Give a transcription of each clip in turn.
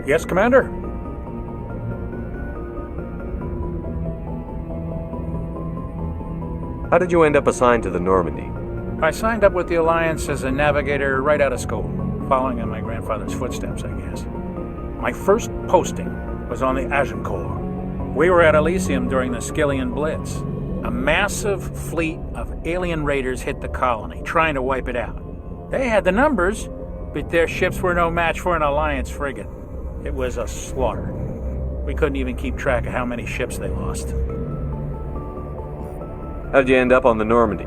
Yes, Commander? How did you end up assigned to the Normandy? I signed up with the Alliance as a navigator right out of school, following in my grandfather's footsteps, I guess. My first posting was on the Agincourt. We were at Elysium during the Skillian Blitz. A massive fleet of alien raiders hit the colony, trying to wipe it out. They had the numbers, but their ships were no match for an Alliance frigate. It was a slaughter. We couldn't even keep track of how many ships they lost. How did you end up on the Normandy?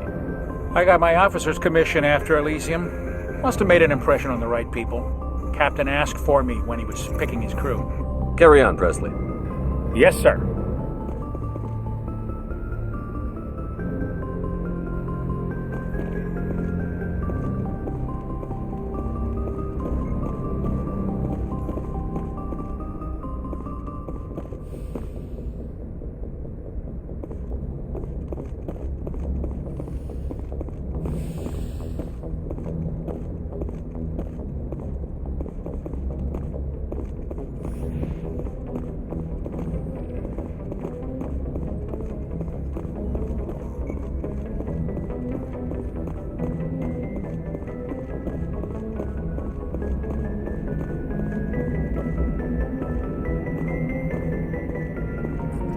I got my officer's commission after Elysium. Must have made an impression on the right people. Captain asked for me when he was picking his crew. Carry on, Presley. Yes, sir.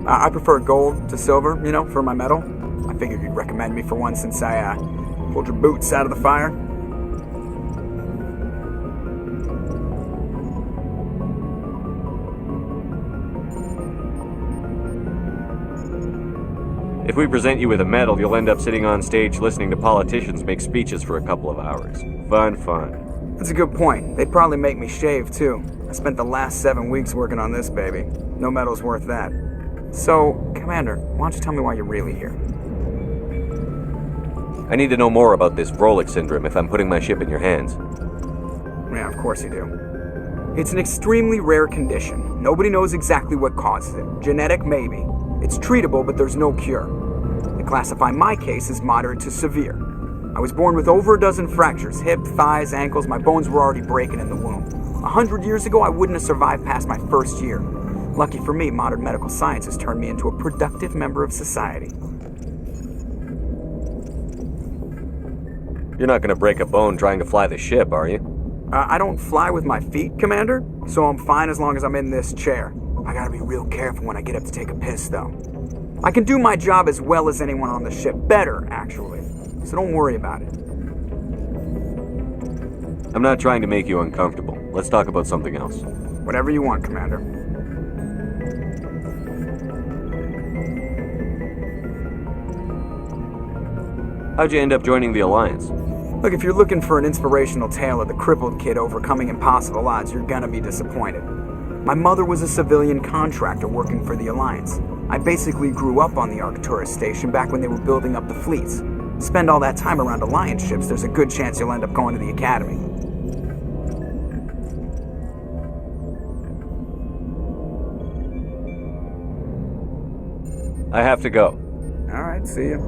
I prefer gold to silver, for my medal. I figured you'd recommend me for one since I pulled your boots out of the fire. If we present you with a medal, you'll end up sitting on stage listening to politicians make speeches for a couple of hours. Fun. That's a good point. They'd probably make me shave, too. I spent the last 7 weeks working on this baby. No medal's worth that. So, Commander, why don't you tell me why you're really here? I need to know more about this Vrolik syndrome if I'm putting my ship in your hands. Yeah, of course you do. It's an extremely rare condition. Nobody knows exactly what causes it. Genetic, maybe. It's treatable, but there's no cure. They classify my case as moderate to severe. I was born with over a dozen fractures, hip, thighs, ankles. My bones were already breaking in the womb. 100 years ago, I wouldn't have survived past my first year. Lucky for me, modern medical science has turned me into a productive member of society. You're not going to break a bone trying to fly the ship, are you? I don't fly with my feet, Commander, so I'm fine as long as I'm in this chair. I gotta be real careful when I get up to take a piss, though. I can do my job as well as anyone on the ship. Better, actually. So don't worry about it. I'm not trying to make you uncomfortable. Let's talk about something else. Whatever you want, Commander. How'd you end up joining the Alliance? Look, if you're looking for an inspirational tale of the crippled kid overcoming impossible odds, you're gonna be disappointed. My mother was a civilian contractor working for the Alliance. I basically grew up on the Arcturus station back when they were building up the fleets. Spend all that time around Alliance ships, there's a good chance you'll end up going to the Academy. I have to go. All right, see ya.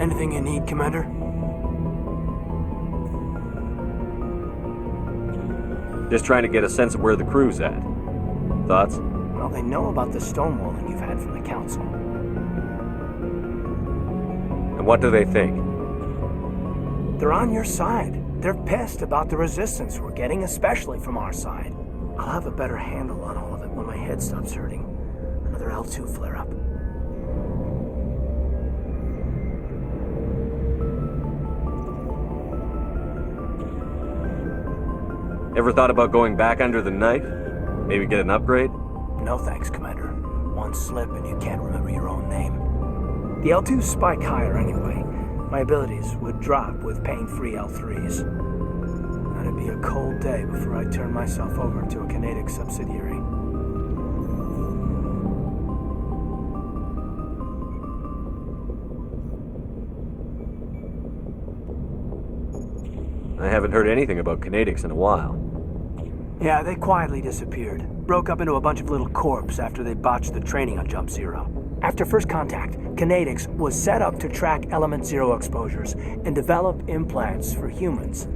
Anything you need, Commander? Just trying to get a sense of where the crew's at. Thoughts? Well, they know about the stonewalling you've had from the Council. And what do they think? They're on your side. they're pissed about the resistance we're getting, especially from our side. I'll have a better handle on all of it when my head stops hurting. Another L2 flare-up. Ever thought about going back under the knife? Maybe get an upgrade? No thanks, Commander. One slip and you can't remember your own name. The L2s spike higher anyway. My abilities would drop with pain-free L3s. That'd be a cold day before I turn myself over to a Közeleg subsidiary. I haven't heard anything about kinetics in a while. Yeah, they quietly disappeared. Broke up into a bunch of little corps after they botched the training on Jump Zero. After first contact, Kinetics was set up to track Element Zero exposures and develop implants for humans.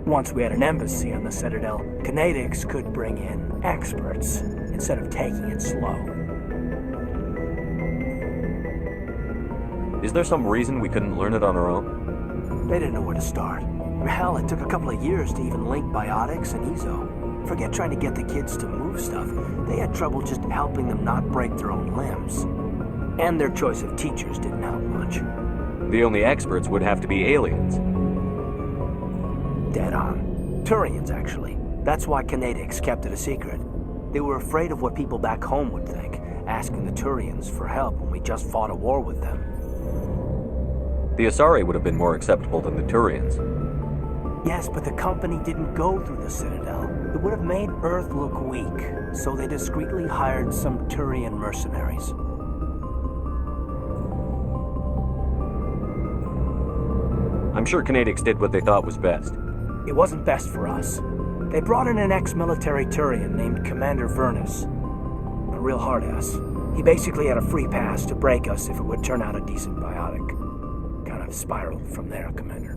Once we had an embassy on the Citadel, Kinetics could bring in experts instead of taking it slow. Is there some reason we couldn't learn it on our own? They didn't know where to start. Hell, it took a couple of years to even link biotics and EZO. Forget trying to get the kids to move stuff. They had trouble just helping them not break their own limbs. And their choice of teachers didn't help much. The only experts would have to be aliens. Dead on. Turians, actually. That's why Kinetics kept it a secret. They were afraid of what people back home would think, asking the Turians for help when we just fought a war with them. The Asari would have been more acceptable than the Turians. Yes, but the company didn't go through the Citadel. It would have made Earth look weak, so they discreetly hired some Turian mercenaries. I'm sure Kinetics did what they thought was best. It wasn't best for us. They brought in an ex-military Turian named Commander Vernus. A real hard-ass. He basically had a free pass to break us if it would turn out a decent biotic. Kind of spiraled from there, Commander.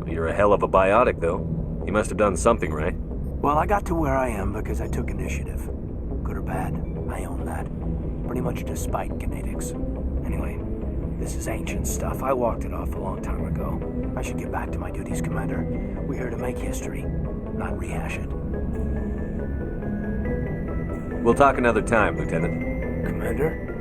You're a hell of a biotic, though. You must have done something right. Well, I got to where I am because I took initiative. Good or bad, I own that. Pretty much despite Kinetics. Anyway, this is ancient stuff. I walked it off a long time ago. I should get back to my duties, Commander. We're here to make history, not rehash it. We'll talk another time, Lieutenant. Commander?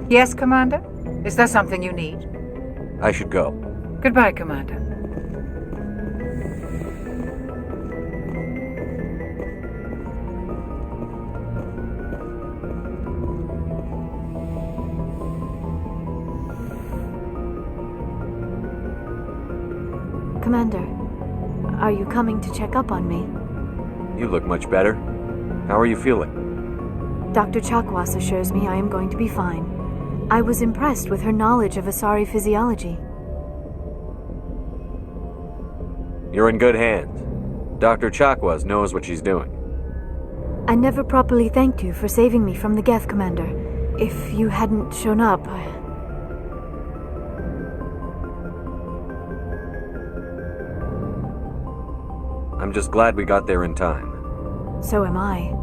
Yes, Commander? Is there something you need? I should go. Goodbye, Commander. Commander, are you coming to check up on me? You look much better. How are you feeling? Dr. Chakwas assures me I am going to be fine. I was impressed with her knowledge of Asari physiology. You're in good hands. Dr. Chakwas knows what she's doing. I never properly thanked you for saving me from the Geth, Commander. If you hadn't shown up... I'm just glad we got there in time. So am I.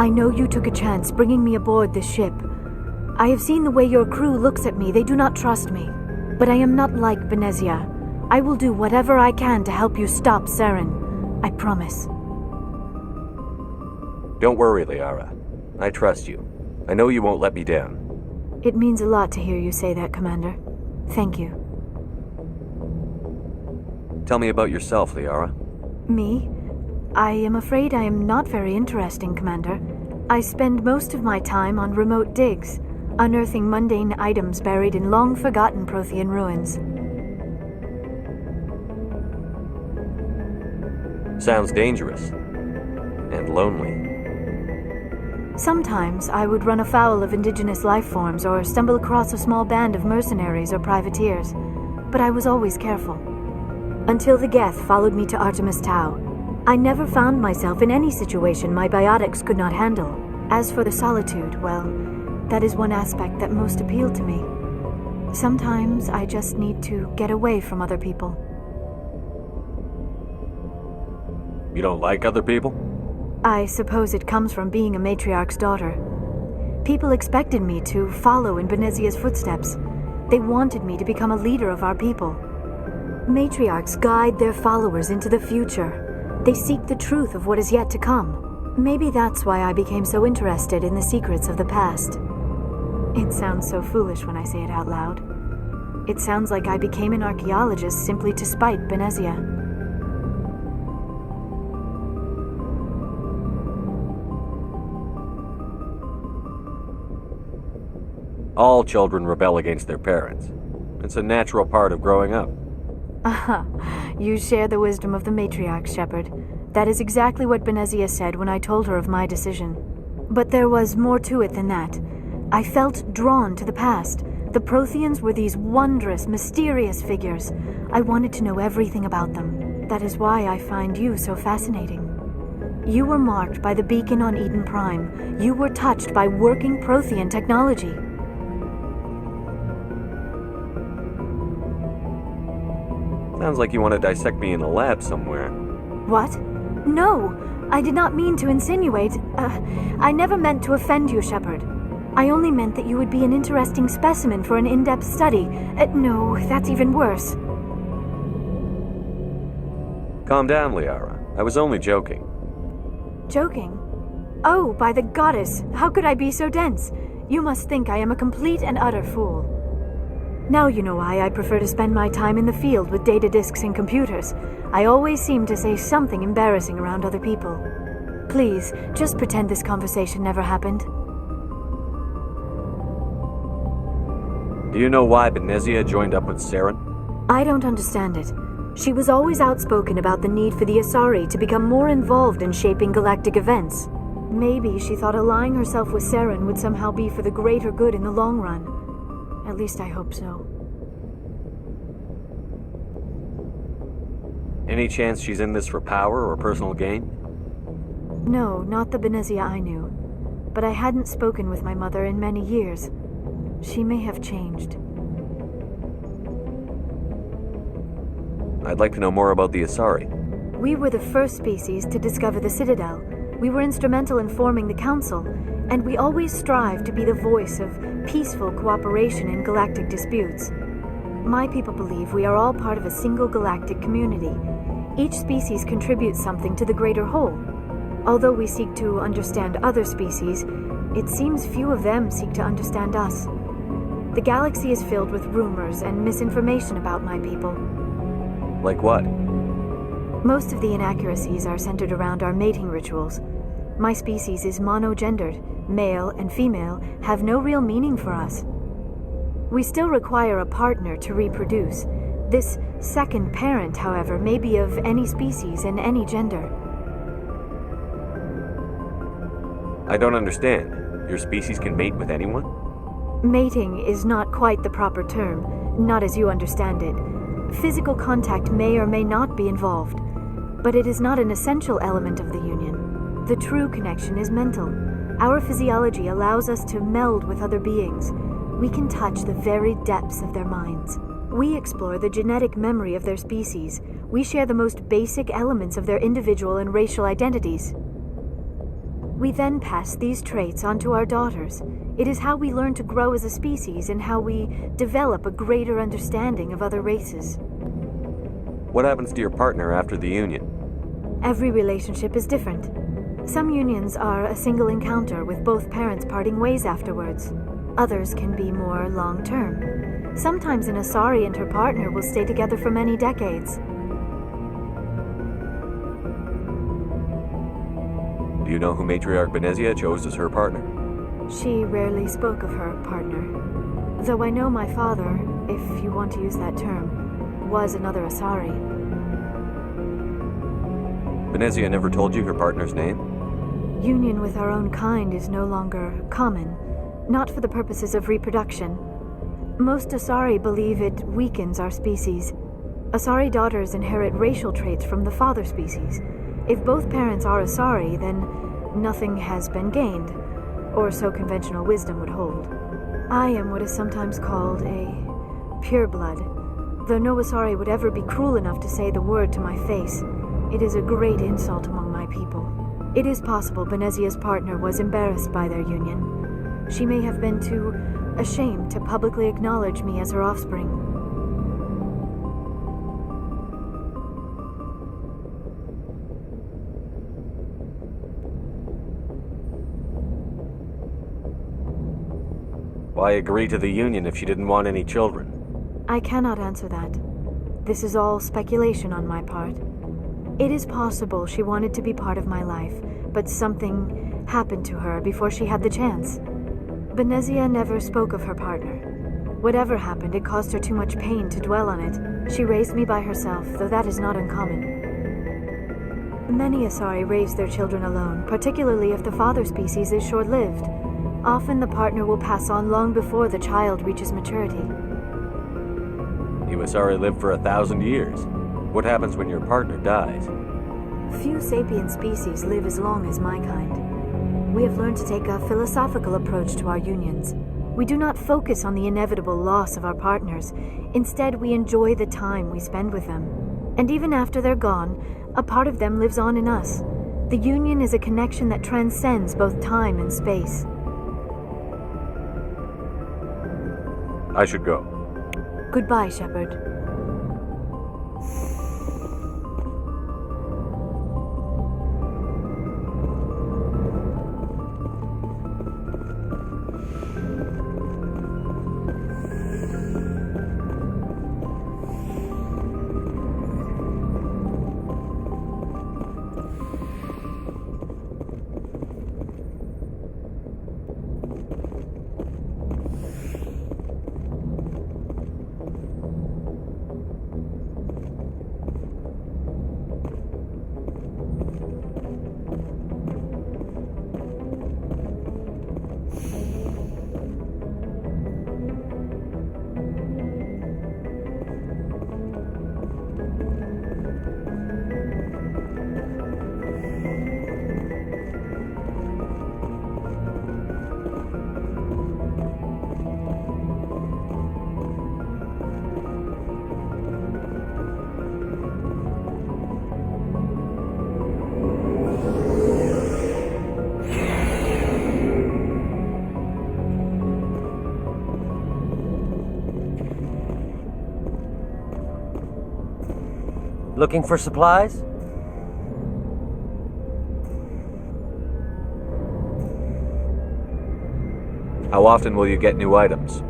I know you took a chance bringing me aboard this ship. I have seen the way your crew looks at me. They do not trust me. But I am not like Benezia. I will do whatever I can to help you stop Saren. I promise. Don't worry, Liara. I trust you. I know you won't let me down. It means a lot to hear you say that, Commander. Thank you. Tell me about yourself, Liara. Me? I am afraid I am not very interesting, Commander. I spend most of my time on remote digs, unearthing mundane items buried in long-forgotten Prothean ruins. Sounds dangerous. And lonely. Sometimes I would run afoul of indigenous life forms or stumble across a small band of mercenaries or privateers, but I was always careful. Until the Geth followed me to Artemis Tau, I never found myself in any situation my biotics could not handle. As for the solitude, well, that is one aspect that most appealed to me. Sometimes I just need to get away from other people. You don't like other people? I suppose it comes from being a matriarch's daughter. People expected me to follow in Benezia's footsteps. They wanted me to become a leader of our people. Matriarchs guide their followers into the future. They seek the truth of what is yet to come. Maybe that's why I became so interested in the secrets of the past. It sounds so foolish when I say it out loud. It sounds like I became an archaeologist simply to spite Benezia. All children rebel against their parents. It's a natural part of growing up. Aha, you share the wisdom of the matriarch, Shepard. That is exactly what Benezia said when I told her of my decision. But there was more to it than that. I felt drawn to the past. The Protheans were these wondrous, mysterious figures. I wanted to know everything about them. That is why I find you so fascinating. You were marked by the beacon on Eden Prime. You were touched by working Prothean technology. Sounds like you want to dissect me in a lab somewhere. What? No, I did not mean to insinuate. I never meant to offend you, Shepard. I only meant that you would be an interesting specimen for an in-depth study. No, that's even worse. Calm down, Liara. I was only joking. Joking? Oh, by the goddess, how could I be so dense? You must think I am a complete and utter fool. Now you know why I prefer to spend my time in the field with data disks and computers. I always seem to say something embarrassing around other people. Please, just pretend this conversation never happened. Do you know why Benezia joined up with Saren? I don't understand it. She was always outspoken about the need for the Asari to become more involved in shaping galactic events. Maybe she thought allying herself with Saren would somehow be for the greater good in the long run. At least I hope so. Any chance she's in this for power or personal gain? No, not the Benezia I knew. But I hadn't spoken with my mother in many years. She may have changed. I'd like to know more about the Asari. We were the first species to discover the Citadel. We were instrumental in forming the Council, and we always strive to be the voice of peaceful cooperation in galactic disputes. My people believe we are all part of a single galactic community. Each species contributes something to the greater whole. Although we seek to understand other species, it seems few of them seek to understand us. The galaxy is filled with rumors and misinformation about my people. Like what? Most of the inaccuracies are centered around our mating rituals. My species is monogendered. Male and female have no real meaning for us. We still require a partner to reproduce. This second parent, however, may be of any species and any gender. I don't understand. Your species can mate with anyone? Mating is not quite the proper term, not as you understand it. Physical contact may or may not be involved, but it is not an essential element of the union. The true connection is mental. Our physiology allows us to meld with other beings. We can touch the very depths of their minds. We explore the genetic memory of their species. We share the most basic elements of their individual and racial identities. We then pass these traits on to our daughters. It is how we learn to grow as a species and how we develop a greater understanding of other races. What happens to your partner after the union? Every relationship is different. Some unions are a single encounter with both parents parting ways afterwards. Others can be more long-term. Sometimes an Asari and her partner will stay together for many decades. Do you know who Matriarch Benezia chose as her partner? She rarely spoke of her partner. Though I know my father, if you want to use that term, was another Asari. Benezia never told you her partner's name? Union with our own kind is no longer common, not for the purposes of reproduction. Most Asari believe it weakens our species. Asari daughters inherit racial traits from the father species. If both parents are Asari, then nothing has been gained, or so conventional wisdom would hold. I am what is sometimes called a pureblood, though no Asari would ever be cruel enough to say the word to my face. It is a great insult among my people. It is possible Benezia's partner was embarrassed by their union. She may have been too ashamed to publicly acknowledge me as her offspring. Why agree to the union if she didn't want any children? I cannot answer that. This is all speculation on my part. It is possible she wanted to be part of my life, but something happened to her before she had the chance. Benezia never spoke of her partner. Whatever happened, it caused her too much pain to dwell on it. She raised me by herself, though that is not uncommon. Many Asari raise their children alone, particularly if the father species is short-lived. Often the partner will pass on long before the child reaches maturity. You Asari live for 1,000 years. What happens when your partner dies? Few sapient species live as long as my kind. We have learned to take a philosophical approach to our unions. We do not focus on the inevitable loss of our partners. Instead, we enjoy the time we spend with them. And even after they're gone, a part of them lives on in us. The union is a connection that transcends both time and space. I should go. Goodbye, Shepard. Looking for supplies? How often will you get new items?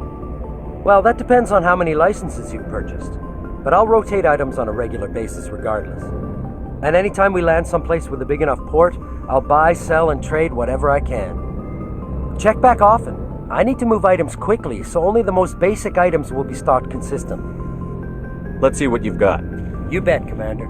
Well, that depends on how many licenses you've purchased. But I'll rotate items on a regular basis regardless. And anytime we land someplace with a big enough port, I'll buy, sell, and trade whatever I can. Check back often. I need to move items quickly, so only the most basic items will be stocked consistently. Let's see what you've got. You bet, Commander.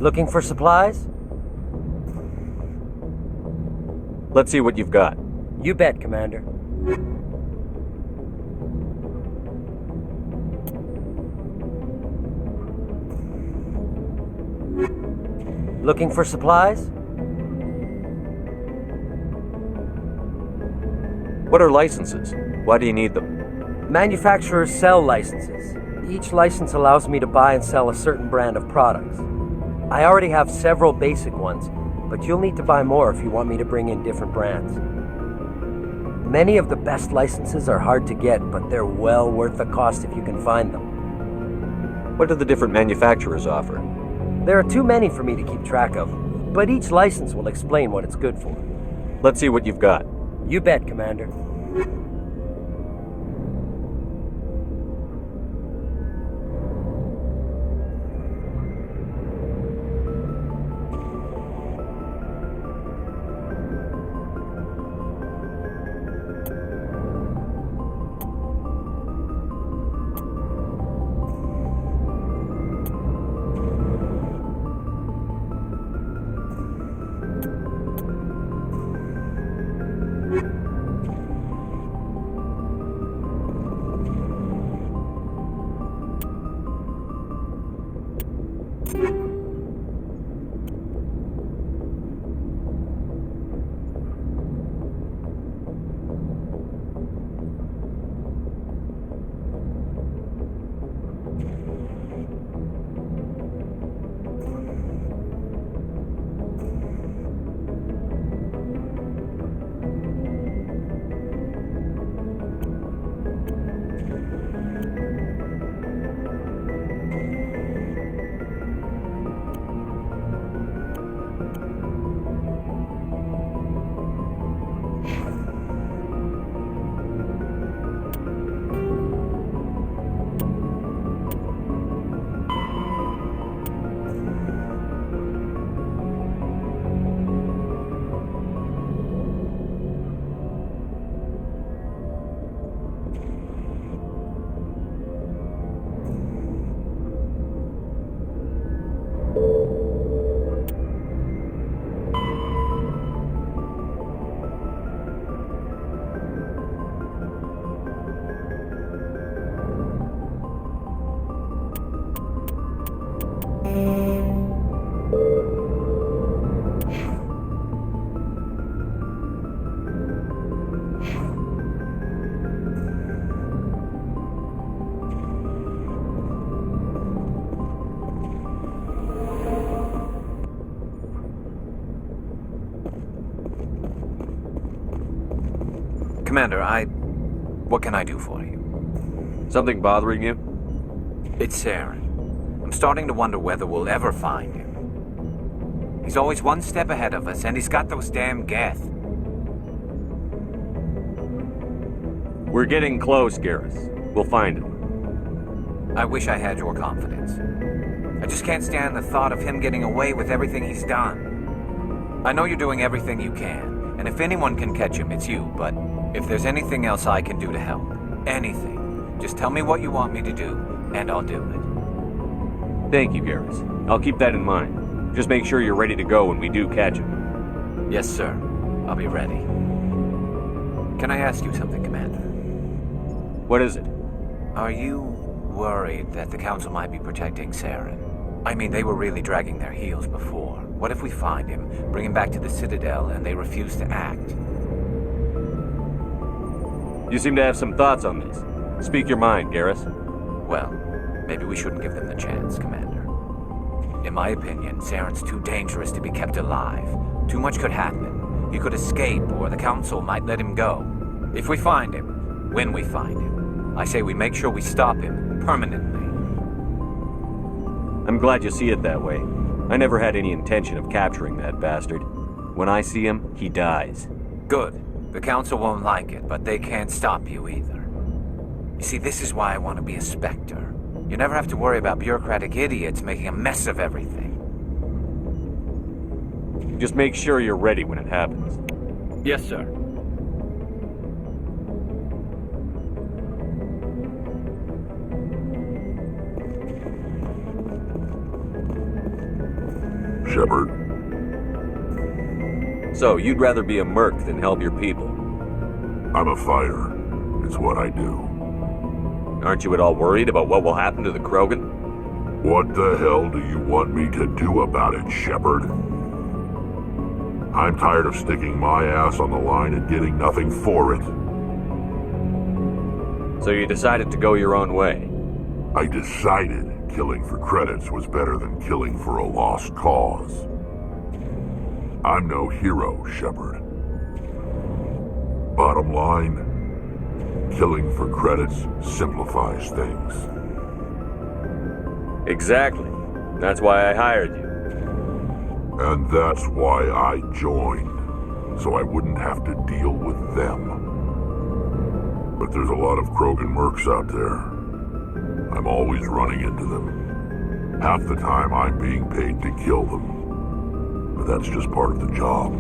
Looking for supplies? Let's see what you've got. You bet, Commander. Looking for supplies? What are licenses? Why do you need them? Manufacturers sell licenses. Each license allows me to buy and sell a certain brand of products. I already have several basic ones, but you'll need to buy more if you want me to bring in different brands. Many of the best licenses are hard to get, but they're well worth the cost if you can find them. What do the different manufacturers offer? There are too many for me to keep track of, but each license will explain what it's good for. Let's see what you've got. You bet, Commander. Commander, what can I do for you? Something bothering you? It's Saren. I'm starting to wonder whether we'll ever find him. He's always one step ahead of us, and he's got those damn Geth. We're getting close, Garrus. We'll find him. I wish I had your confidence. I just can't stand the thought of him getting away with everything he's done. I know you're doing everything you can, and if anyone can catch him, it's you, but if there's anything else I can do to help, anything, just tell me what you want me to do, and I'll do it. Thank you, Garrus. I'll keep that in mind. Just make sure you're ready to go when we do catch him. Yes, sir. I'll be ready. Can I ask you something, Commander? What is it? Are you worried that the Council might be protecting Saren? I mean, they were really dragging their heels before. What if we find him, bring him back to the Citadel, and they refuse to act? You seem to have some thoughts on this. Speak your mind, Garrus. Well, maybe we shouldn't give them the chance, Commander. In my opinion, Saren's too dangerous to be kept alive. Too much could happen. He could escape, or the Council might let him go. If we find him, when we find him, I say we make sure we stop him permanently. I'm glad you see it that way. I never had any intention of capturing that bastard. When I see him, he dies. Good. The Council won't like it, but they can't stop you either. You see, this is why I want to be a Spectre. You never have to worry about bureaucratic idiots making a mess of everything. Just make sure you're ready when it happens. Yes, sir. Shepard. So, you'd rather be a merc than help your people? I'm a fighter. It's what I do. Aren't you at all worried about what will happen to the Krogan? What the hell do you want me to do about it, Shepard? I'm tired of sticking my ass on the line and getting nothing for it. So you decided to go your own way? I decided killing for credits was better than killing for a lost cause. I'm no hero, Shepard. Bottom line, killing for credits simplifies things. Exactly. That's why I hired you. And that's why I joined, so I wouldn't have to deal with them. But there's a lot of Krogan mercs out there. I'm always running into them. Half the time I'm being paid to kill them. But that's just part of the job.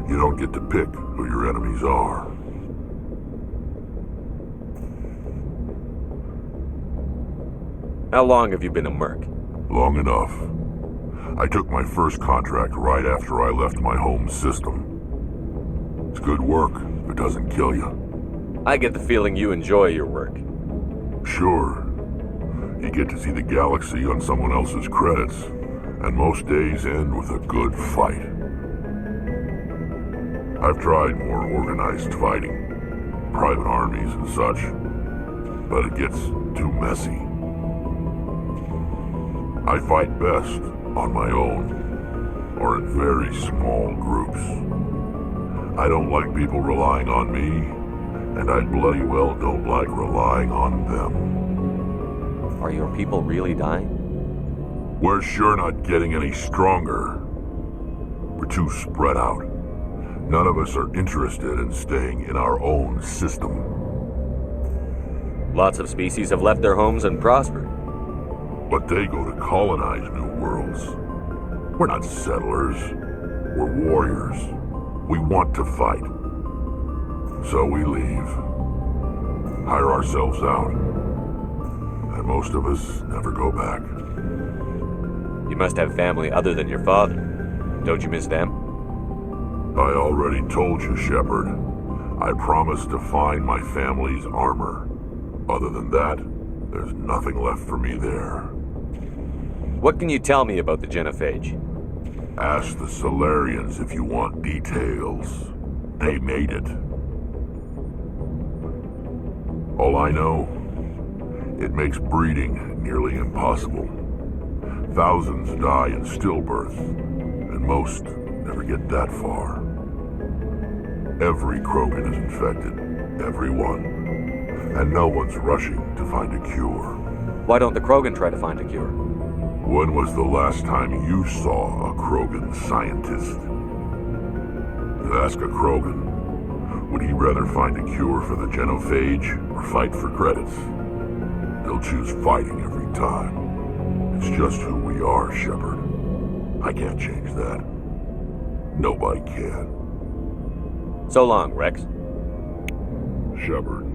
You don't get to pick who your enemies are. How long have you been a merc? Long enough. I took my first contract right after I left my home system. It's good work if it doesn't kill you. I get the feeling you enjoy your work. Sure. You get to see the galaxy on someone else's credits, and most days end with a good fight. I've tried more organized fighting, private armies and such, but it gets too messy. I fight best on my own, or in very small groups. I don't like people relying on me, and I bloody well don't like relying on them. Are your people really dying? We're sure not getting any stronger. We're too spread out. None of us are interested in staying in our own system. Lots of species have left their homes and prospered. But they go to colonize new worlds. We're not settlers. We're warriors. We want to fight. So we leave. Hire ourselves out. And most of us never go back. You must have family other than your father. Don't you miss them? I already told you, Shepard. I promised to find my family's armor. Other than that, there's nothing left for me there. What can you tell me about the Genophage? Ask the Solarians if you want details. They made it. All I know, it makes breeding nearly impossible. Thousands die in stillbirth, and most never get that far. Every Krogan is infected. Everyone. And no one's rushing to find a cure. Why don't the Krogan try to find a cure? When was the last time you saw a Krogan scientist? Ask a Krogan. Would he rather find a cure for the genophage or fight for credits? They'll choose fighting every time. It's just who we are, Shepard. I can't change that. Nobody can. So long, Rex. Shepard.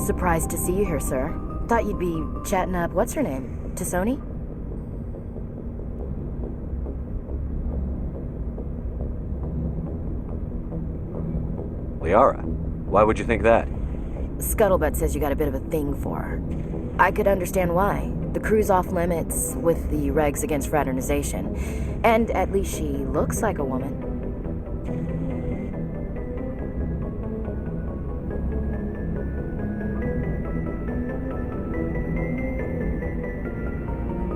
Surprised to see you here, sir. Thought you'd be chatting up what's her name? T'Soni? Liara. Why would you think that? Scuttlebutt says you got a bit of a thing for her. I could understand why. The crew's off limits with the regs against fraternization. And at least she looks like a woman.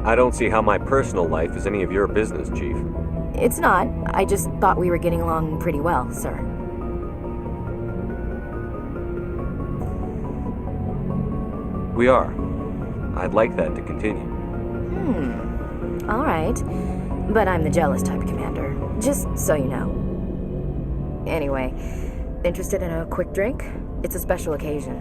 I don't see how my personal life is any of your business, Chief. It's not. I just thought we were getting along pretty well, sir. We are. I'd like that to continue. All right. But I'm the jealous type of commander, just so you know. Anyway, interested in a quick drink? It's a special occasion.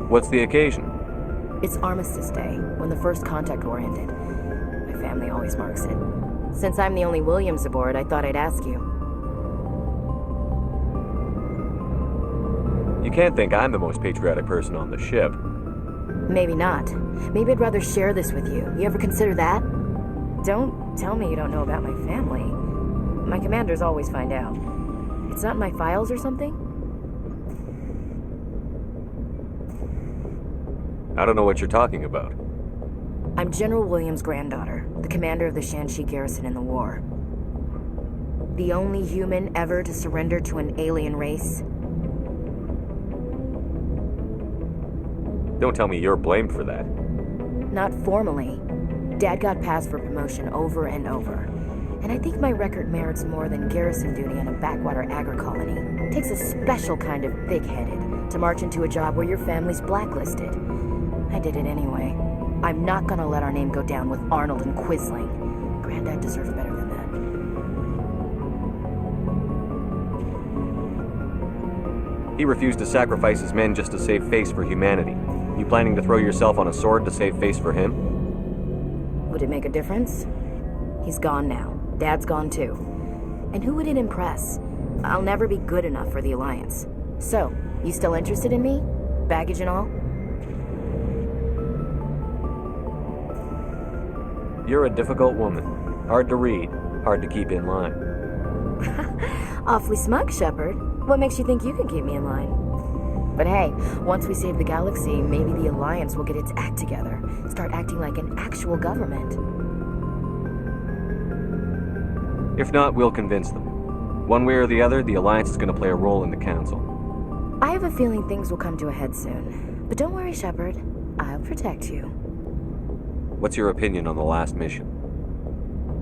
What's the occasion? It's Armistice Day, when the First Contact War ended. My family always marks it. Since I'm the only Williams aboard, I thought I'd ask you. You can't think I'm the most patriotic person on the ship. Maybe not. Maybe I'd rather share this with you. You ever consider that? Don't tell me you don't know about my family. My commanders always find out. It's not in my files or something? I don't know what you're talking about. I'm General Williams' granddaughter, the commander of the Shanxi garrison in the war. The only human ever to surrender to an alien race. Don't tell me you're blamed for that. Not formally. Dad got passed for promotion over and over. And I think my record merits more than garrison duty on a backwater agri-colony. It takes a special kind of thick-headed to march into a job where your family's blacklisted. I did it anyway. I'm not gonna let our name go down with Arnold and Quisling. Granddad deserves better than that. He refused to sacrifice his men just to save face for humanity. You planning to throw yourself on a sword to save face for him? Would it make a difference? He's gone now. Dad's gone too. And who would it impress? I'll never be good enough for the Alliance. So, you still interested in me? Baggage and all? You're a difficult woman. Hard to read, hard to keep in line. Awfully smug, Shepard. What makes you think you can keep me in line? But hey, once we save the galaxy, maybe the Alliance will get its act together. Start acting like an actual government. If not, we'll convince them. One way or the other, the Alliance is going to play a role in the Council. I have a feeling things will come to a head soon. But don't worry, Shepard. I'll protect you. What's your opinion on the last mission?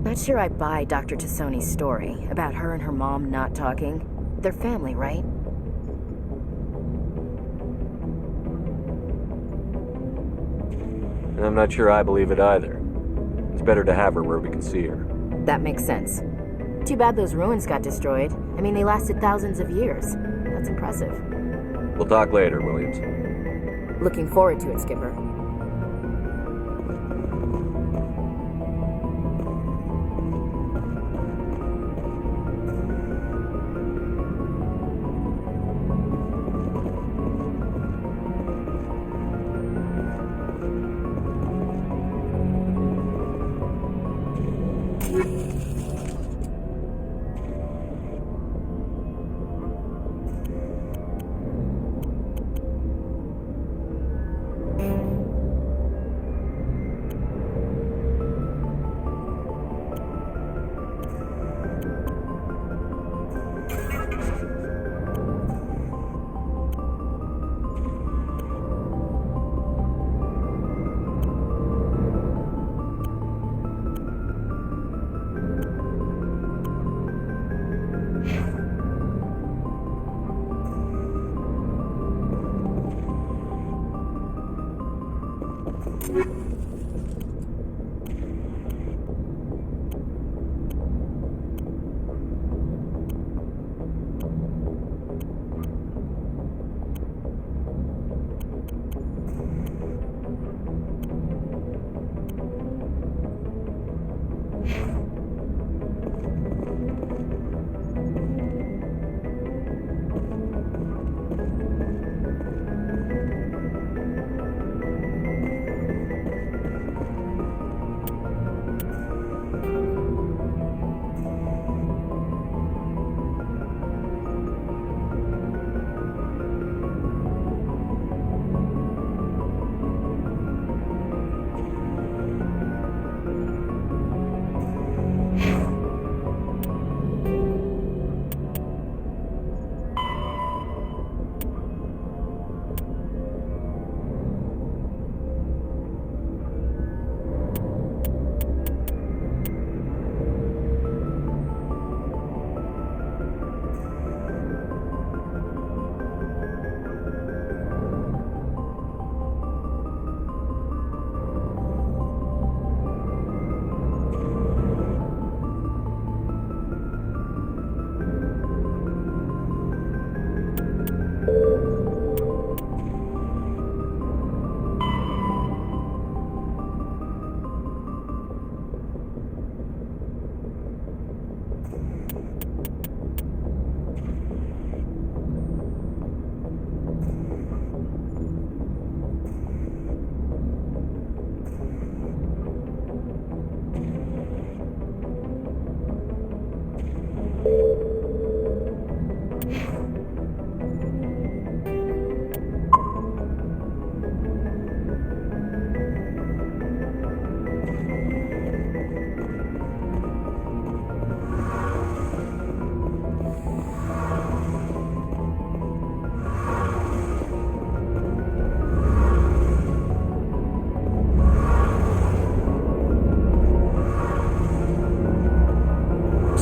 Not sure I buy Dr. Tassoni's story about her and her mom not talking. They're family, right? And I'm not sure I believe it either. It's better to have her where we can see her. That makes sense. Too bad those ruins got destroyed. I mean, they lasted thousands of years. That's impressive. We'll talk later, Williams. Looking forward to it, Skipper.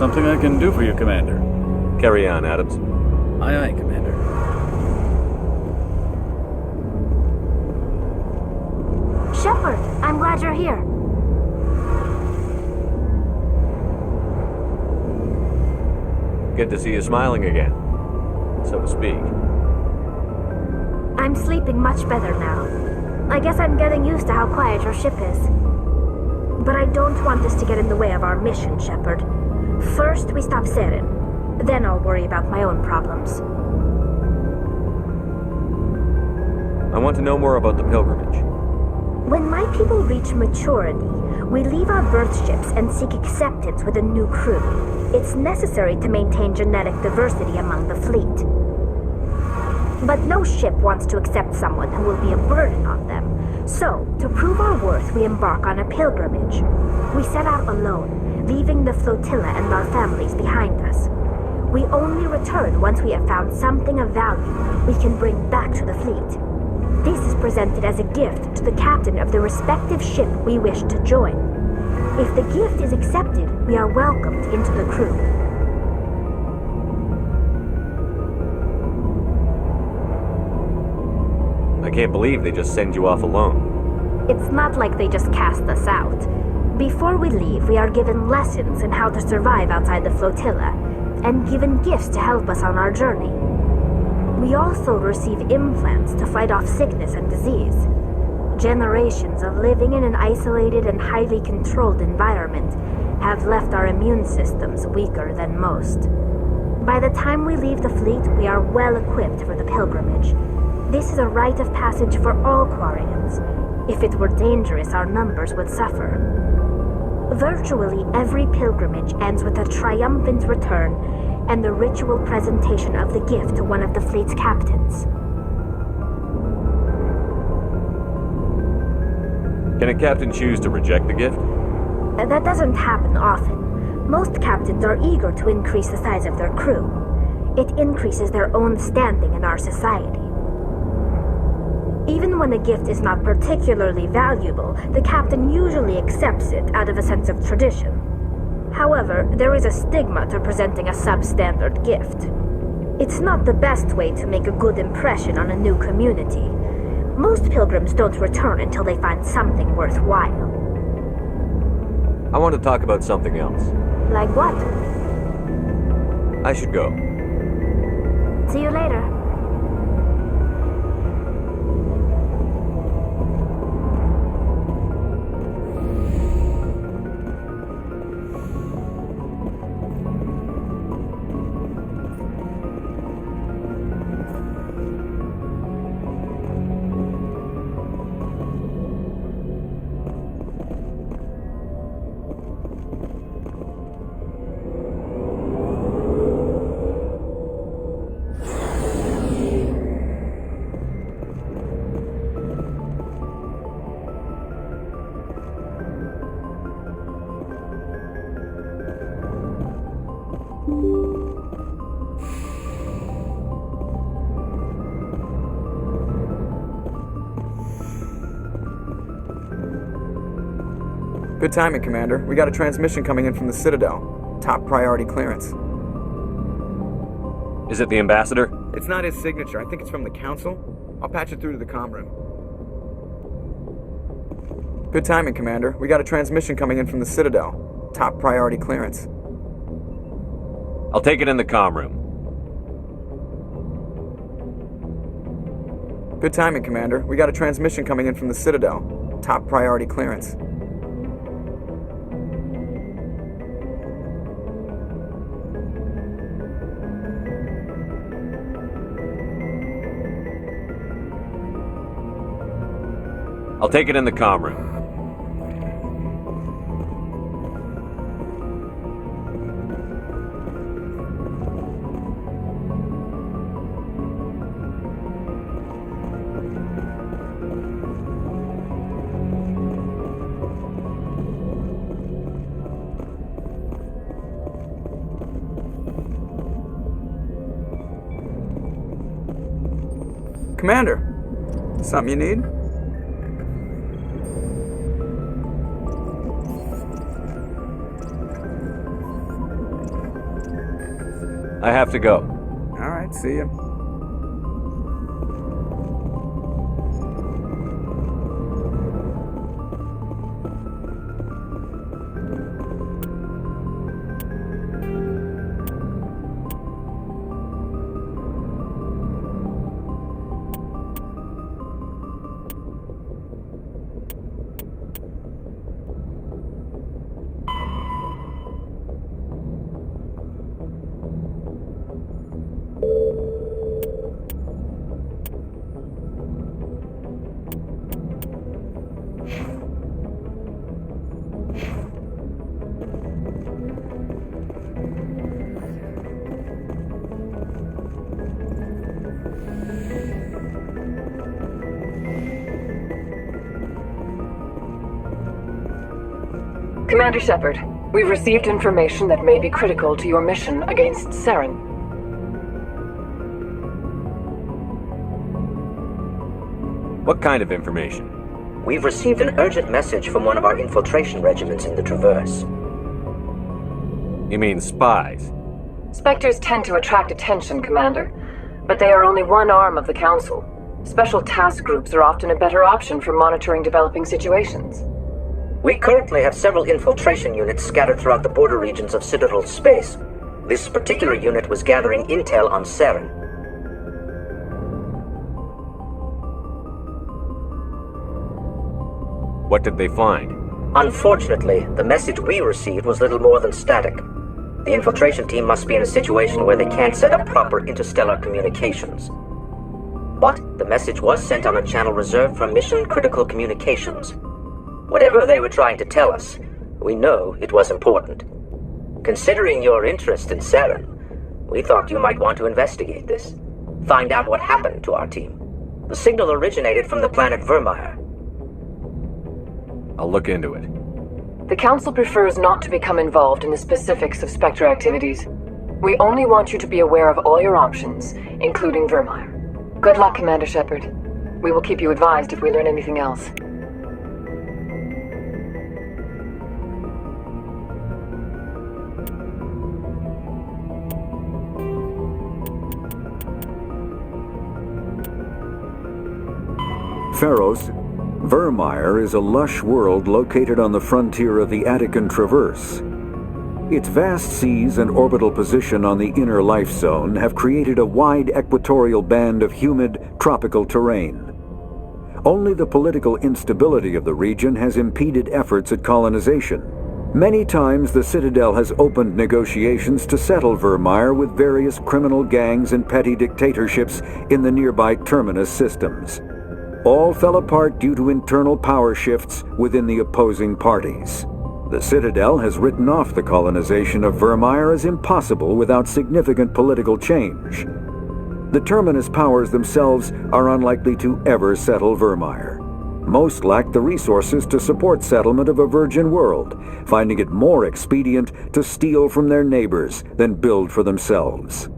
Something I can do for you, Commander. Carry on, Adams. Aye, aye, Commander. Shepard, I'm glad you're here. Good to see you smiling again, so to speak. I'm sleeping much better now. I guess I'm getting used to how quiet your ship is. But I don't want this to get in the way of our mission, Shepard. First, we stop Saren. Then I'll worry about my own problems. I want to know more about the pilgrimage. When my people reach maturity, we leave our birth ships and seek acceptance with a new crew. It's necessary to maintain genetic diversity among the fleet. But no ship wants to accept someone who will be a burden on them. So, to prove our worth, we embark on a pilgrimage. We set out alone, leaving the flotilla and our families behind us. We only return once we have found something of value we can bring back to the fleet. This is presented as a gift to the captain of the respective ship we wish to join. If the gift is accepted, we are welcomed into the crew. I can't believe they just send you off alone. It's not like they just cast us out. Before we leave, we are given lessons in how to survive outside the flotilla, and given gifts to help us on our journey. We also receive implants to fight off sickness and disease. Generations of living in an isolated and highly controlled environment have left our immune systems weaker than most. By the time we leave the fleet, we are well equipped for the pilgrimage. This is a rite of passage for all Quarians. If it were dangerous, our numbers would suffer. Virtually every pilgrimage ends with a triumphant return and the ritual presentation of the gift to one of the fleet's captains. Can a captain choose to reject the gift? That doesn't happen often. Most captains are eager to increase the size of their crew. It increases their own standing in our society. Even when a gift is not particularly valuable, the captain usually accepts it out of a sense of tradition. However, there is a stigma to presenting a substandard gift. It's not the best way to make a good impression on a new community. Most pilgrims don't return until they find something worthwhile. I want to talk about something else. Like what? I should go. See you later. Good timing, Commander. We got a transmission coming in from the Citadel. Top priority clearance. Is it the ambassador? It's not his signature. I think it's from the Council. I'll patch it through to the comm room. Good timing, Commander. We got a transmission coming in from the Citadel. Top priority clearance. I'll take it in the comm room. Good timing, Commander. We got a transmission coming in from the Citadel. Top priority clearance. I'll take it in the comm room. Commander, something you need? I have to go. Alright, see ya. Commander Shepard, we've received information that may be critical to your mission against Saren. What kind of information? We've received an urgent message from one of our infiltration regiments in the Traverse. You mean spies? Spectres tend to attract attention, Commander, but they are only one arm of the Council. Special task groups are often a better option for monitoring developing situations. We currently have several infiltration units scattered throughout the border regions of Citadel space. This particular unit was gathering intel on Saren. What did they find? Unfortunately, the message we received was little more than static. The infiltration team must be in a situation where they can't set up proper interstellar communications. But the message was sent on a channel reserved for mission-critical communications. Whatever they were trying to tell us, we know it was important. Considering your interest in Saren, we thought you might want to investigate this. Find out what happened to our team. The signal originated from the planet Vermeer. I'll look into it. The Council prefers not to become involved in the specifics of Spectre activities. We only want you to be aware of all your options, including Vermeer. Good luck, Commander Shepard. We will keep you advised if we learn anything else. Pharos, Vermeer is a lush world located on the frontier of the Attican Traverse. Its vast seas and orbital position on the inner life zone have created a wide equatorial band of humid, tropical terrain. Only the political instability of the region has impeded efforts at colonization. Many times the Citadel has opened negotiations to settle Vermeer with various criminal gangs and petty dictatorships in the nearby terminus systems. All fell apart due to internal power shifts within the opposing parties. The Citadel has written off the colonization of Vermeer as impossible without significant political change. The terminus powers themselves are unlikely to ever settle Vermeer. Most lack the resources to support settlement of a virgin world, finding it more expedient to steal from their neighbors than build for themselves.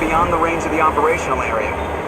beyond the range of the operational area.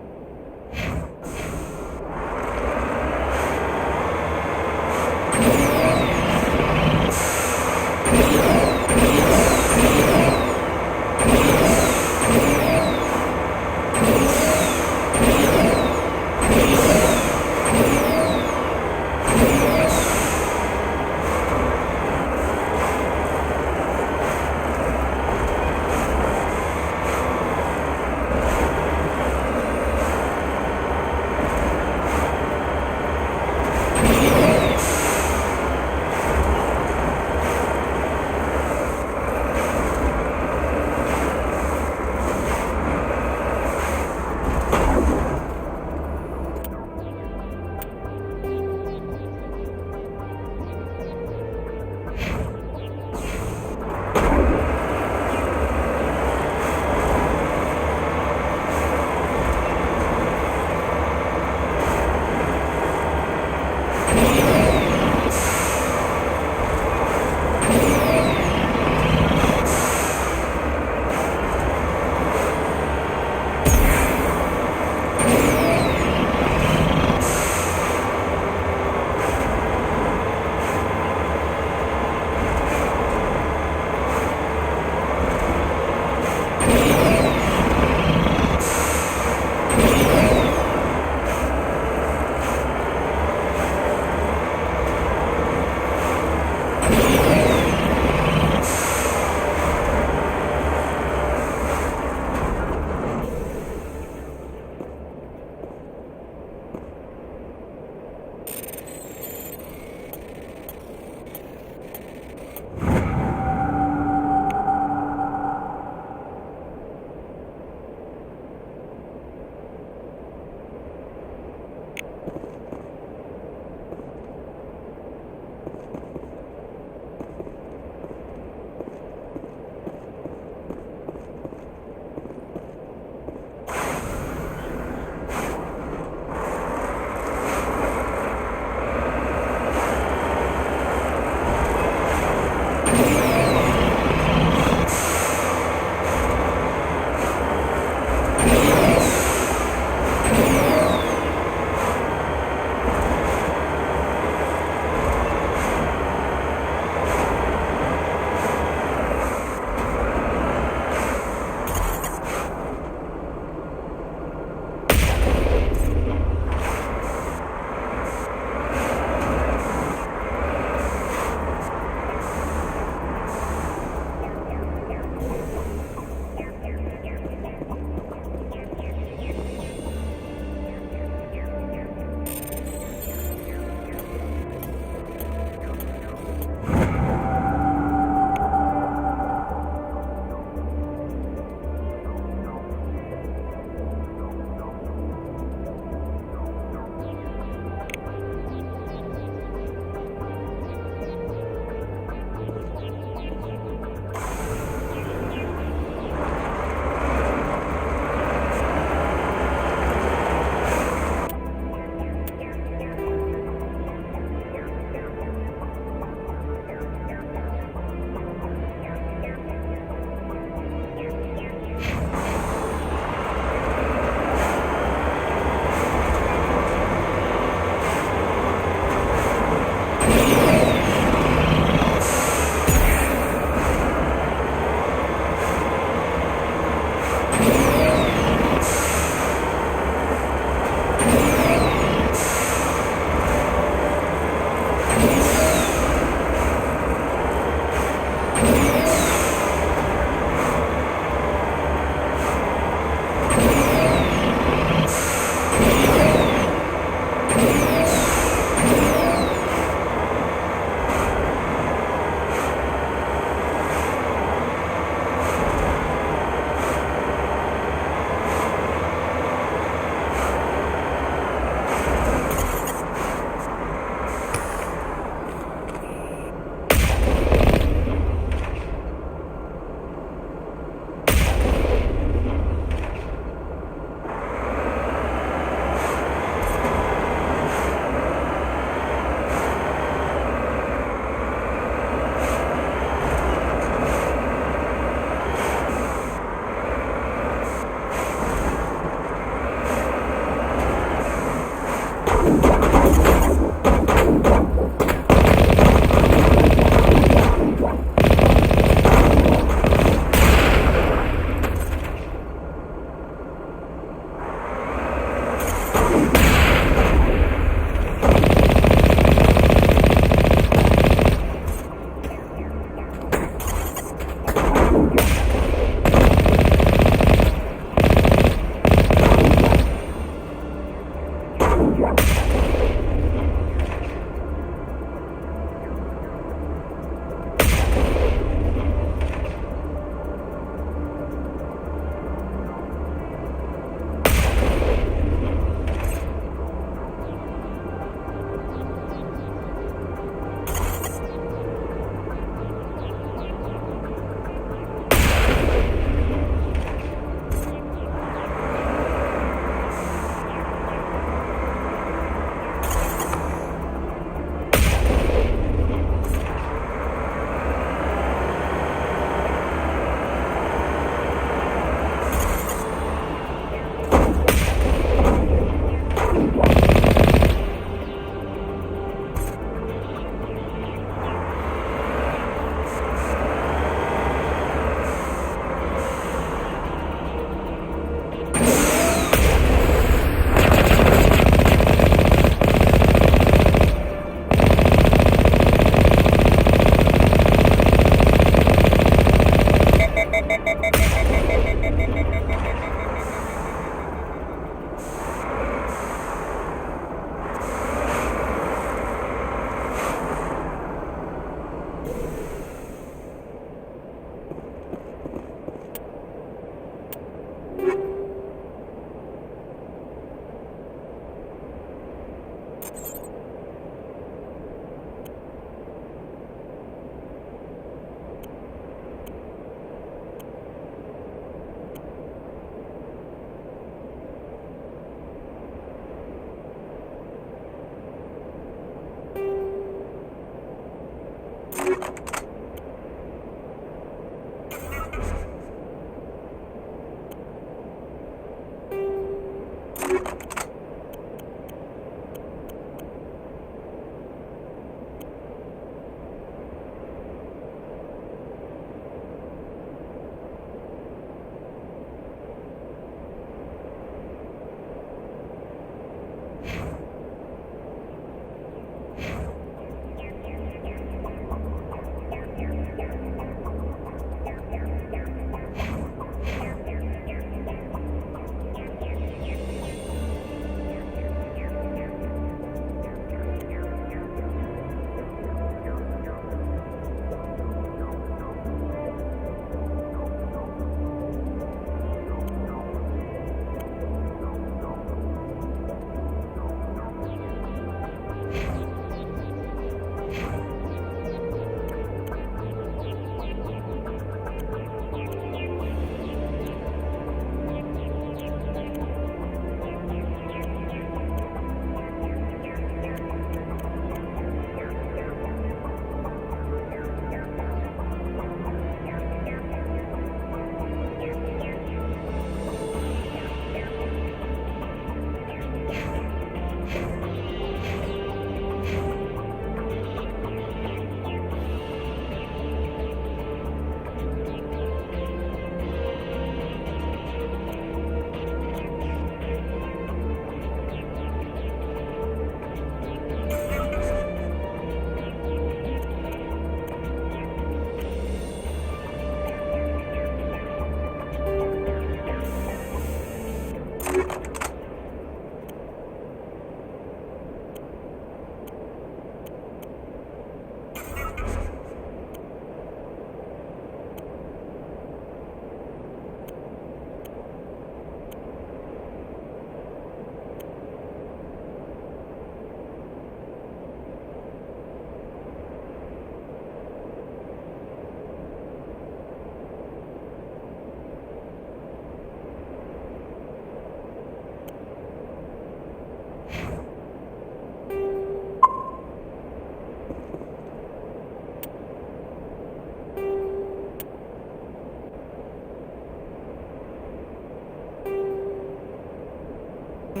I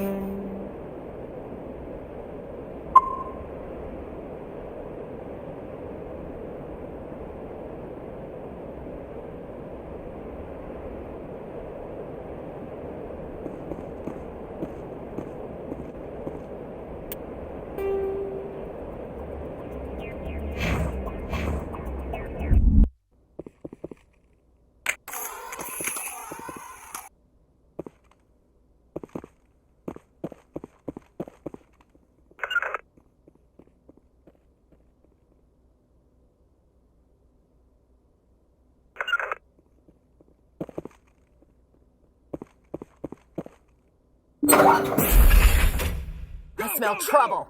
smell trouble.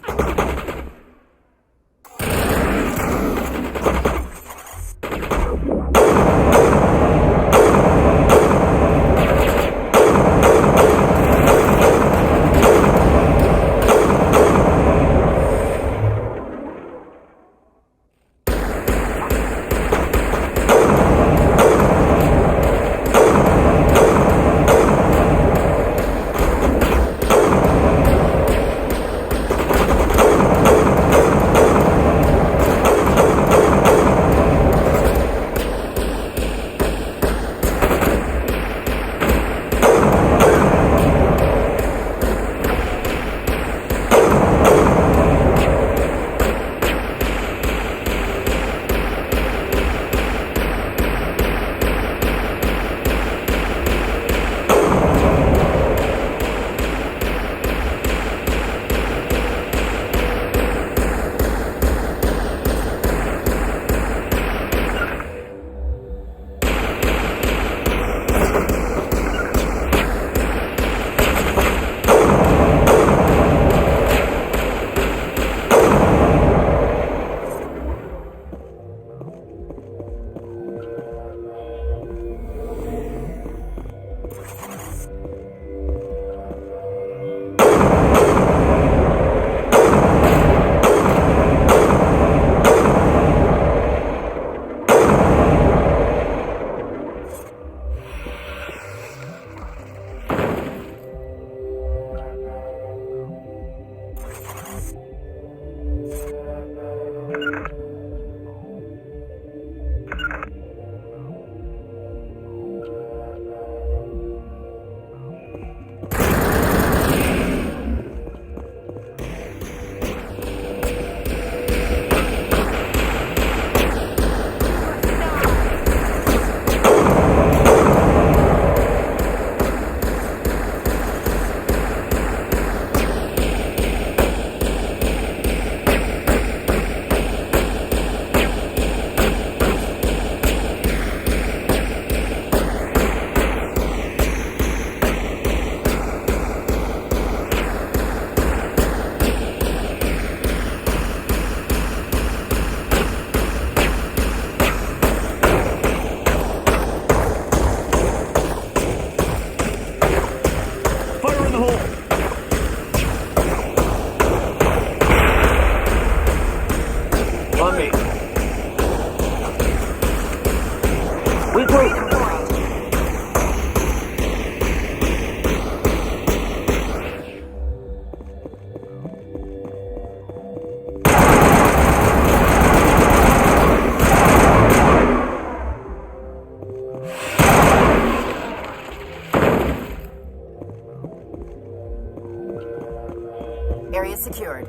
Area secured.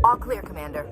All clear, Commander.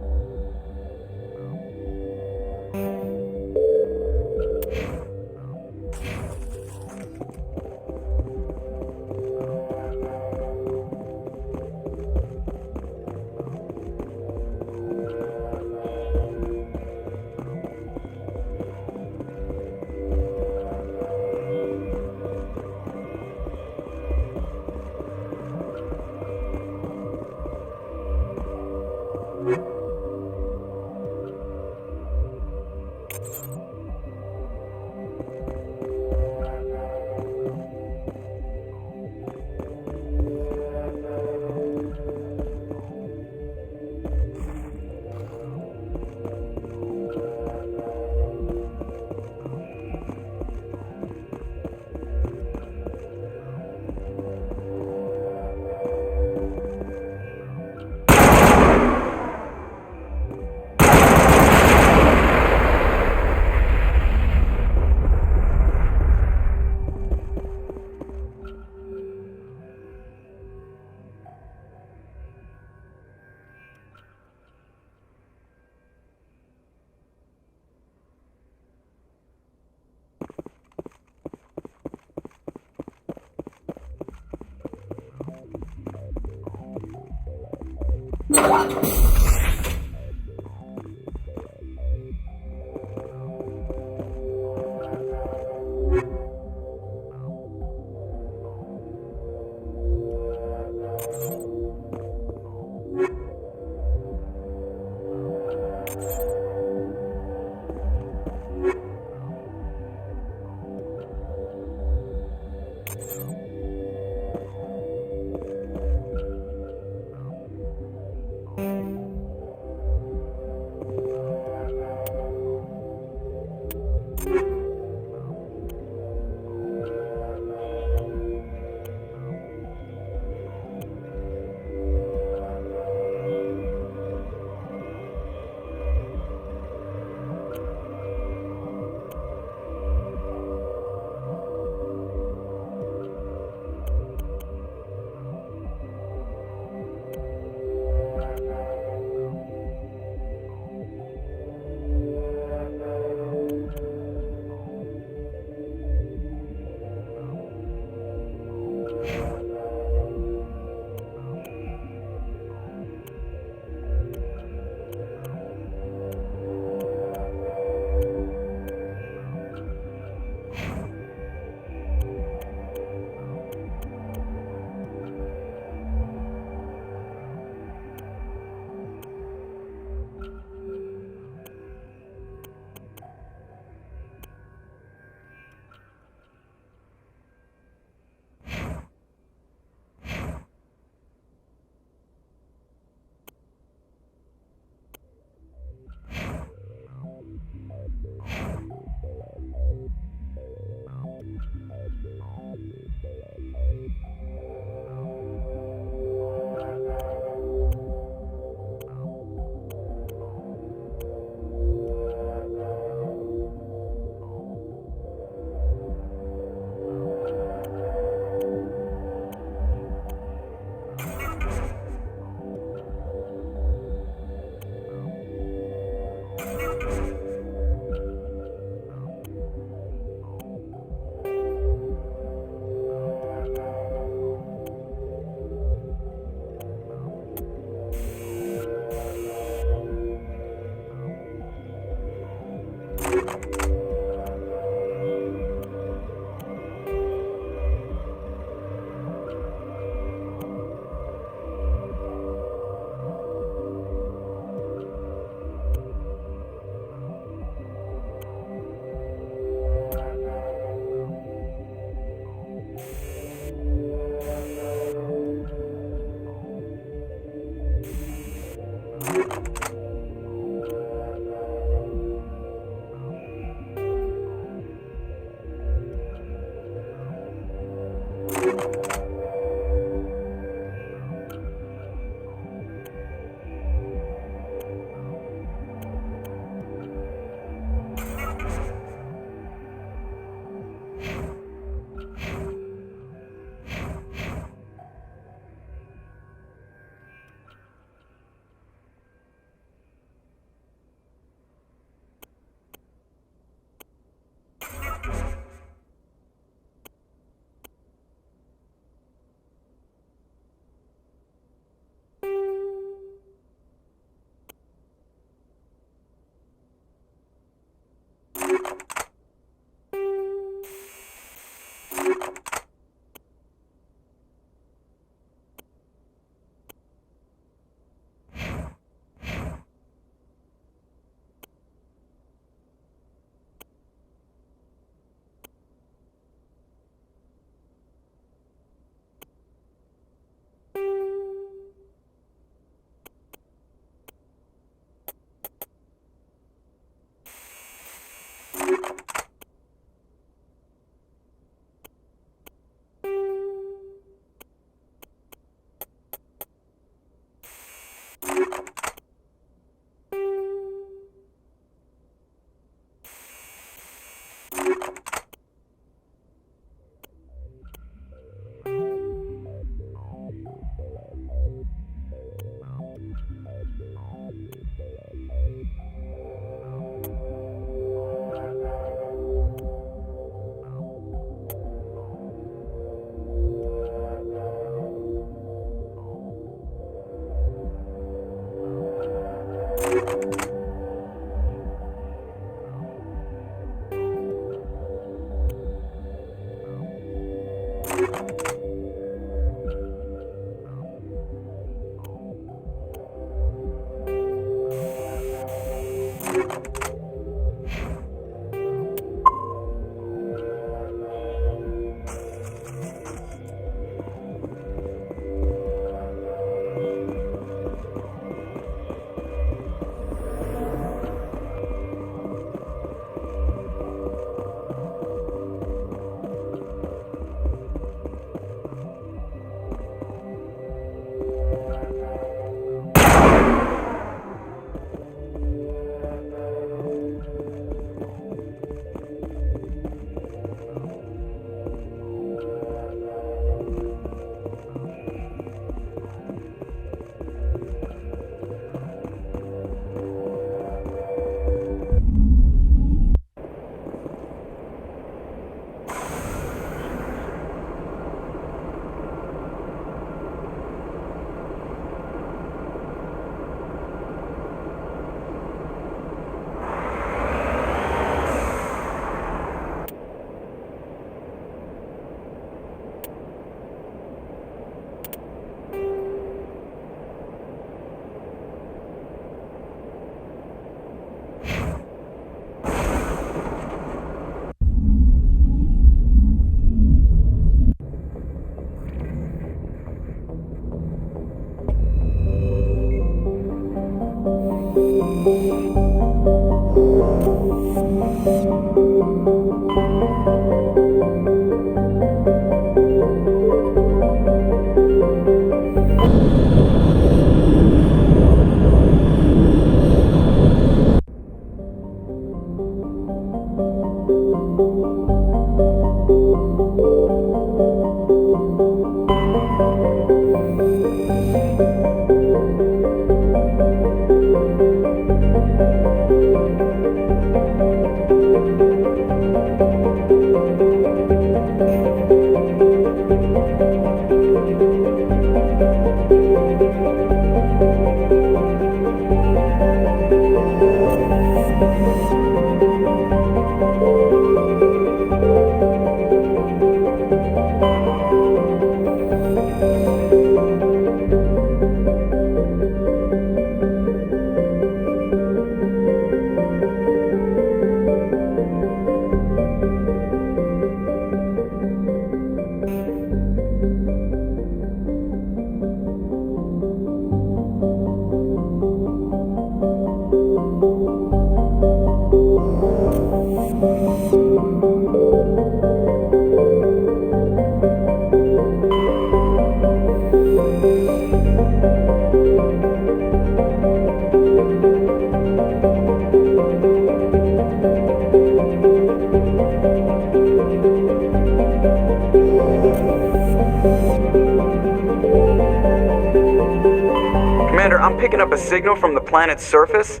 Commander, I'm picking up a signal from the planet's surface.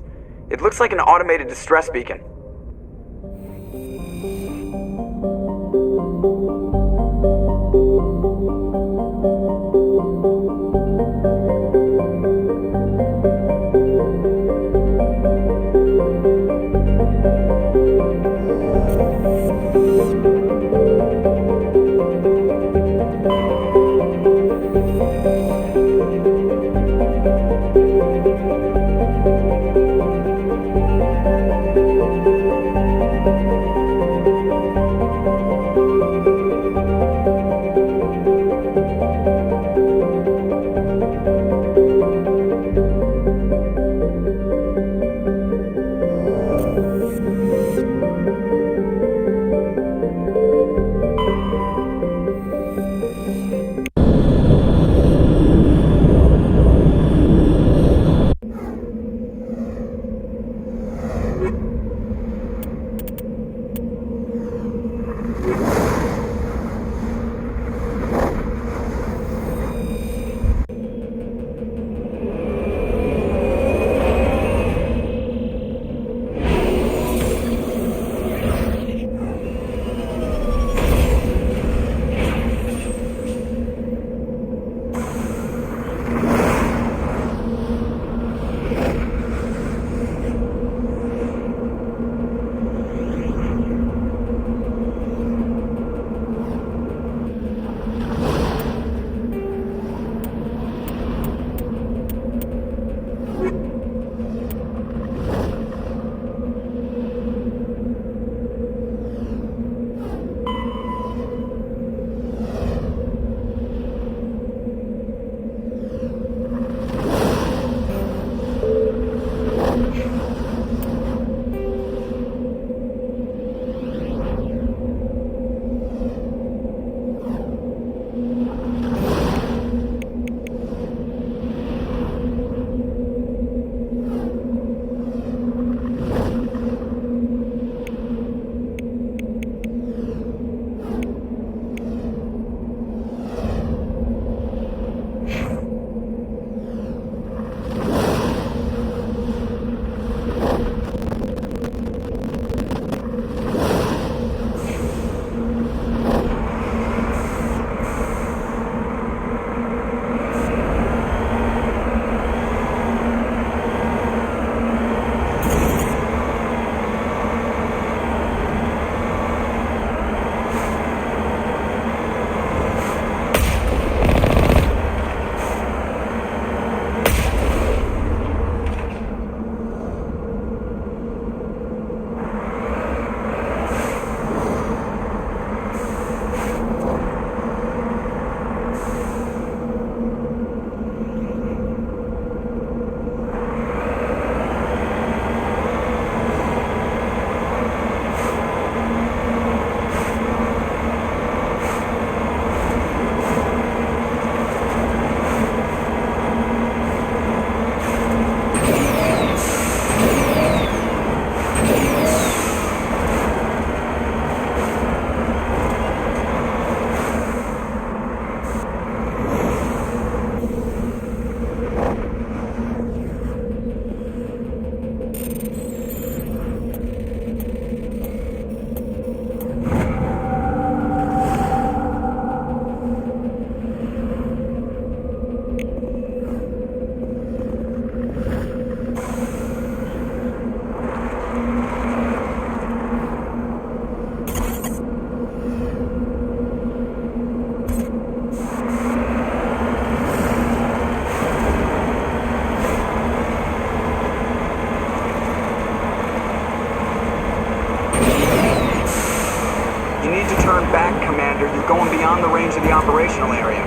It looks like an automated distress beacon. You're going beyond the range of the operational area.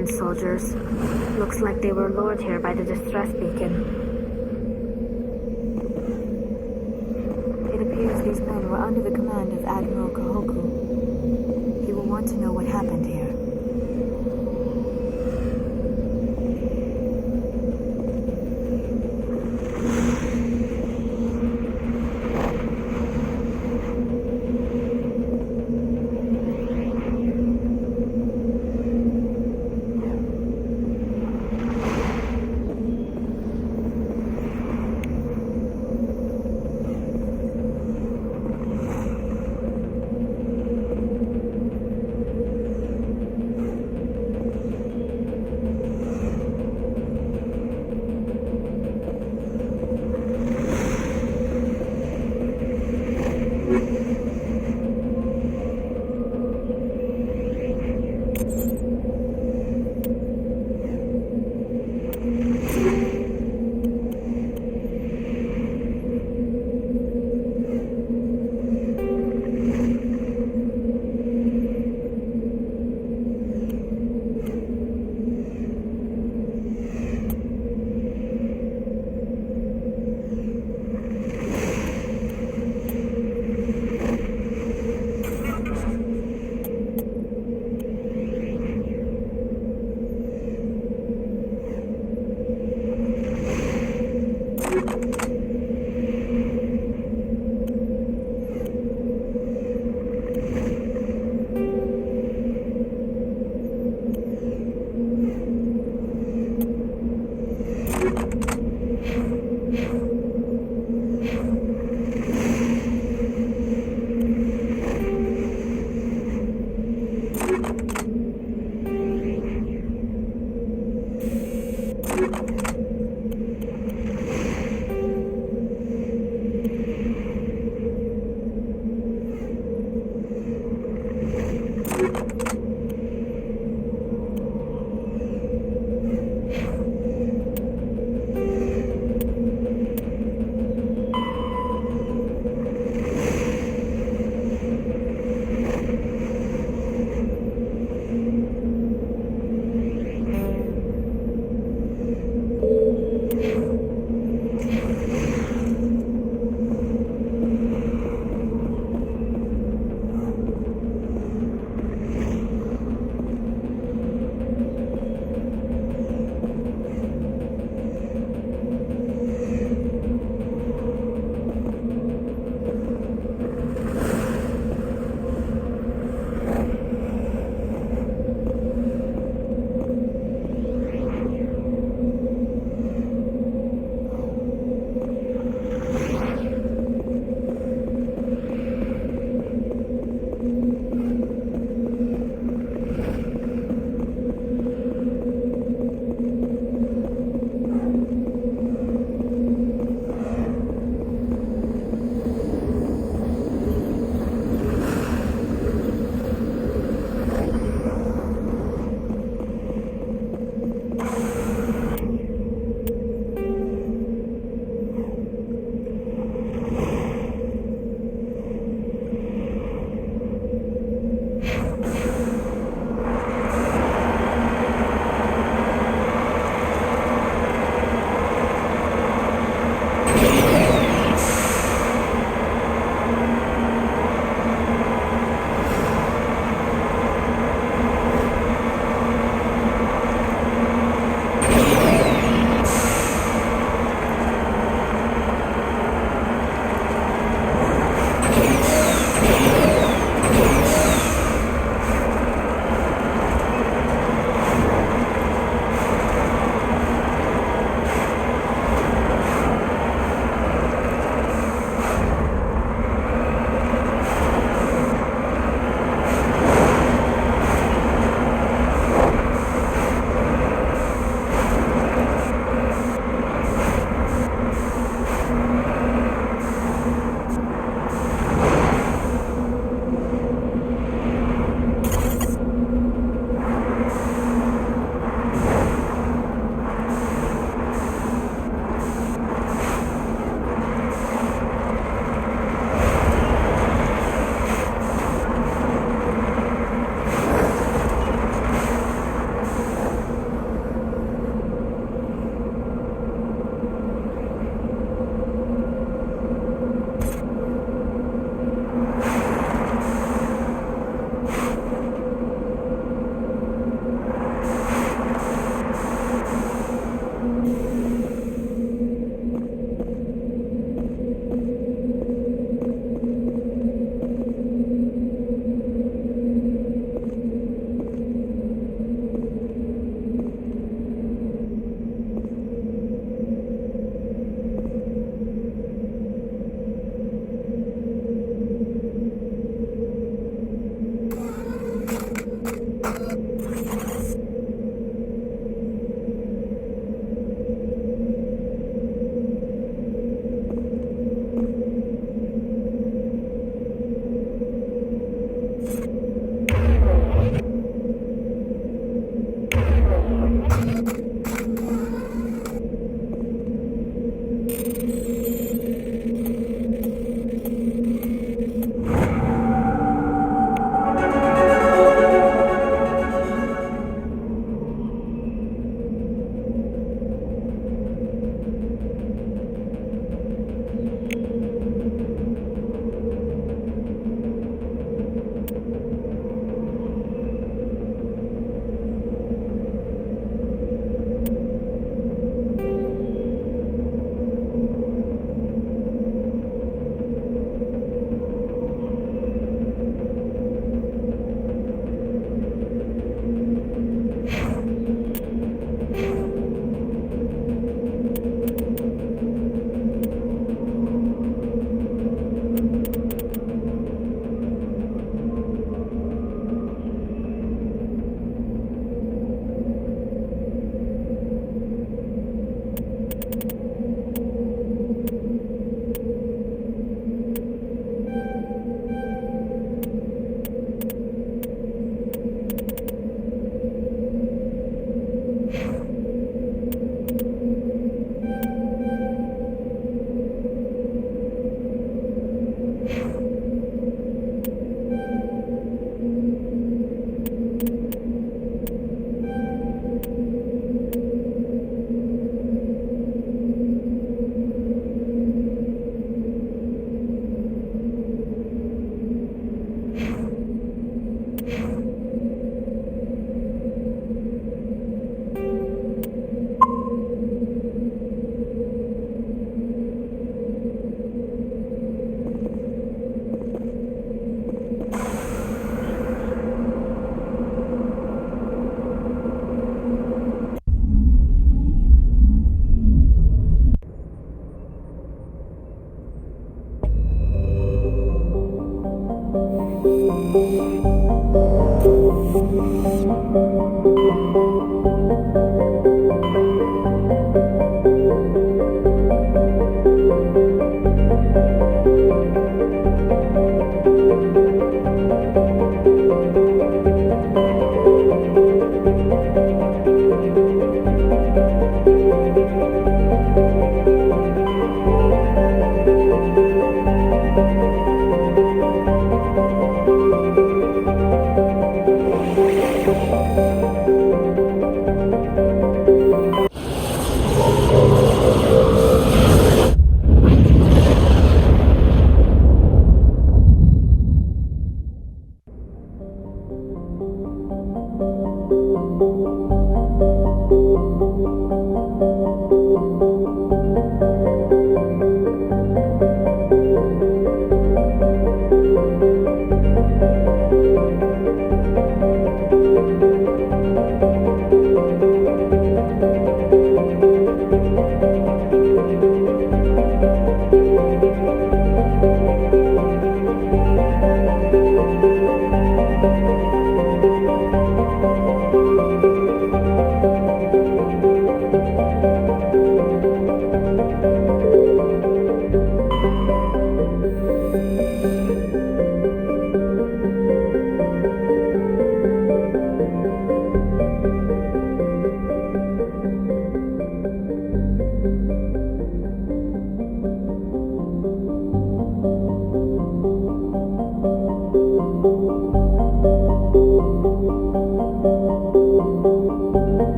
Resistance soldiers. Looks like they were lured here by the distress beacon. It appears these men were under the command of Admiral Kahoku. He will want to know what happened here.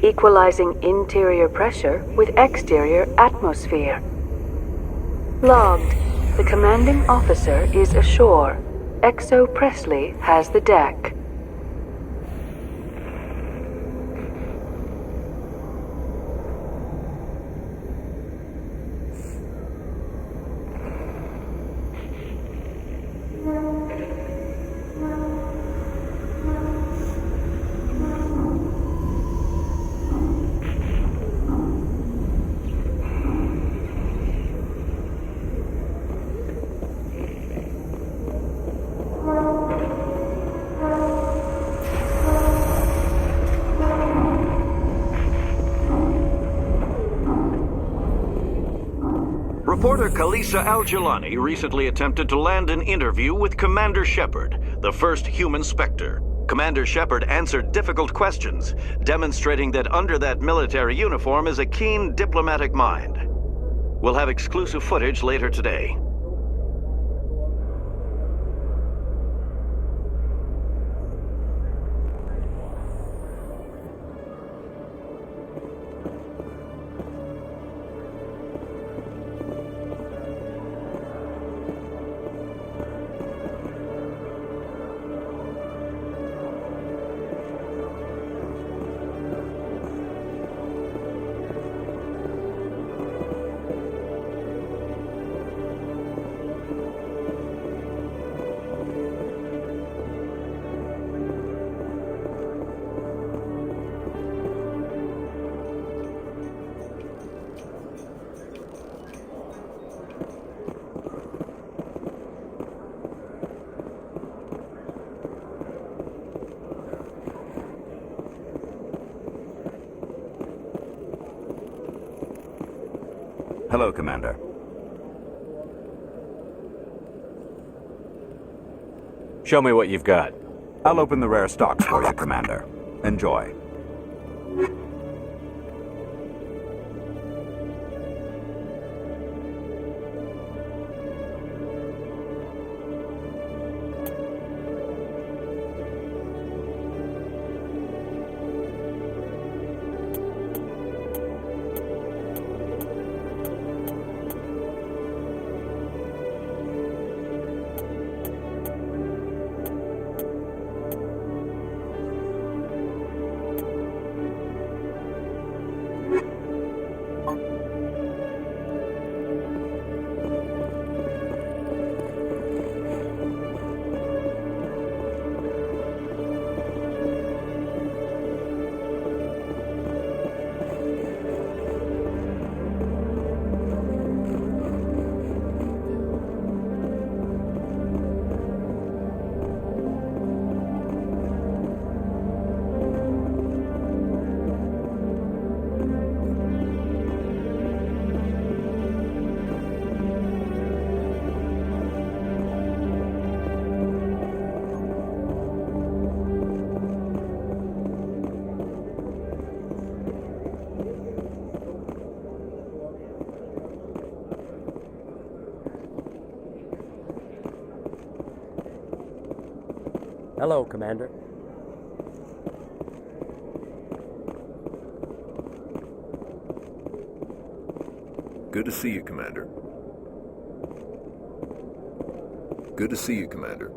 Equalizing interior pressure with exterior atmosphere. Logged. The commanding officer is ashore. Exo Presley has the deck. Reporter Kalisa Al-Jalani recently attempted to land an interview with Commander Shepard, the first human Spectre. Commander Shepard answered difficult questions, demonstrating that under that military uniform is a keen diplomatic mind. We'll have exclusive footage later today. Hello, Commander. Show me what you've got. I'll open the rare stocks for you, Commander. Enjoy. Hello, Commander. Good to see you, Commander. Good to see you, Commander.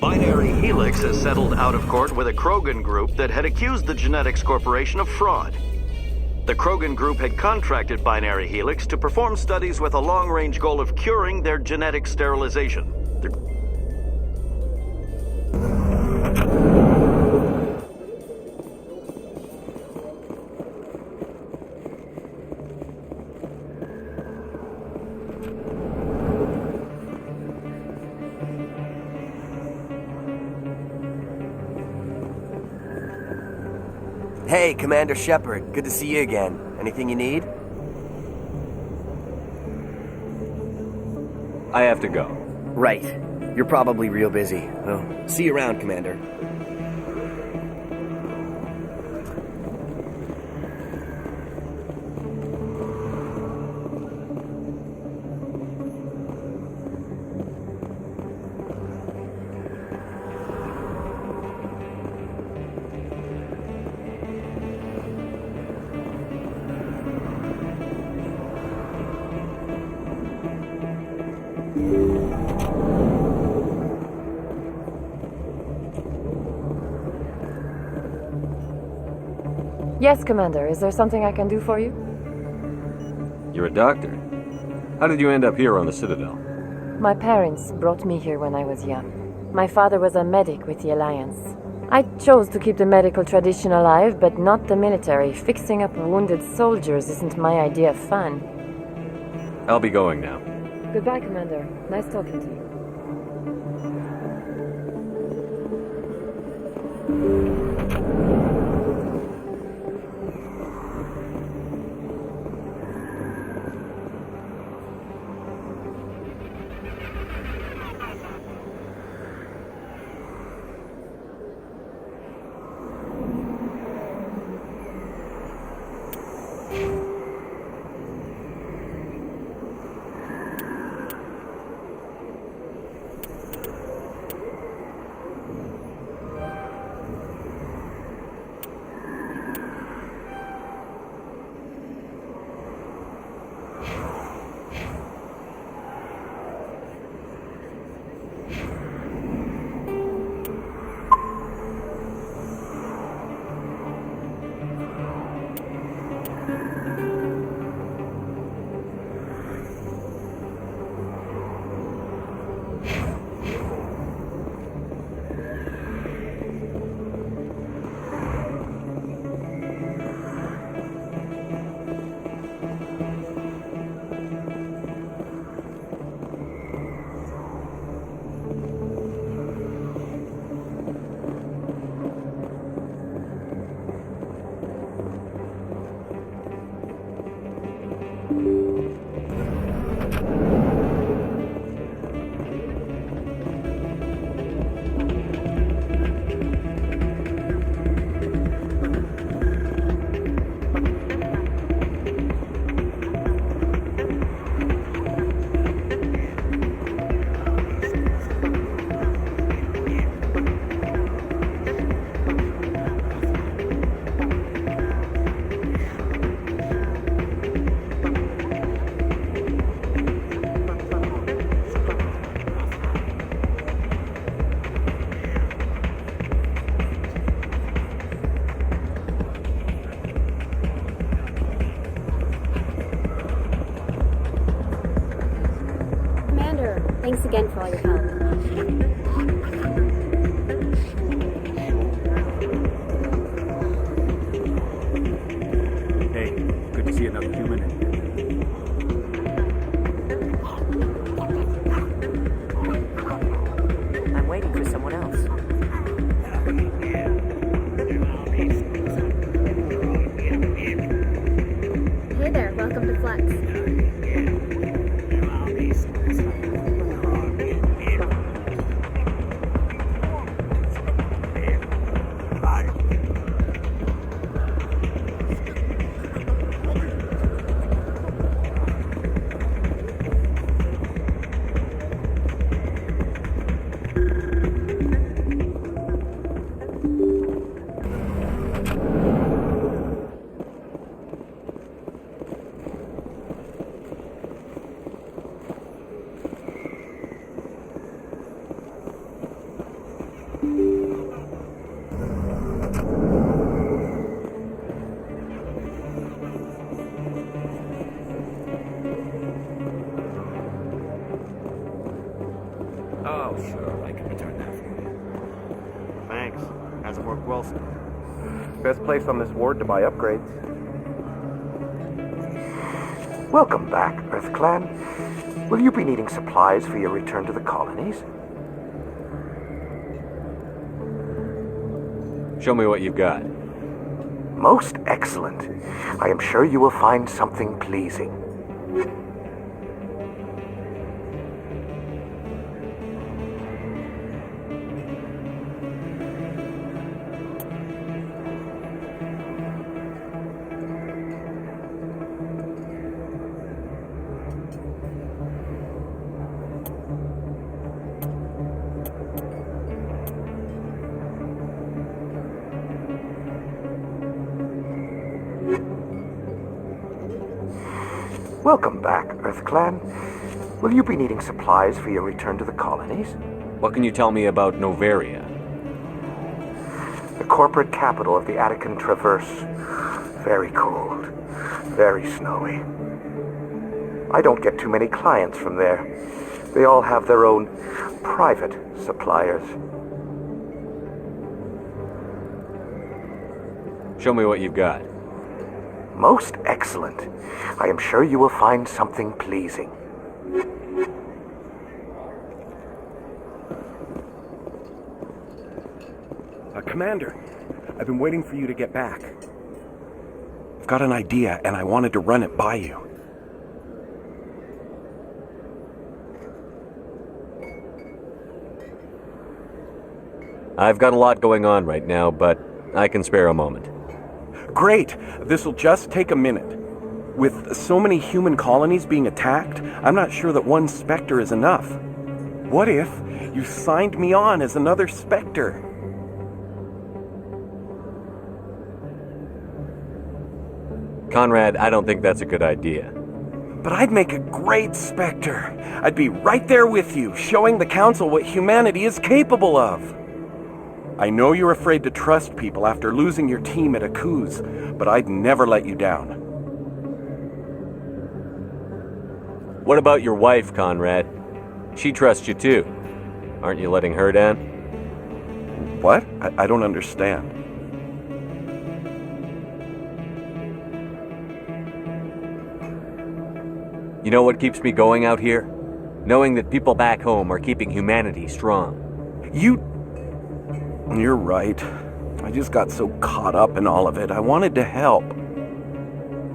Binary Helix has settled out of court with a Krogan group that had accused the Genetics Corporation of fraud. The Krogan group had contracted Binary Helix to perform studies with a long-range goal of curing their genetic sterilization. Hey, Commander Shepard. Good to see you again. Anything you need? I have to go. Right. You're probably real busy. Well, see you around, Commander. Yes, Commander. Is there something I can do for you? You're a doctor. How did you end up here on the Citadel? My parents brought me here when I was young. My father was a medic with the Alliance. I chose to keep the medical tradition alive, but not the military. Fixing up wounded soldiers isn't my idea of fun. I'll be going now. Goodbye, Commander. Nice talking to you. Thanks again for all your help. Hey, good to see another human. I'm waiting for someone else. Hey there, welcome to Flex. Oh, sure, I can return that for you. Thanks. Hasn't worked well. Best place on this ward to buy upgrades. Welcome back, Earth Clan. Will you be needing supplies for your return to the colonies? Show me what you've got. Most excellent. I am sure you will find something pleasing. Welcome back, Earth Clan. Will you be needing supplies for your return to the colonies? What can you tell me about Novaria? The corporate capital of the Attican Traverse. Very cold. Very snowy. I don't get too many clients from there. They all have their own private suppliers. Show me what you've got. Most excellent. I am sure you will find something pleasing. Commander, I've been waiting for you to get back. I've got an idea, and I wanted to run it by you. I've got a lot going on right now, but I can spare a moment. Great! This'll just take a minute. With so many human colonies being attacked, I'm not sure that one Spectre is enough. What if you signed me on as another Spectre? Conrad, I don't think that's a good idea. But I'd make a great Spectre. I'd be right there with you, showing the Council what humanity is capable of. I know you're afraid to trust people after losing your team at a coup, but I'd never let you down. What about your wife, Conrad? She trusts you too. Aren't you letting her down? What? I don't understand. You know what keeps me going out here? Knowing that people back home are keeping humanity strong. You're right. I just got so caught up in all of it. I wanted to help.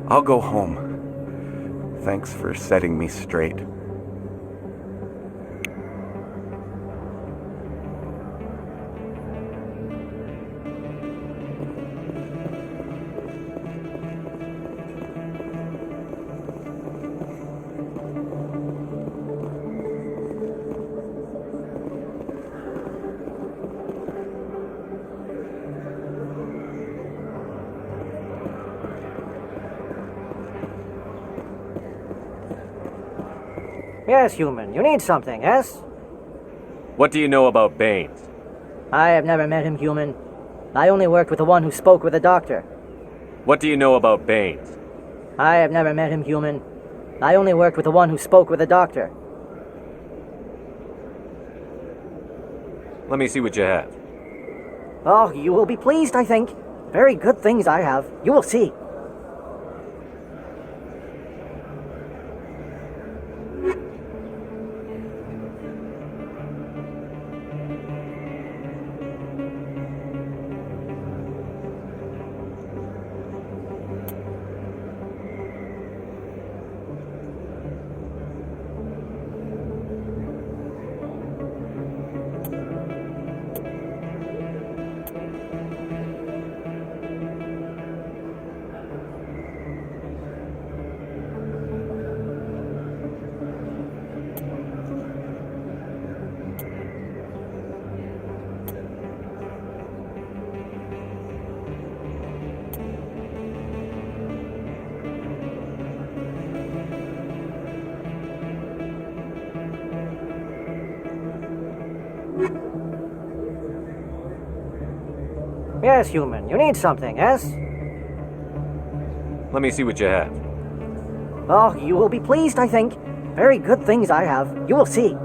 I'll go home. Thanks for setting me straight. Yes, human. You need something, yes? What do you know about Baines? I have never met him, human. I only worked with the one who spoke with the doctor. What do you know about Baines? I have never met him, human. I only worked with the one who spoke with the doctor. Let me see what you have. Oh, you will be pleased, I think. Very good things I have. You will see. Yes, human. You need something, yes? Let me see what you have. Oh, you will be pleased, I think. Very good things I have. You will see.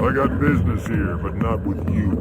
I got business here, but not with you.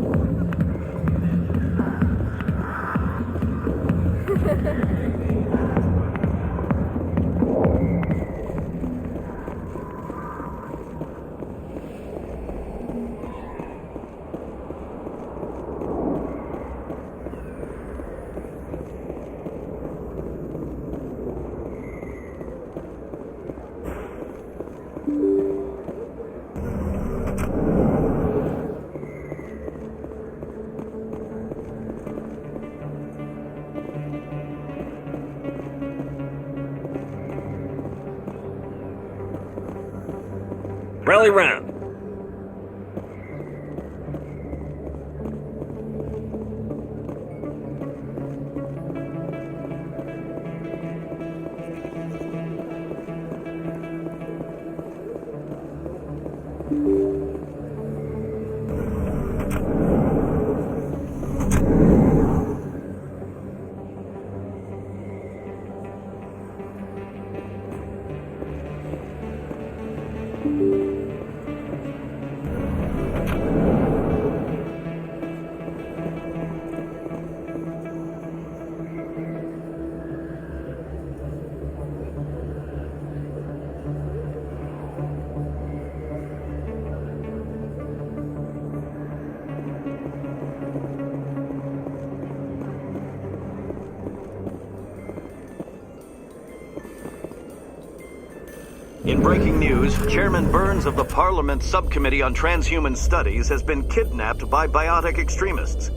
Rally round. In breaking news, Chairman Burns of the Parliament Subcommittee on Transhuman Studies has been kidnapped by biotic extremists.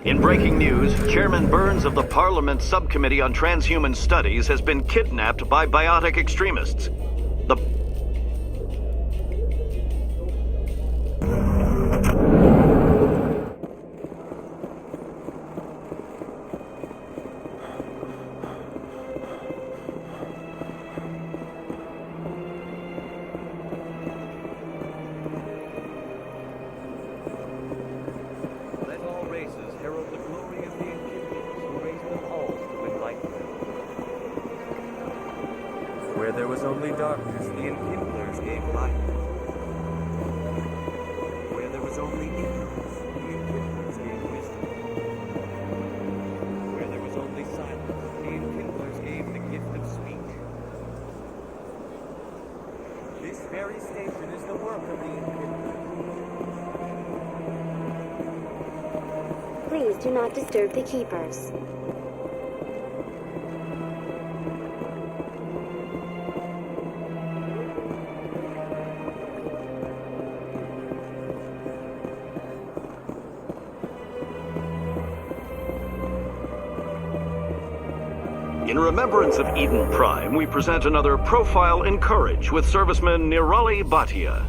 In breaking news, Chairman Burns of the Parliament Subcommittee on Transhuman Studies has been kidnapped by biotic extremists. The Where there was only darkness, the enkindlers gave light. Where there was only ignorance, the enkindlers gave wisdom. Where there was only silence, the enkindlers gave the gift of speech. This very station is the work of the enkindlers. Please do not disturb the keepers. In remembrance of Eden Prime, we present another Profile in Courage with serviceman Nirali Bhatia.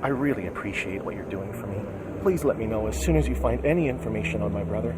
I really appreciate what you're doing for me. Please let me know as soon as you find any information on my brother.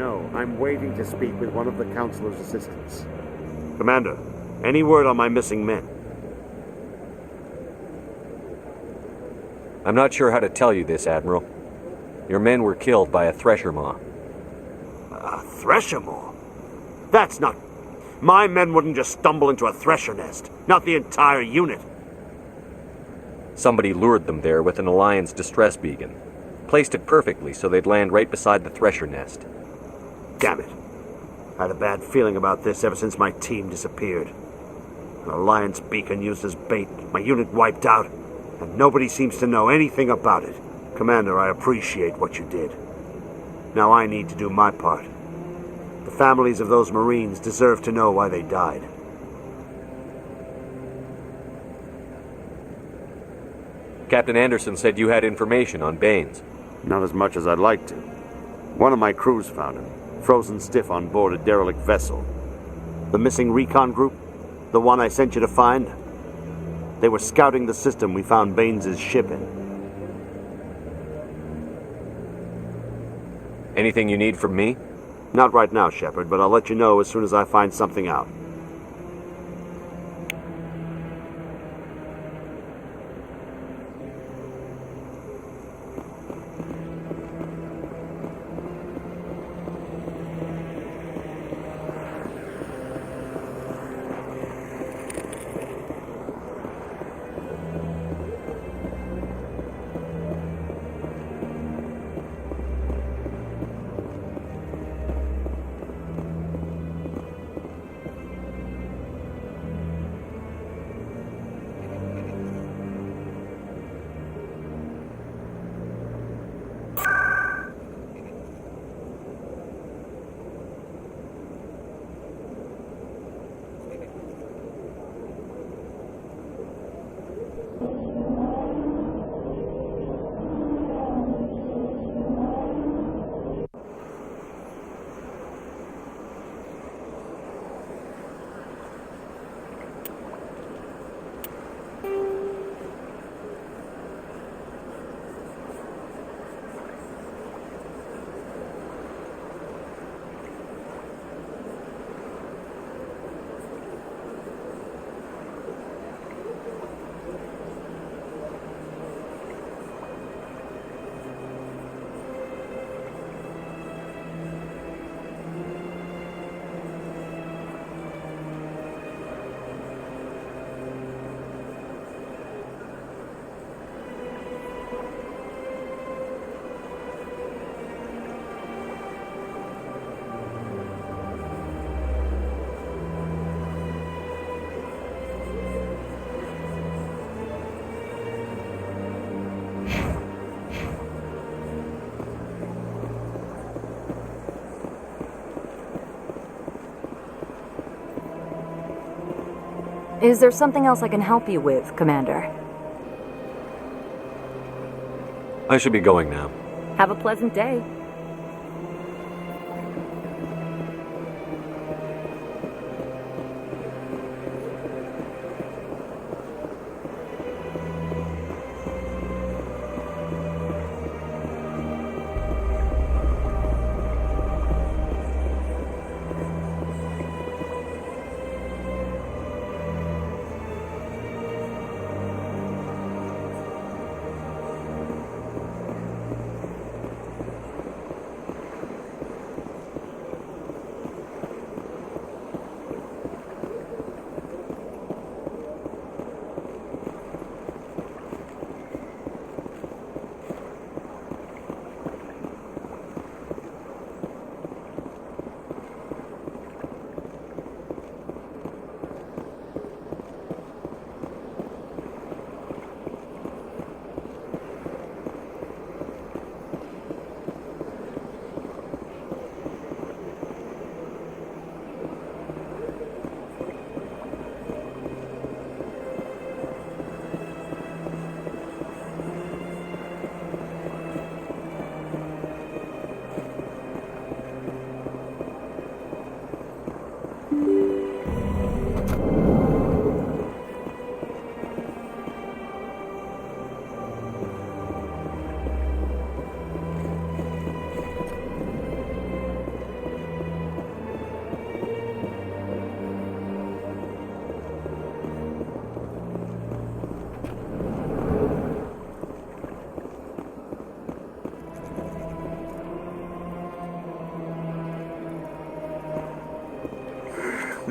No, I'm waiting to speak with one of the Councilor's assistants. Commander, any word on my missing men? I'm not sure how to tell you this, Admiral. Your men were killed by a thresher maw. A thresher maw? That's not... My men wouldn't just stumble into a thresher nest. Not the entire unit. Somebody lured them there with an Alliance distress beacon. Placed it perfectly so they'd land right beside the thresher nest. Damn it. I had a bad feeling about this ever since my team disappeared. An Alliance beacon used as bait, my unit wiped out, and nobody seems to know anything about it. Commander, I appreciate what you did. Now I need to do my part. The families of those Marines deserve to know why they died. Captain Anderson said you had information on Baines. Not as much as I'd like to. One of my crews found him, frozen stiff on board a derelict vessel. The missing recon group? The one I sent you to find? They were scouting the system we found Baines' ship in. Anything you need from me? Not right now, Shepard, but I'll let you know as soon as I find something out. Is there something else I can help you with, Commander? I should be going now. Have a pleasant day.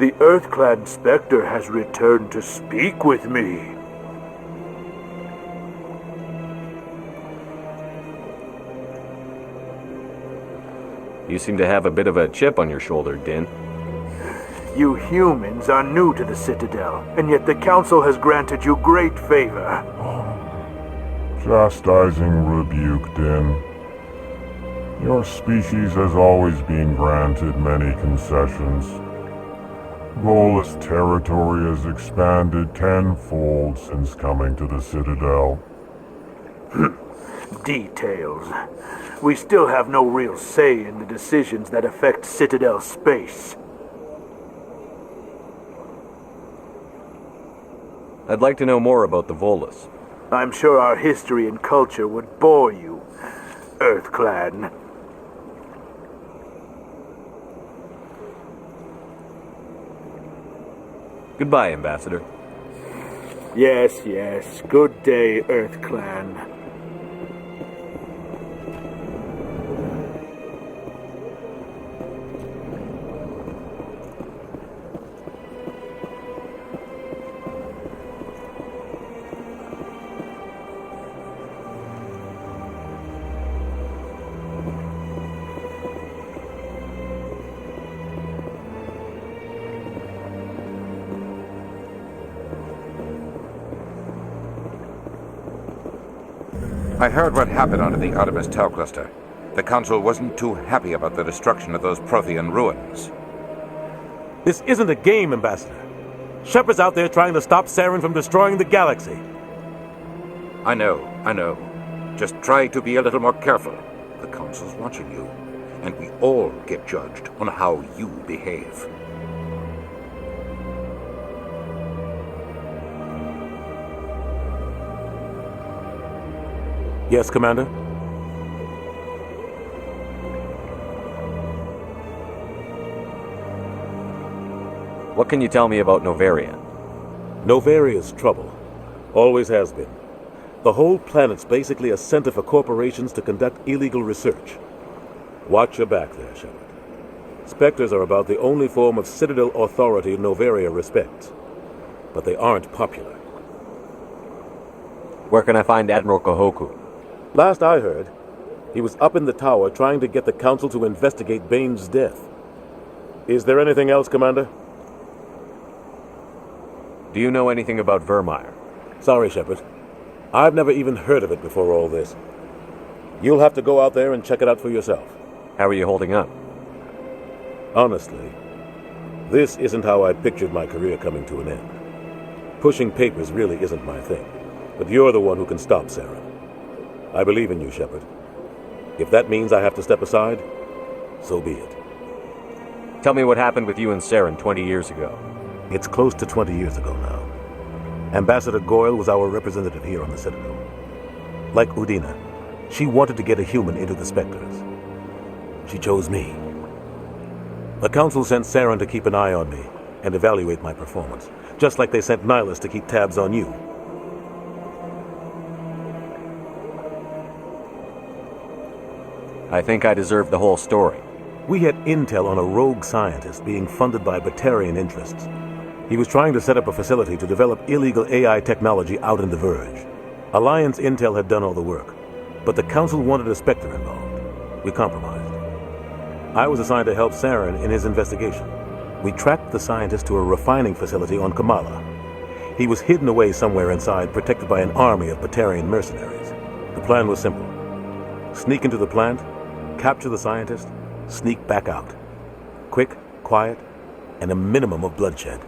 The Earthclan Spectre has returned to speak with me. You seem to have a bit of a chip on your shoulder, Din. You humans are new to the Citadel, and yet the Council has granted you great favor. Chastising rebuke, Din. Your species has always been granted many concessions. Volus territory has expanded tenfold since coming to the Citadel. Details. We still have no real say in the decisions that affect Citadel space. I'd like to know more about the Volus. I'm sure our history and culture would bore you, Earthclan. Goodbye, Ambassador. Yes, yes. Good day, Earthclan. I heard what happened under the Artemis Tau cluster. The Council wasn't too happy about the destruction of those Prothean ruins. This isn't a game, Ambassador. Shepard's out there trying to stop Saren from destroying the galaxy. I know. Just try to be a little more careful. The Council's watching you, and we all get judged on how you behave. Yes, Commander? What can you tell me about Novaria? Novaria's trouble. Always has been. The whole planet's basically a center for corporations to conduct illegal research. Watch your back there, Shepard. Spectres are about the only form of Citadel authority Novaria respects. But they aren't popular. Where can I find Admiral Kahoku? Last I heard, he was up in the tower trying to get the Council to investigate Bane's death. Is there anything else, Commander? Do you know anything about Vermeer? Sorry, Shepard. I've never even heard of it before all this. You'll have to go out there and check it out for yourself. How are you holding up? Honestly, this isn't how I pictured my career coming to an end. Pushing papers really isn't my thing, but you're the one who can stop Saren. I believe in you, Shepard. If that means I have to step aside, so be it. Tell me what happened with you and Saren 20 years ago. It's close to 20 years ago now. Ambassador Goyle was our representative here on the Citadel. Like Udina, she wanted to get a human into the Spectres. She chose me. The Council sent Saren to keep an eye on me and evaluate my performance, just like they sent Nihilus to keep tabs on you. I think I deserve the whole story. We had intel on a rogue scientist being funded by Batarian interests. He was trying to set up a facility to develop illegal AI technology out in the Verge. Alliance intel had done all the work, but the Council wanted a Spectre involved. We compromised. I was assigned to help Saren in his investigation. We tracked the scientist to a refining facility on Kamala. He was hidden away somewhere inside, protected by an army of Batarian mercenaries. The plan was simple. Sneak into the plant, capture the scientist, sneak back out. Quick, quiet, and a minimum of bloodshed.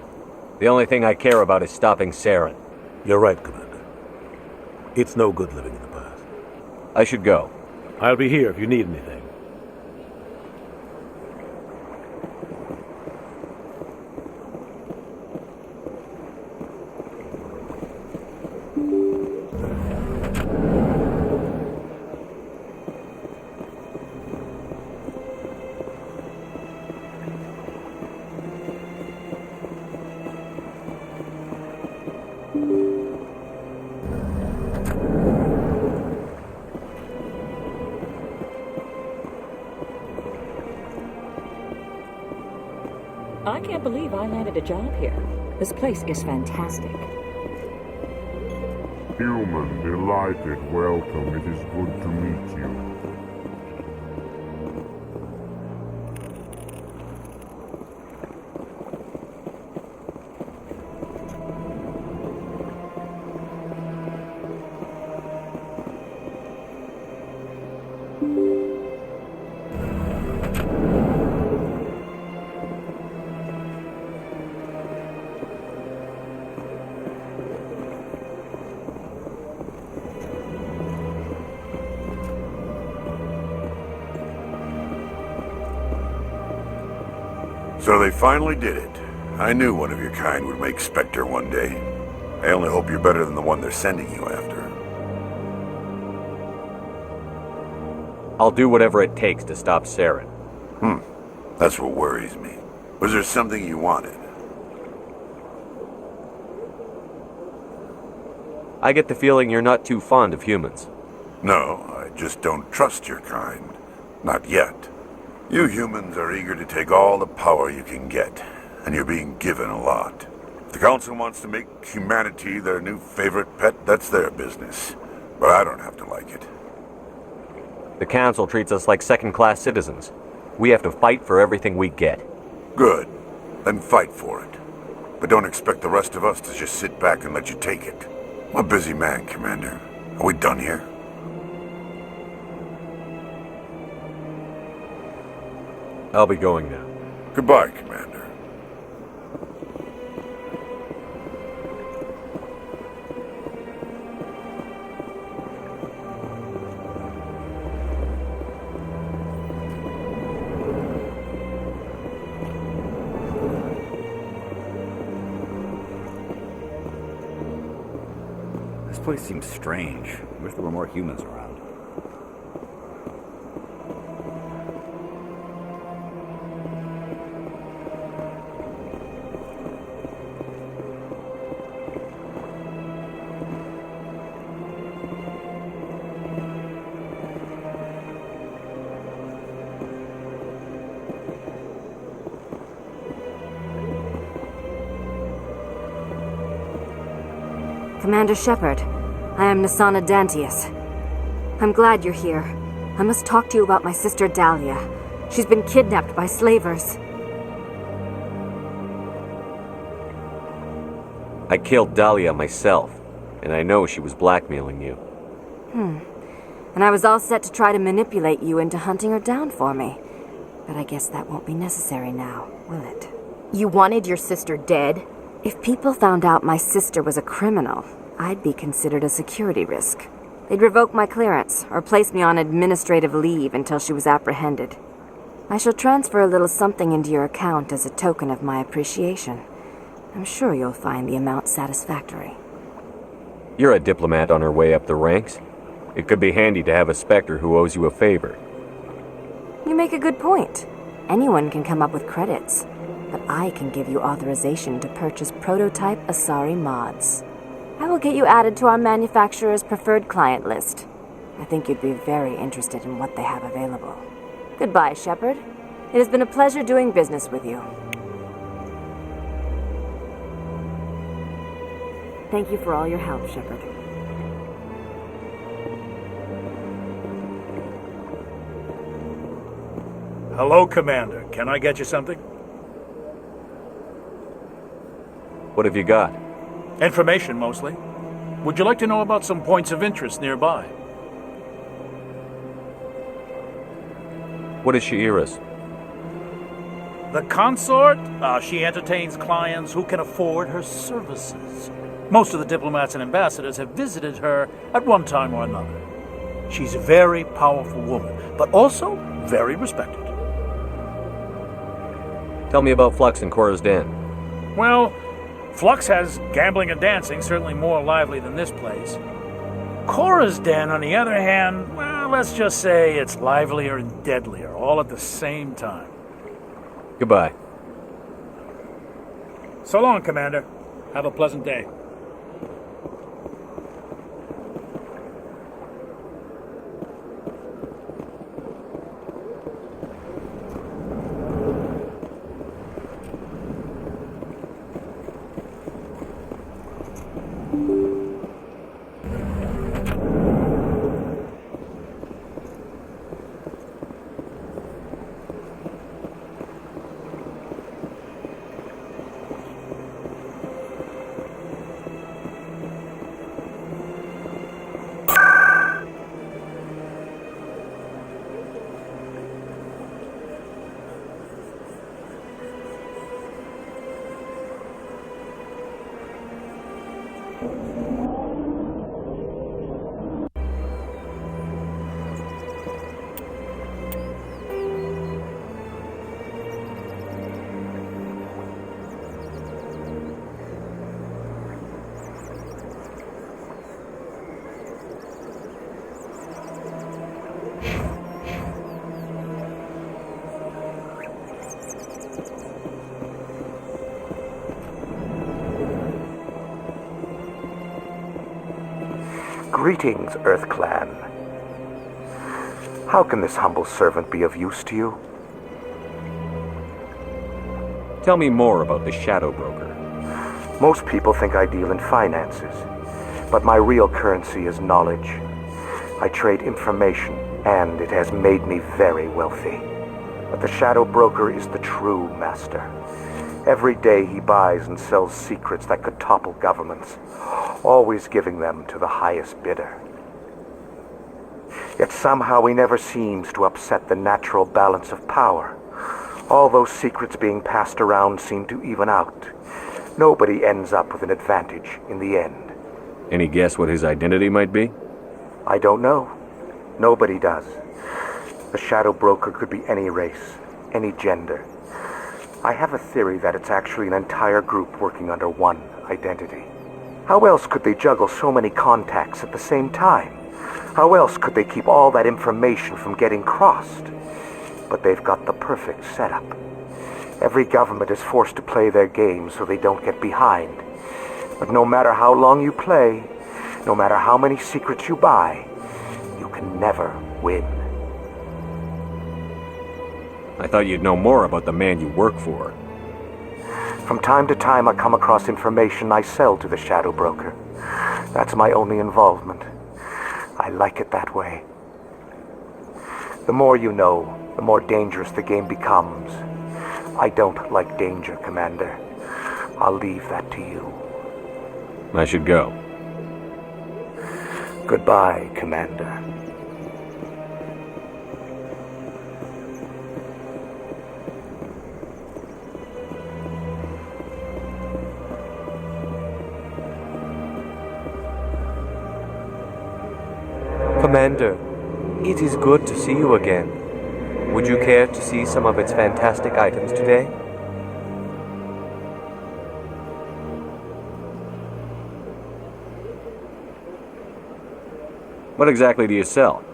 The only thing I care about is stopping Saren. You're right, Commander. It's no good living in the past. I should go. I'll be here if you need anything. I can't believe I landed a job here. This place is fantastic. Human, delighted, welcome. It is good to meet you. So they finally did it. I knew one of your kind would make Spectre one day. I only hope you're better than the one they're sending you after. I'll do whatever it takes to stop Saren. That's what worries me. Was there something you wanted? I get the feeling you're not too fond of humans. No, I just don't trust your kind. Not yet. You humans are eager to take all the power you can get, and you're being given a lot. If the Council wants to make humanity their new favorite pet, that's their business. But I don't have to like it. The Council treats us like second-class citizens. We have to fight for everything we get. Good. Then fight for it. But don't expect the rest of us to just sit back and let you take it. I'm a busy man, Commander. Are we done here? I'll be going now. Goodbye, Commander. This place seems strange. I wish there were more humans around. Commander Shepard, I am Nasana Dantius. I'm glad you're here. I must talk to you about my sister Dahlia. She's been kidnapped by slavers. I killed Dahlia myself, and I know she was blackmailing you. And I was all set to try to manipulate you into hunting her down for me. But I guess that won't be necessary now, will it? You wanted your sister dead? If people found out my sister was a criminal, I'd be considered a security risk. They'd revoke my clearance, or place me on administrative leave until she was apprehended. I shall transfer a little something into your account as a token of my appreciation. I'm sure you'll find the amount satisfactory. You're a diplomat on her way up the ranks. It could be handy to have a Spectre who owes you a favor. You make a good point. Anyone can come up with credits. But I can give you authorization to purchase prototype Asari mods. I will get you added to our manufacturer's preferred client list. I think you'd be very interested in what they have available. Goodbye, Shepard. It has been a pleasure doing business with you. Thank you for all your help, Shepard. Hello, Commander. Can I get you something? What have you got? Information, mostly. Would you like to know about some points of interest nearby? What is Shi'ira's? The consort? She entertains clients who can afford her services. Most of the diplomats and ambassadors have visited her at one time or another. She's a very powerful woman, but also very respected. Tell me about Flux and Cora's Den. Well, Flux has gambling and dancing, certainly more lively than this place. Cora's Den, on the other hand, well, let's just say it's livelier and deadlier, all at the same time. Goodbye. So long, Commander. Have a pleasant day. Greetings, Earth Clan. How can this humble servant be of use to you? Tell me more about the Shadow Broker. Most people think I deal in finances, but my real currency is knowledge. I trade information, and it has made me very wealthy. But the Shadow Broker is the true master. Every day he buys and sells secrets that could topple governments, always giving them to the highest bidder. Yet somehow he never seems to upset the natural balance of power. All those secrets being passed around seem to even out. Nobody ends up with an advantage in the end. Any guess what his identity might be? I don't know. Nobody does. The Shadow Broker could be any race, any gender. I have a theory that it's actually an entire group working under one identity. How else could they juggle so many contacts at the same time? How else could they keep all that information from getting crossed? But they've got the perfect setup. Every government is forced to play their game so they don't get behind. But no matter how long you play, no matter how many secrets you buy, you can never win. I thought you'd know more about the man you work for. From time to time I come across information I sell to the Shadow Broker. That's my only involvement. I like it that way. The more you know, the more dangerous the game becomes. I don't like danger, Commander. I'll leave that to you. I should go. Goodbye, Commander. Commander, it is good to see you again. Would you care to see some of its fantastic items today? What exactly do you sell?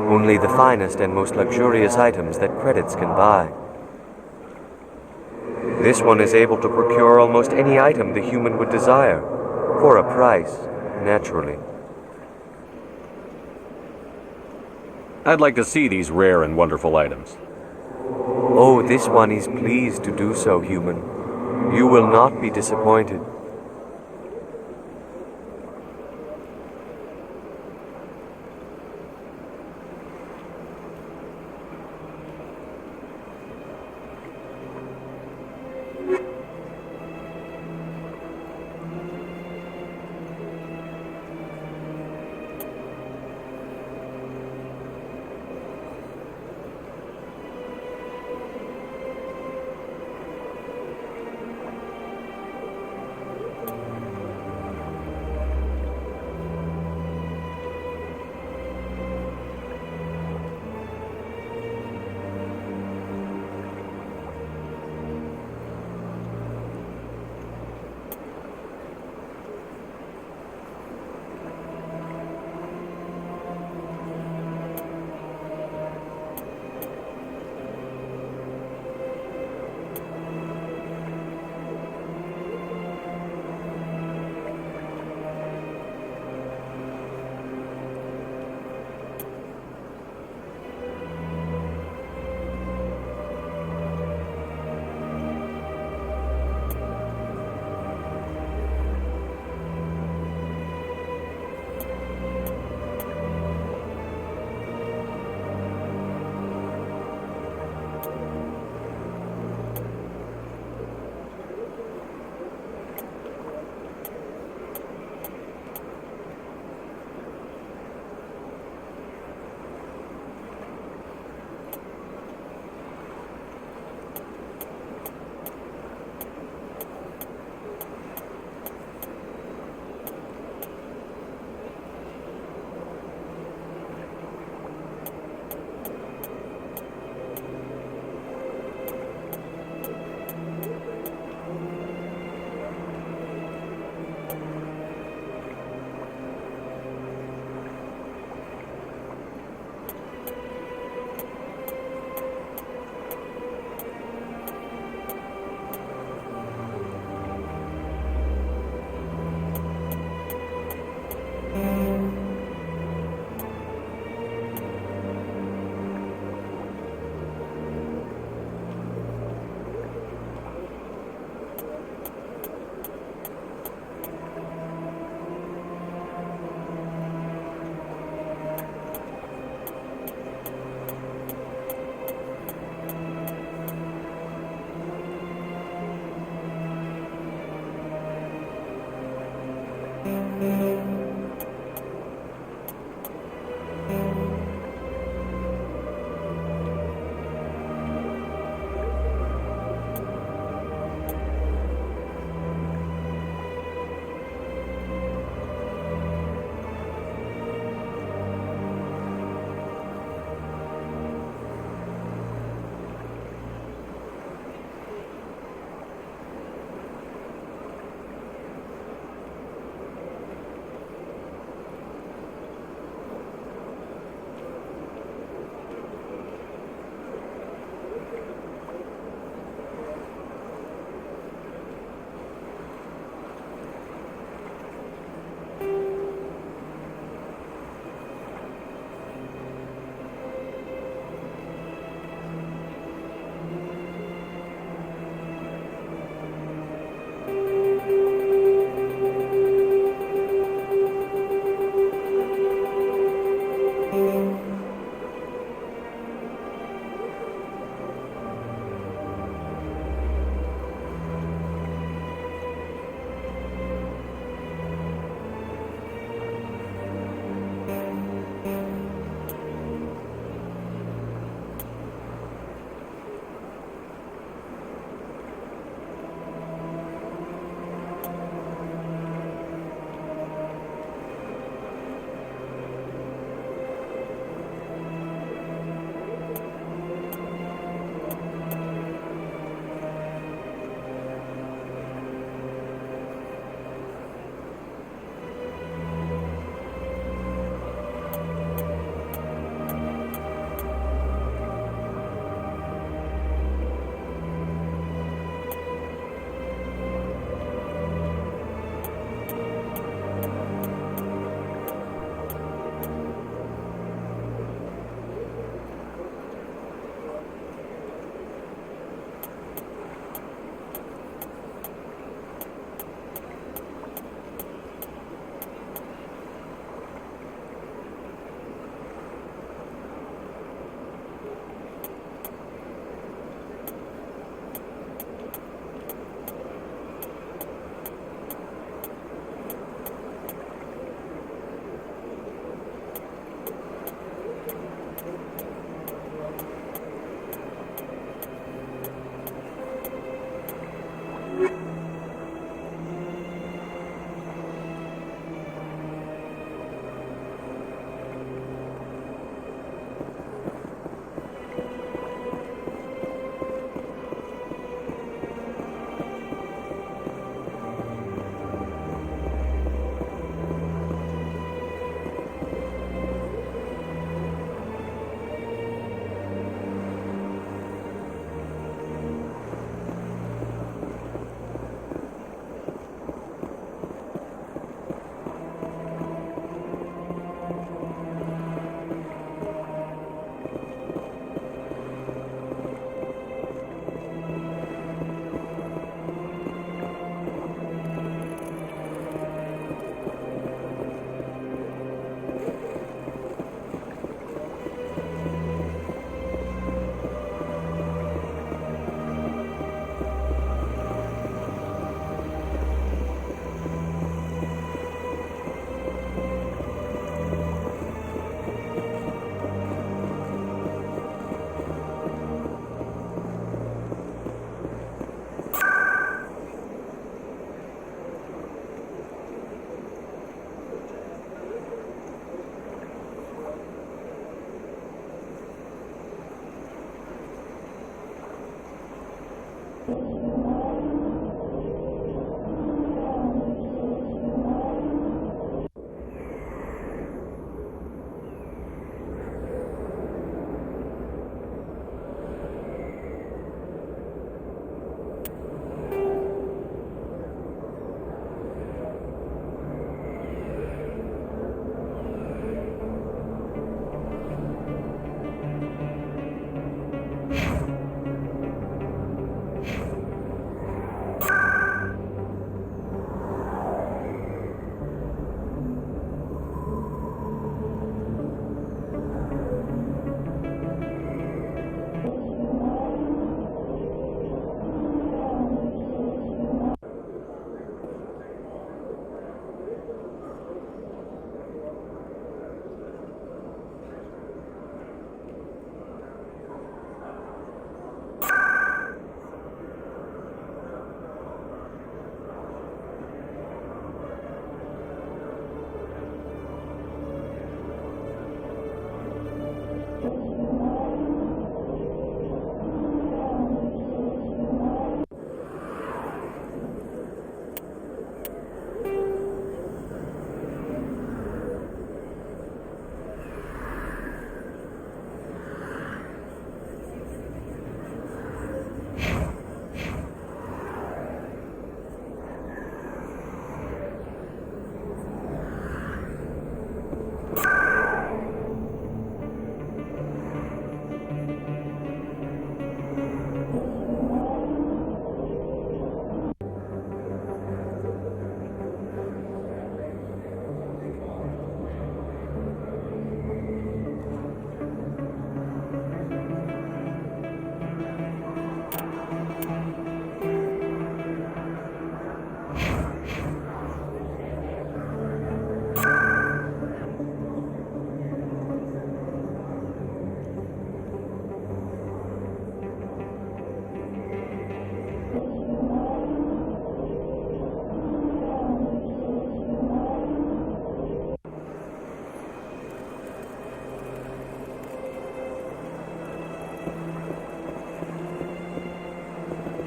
Only the finest and most luxurious items that credits can buy. This one is able to procure almost any item the human would desire, for a price, naturally. I'd like to see these rare and wonderful items. Oh, this one is pleased to do so, human. You will not be disappointed.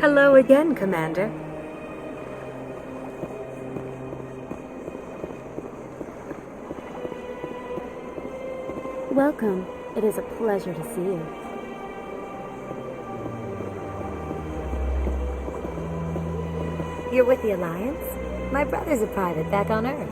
Hello again, Commander. Welcome. It is a pleasure to see you. You're with the Alliance? My brother's a private back on Earth.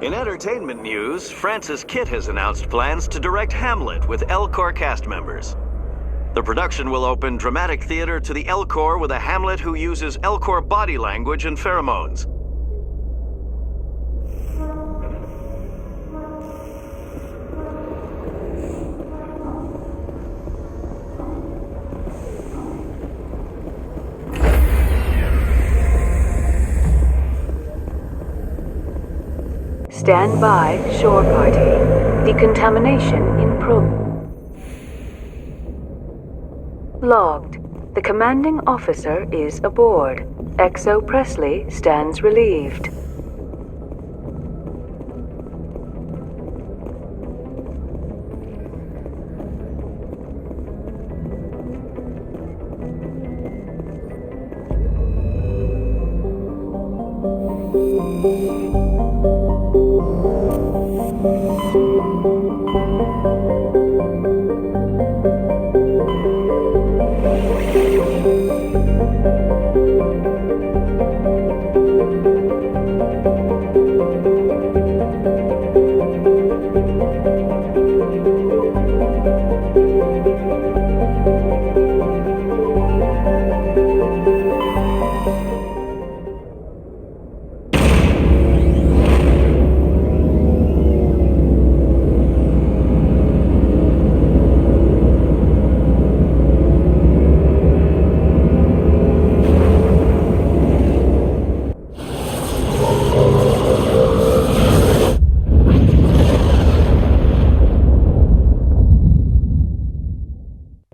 In entertainment news, Francis Kitt has announced plans to direct Hamlet with L-Corps cast members. The production will open dramatic theater to the L-Corps with a Hamlet who uses L-Corps body language and pheromones. Stand by, shore party. Decontamination in Logged. The commanding officer is aboard. XO Presley stands relieved.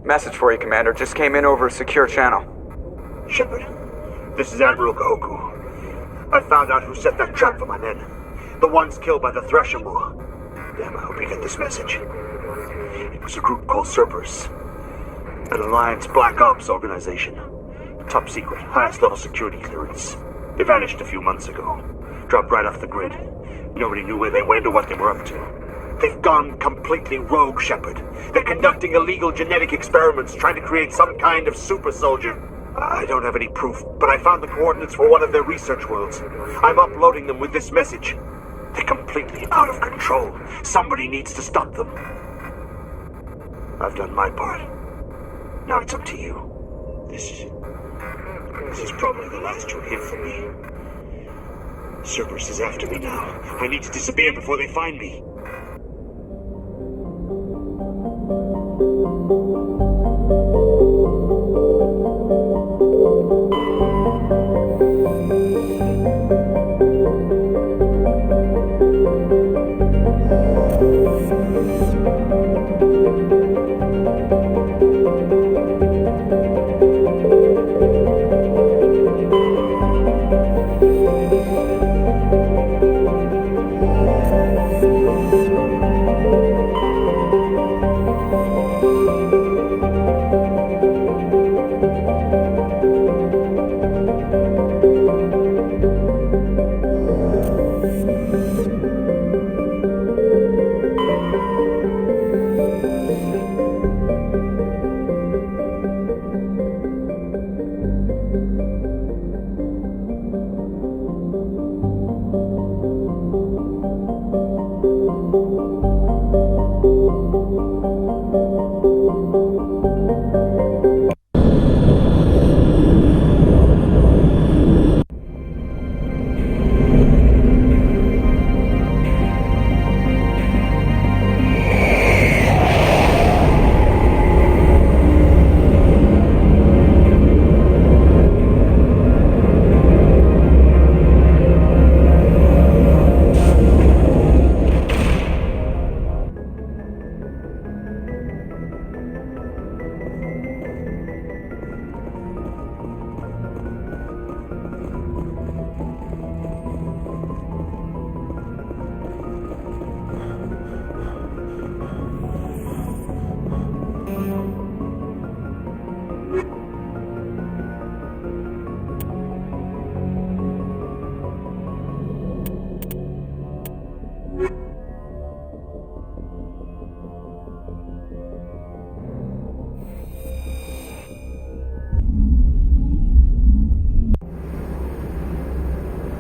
Message for you, Commander. Just came in over a secure channel. Shepard, this is Admiral Kahoku. I found out who set that trap for my men. The ones killed by the Thresher War. Damn, I hope you get this message. It was a group called Cerberus. An Alliance Black Ops organization. Top secret, highest level security clearance. They vanished a few months ago. Dropped right off the grid. Nobody knew where they went or what they were up to. They've gone completely rogue, Shepard. They're conducting illegal genetic experiments, trying to create some kind of super soldier. I don't have any proof, but I found the coordinates for one of their research worlds. I'm uploading them with this message. They're completely out of control. Somebody needs to stop them. I've done my part. Now it's up to you. This is probably the last you'll hear from me. Cerberus is after me now. I need to disappear before they find me.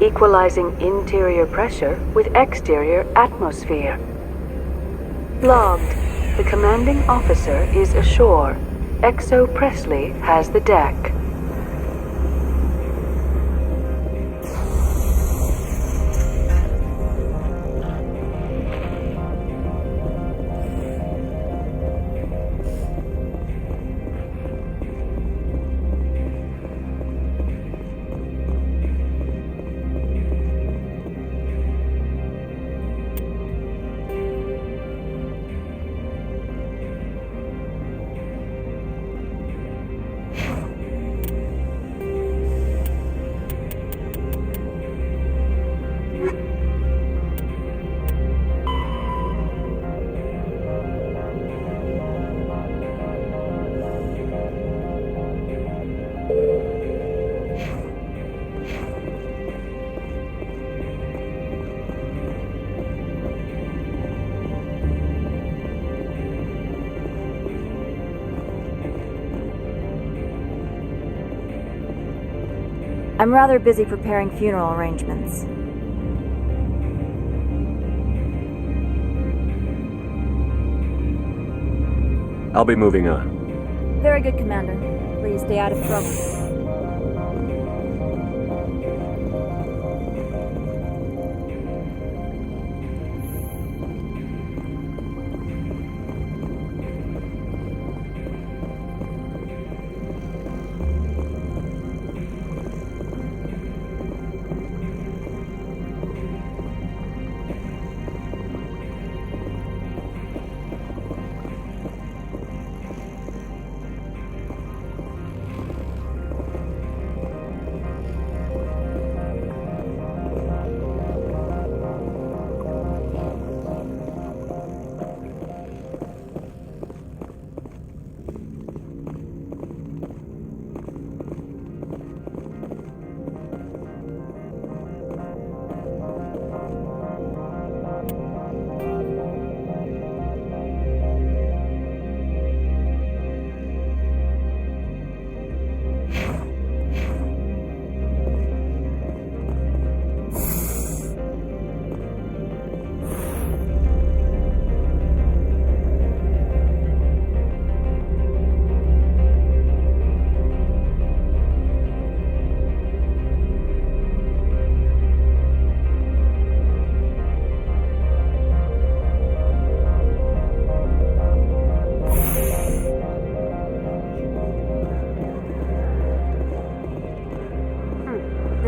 equalizing interior pressure with exterior atmosphere. Logged. The commanding officer is ashore. Exo Presley has the deck. I'm rather busy preparing funeral arrangements. I'll be moving on. Very good, Commander. Please stay out of trouble.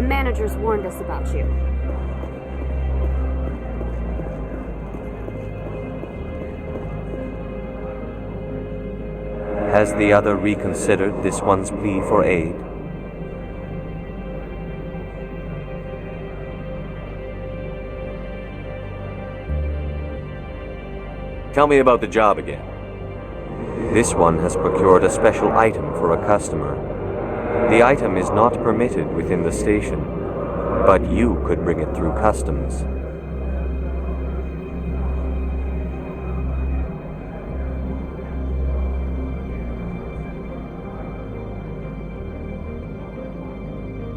The managers warned us about you. Has the other reconsidered this one's plea for aid? Tell me about the job again. This one has procured a special item for a customer. The item is not permitted within the station, but you could bring it through customs.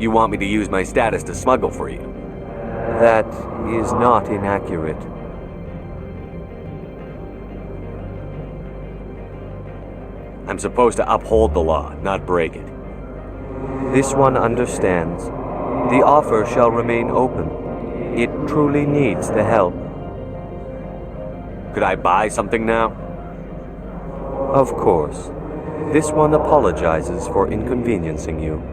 You want me to use my status to smuggle for you? That is not inaccurate. I'm supposed to uphold the law, not break it. This one understands. The offer shall remain open. It truly needs the help. Could I buy something now? Of course. This one apologizes for inconveniencing you.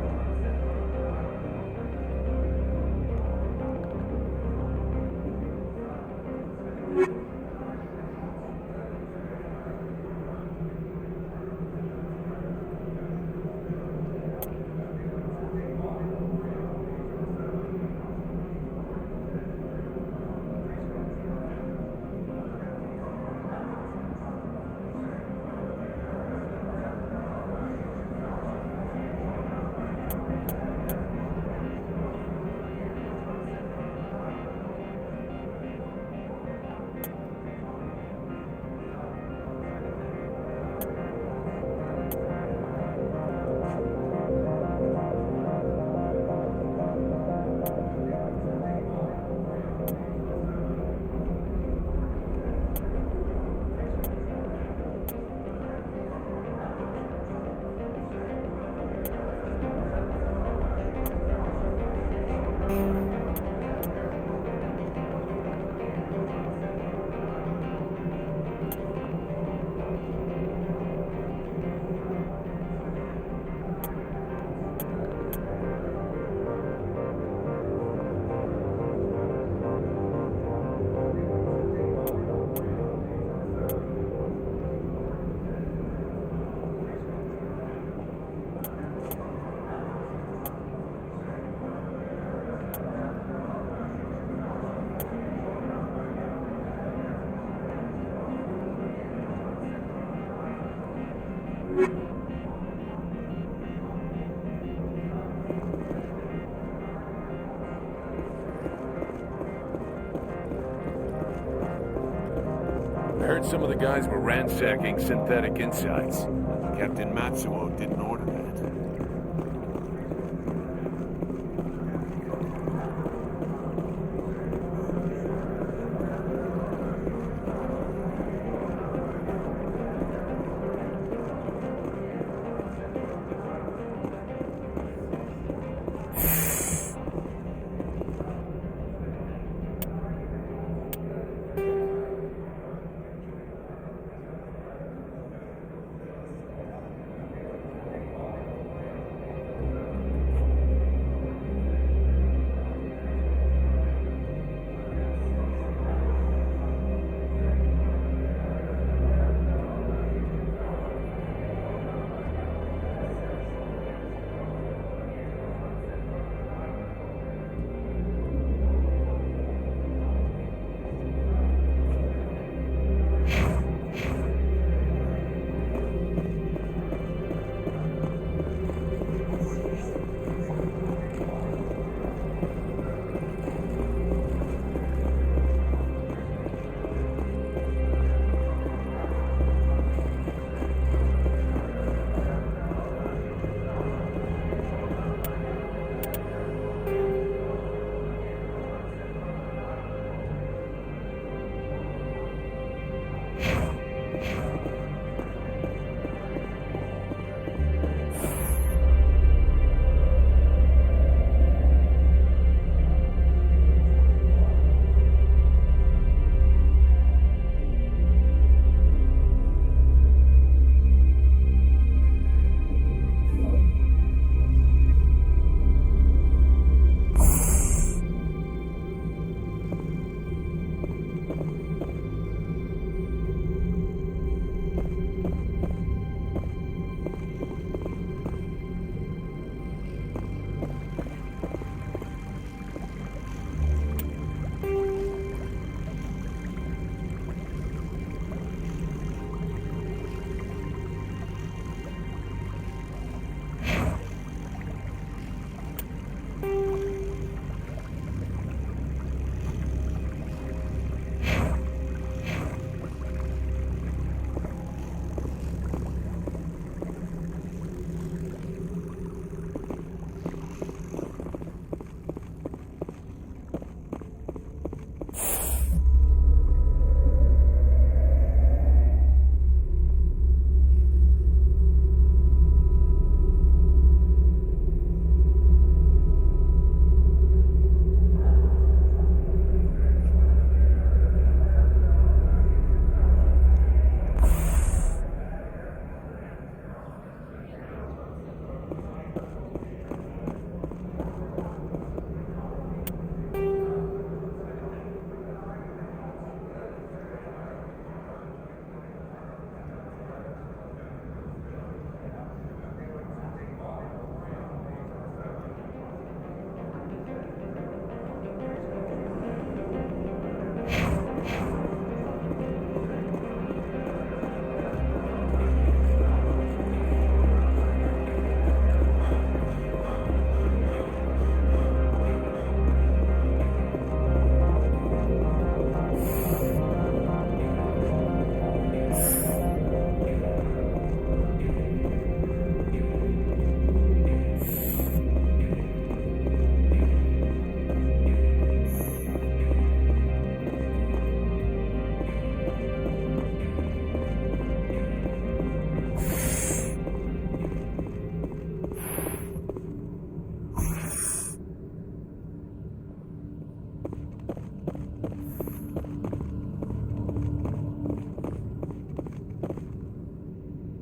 guys were ransacking synthetic insides. Captain Matsuo didn't order that.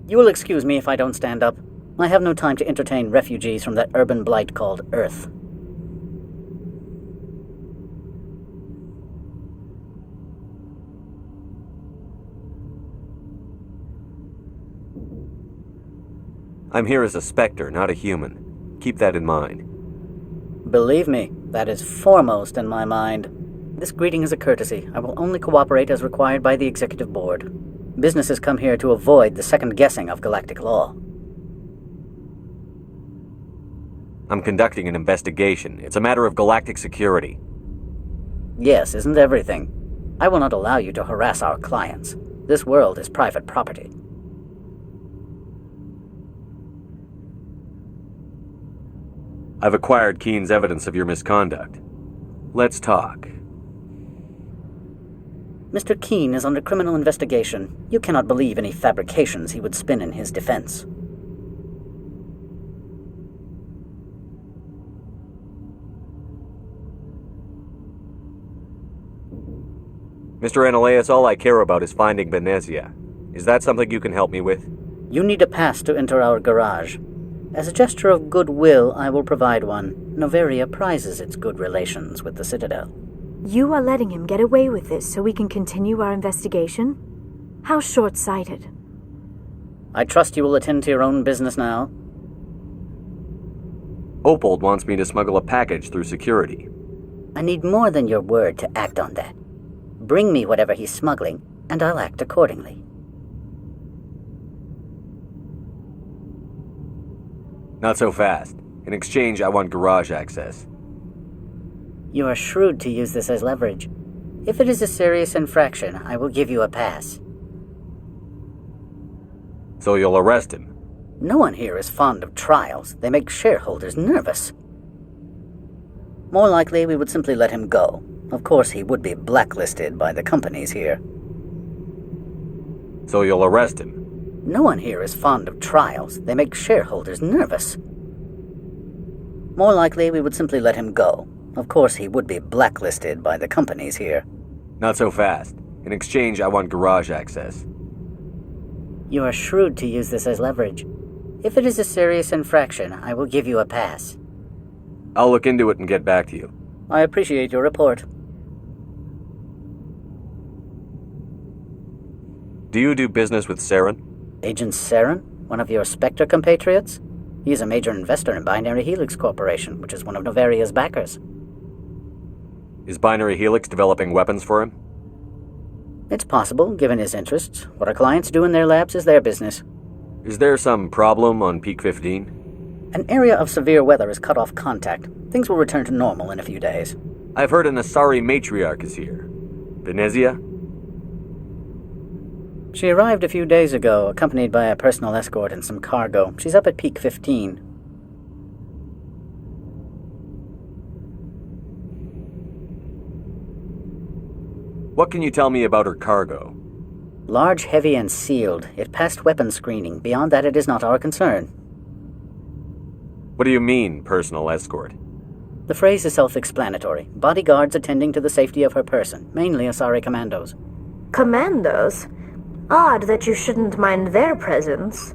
You will excuse me if I don't stand up. I have no time to entertain refugees from that urban blight called Earth. I'm here as a Spectre, not a human. Keep that in mind. Believe me, that is foremost in my mind. This greeting is a courtesy. I will only cooperate as required by the Executive Board. Businesses come here to avoid the second-guessing of galactic law. I'm conducting an investigation. It's a matter of galactic security. Yes, isn't everything? I will not allow you to harass our clients. This world is private property. I've acquired Keen's evidence of your misconduct. Let's talk. Mr. Keen is under criminal investigation. You cannot believe any fabrications he would spin in his defense. Mr. Ananias, all I care about is finding Venezia. Is that something you can help me with? You need a pass to enter our garage. As a gesture of goodwill, I will provide one. Noveria prizes its good relations with the Citadel. You are letting him get away with this so we can continue our investigation? How short-sighted. I trust you will attend to your own business now. Opold wants me to smuggle a package through security. I need more than your word to act on that. Bring me whatever he's smuggling, and I'll act accordingly. Not so fast. In exchange, I want garage access. You are shrewd to use this as leverage. If it is a serious infraction, I will give you a pass. So you'll arrest him? No one here is fond of trials. They make shareholders nervous. More likely, we would simply let him go. Of course, he would be blacklisted by the companies here. So you'll arrest him? No one here is fond of trials. They make shareholders nervous. More likely, we would simply let him go. Of course, he would be blacklisted by the companies here. Not so fast. In exchange, I want garage access. You are shrewd to use this as leverage. If it is a serious infraction, I will give you a pass. I'll look into it and get back to you. I appreciate your report. Do you do business with Saren? Agent Saren? One of your Spectre compatriots? He is a major investor in Binary Helix Corporation, which is one of Noveria's backers. Is Binary Helix developing weapons for him? It's possible, given his interests. What our clients do in their labs is their business. Is there some problem on Peak 15? An area of severe weather has cut off contact. Things will return to normal in a few days. I've heard an Asari matriarch is here. Venezia? She arrived a few days ago, accompanied by a personal escort and some cargo. She's up at Peak 15. What can you tell me about her cargo? Large, heavy, and sealed. It passed weapons screening. Beyond that, it is not our concern. What do you mean, personal escort? The phrase is self-explanatory. Bodyguards attending to the safety of her person, mainly Asari commandos. Commandos? Odd that you shouldn't mind their presence.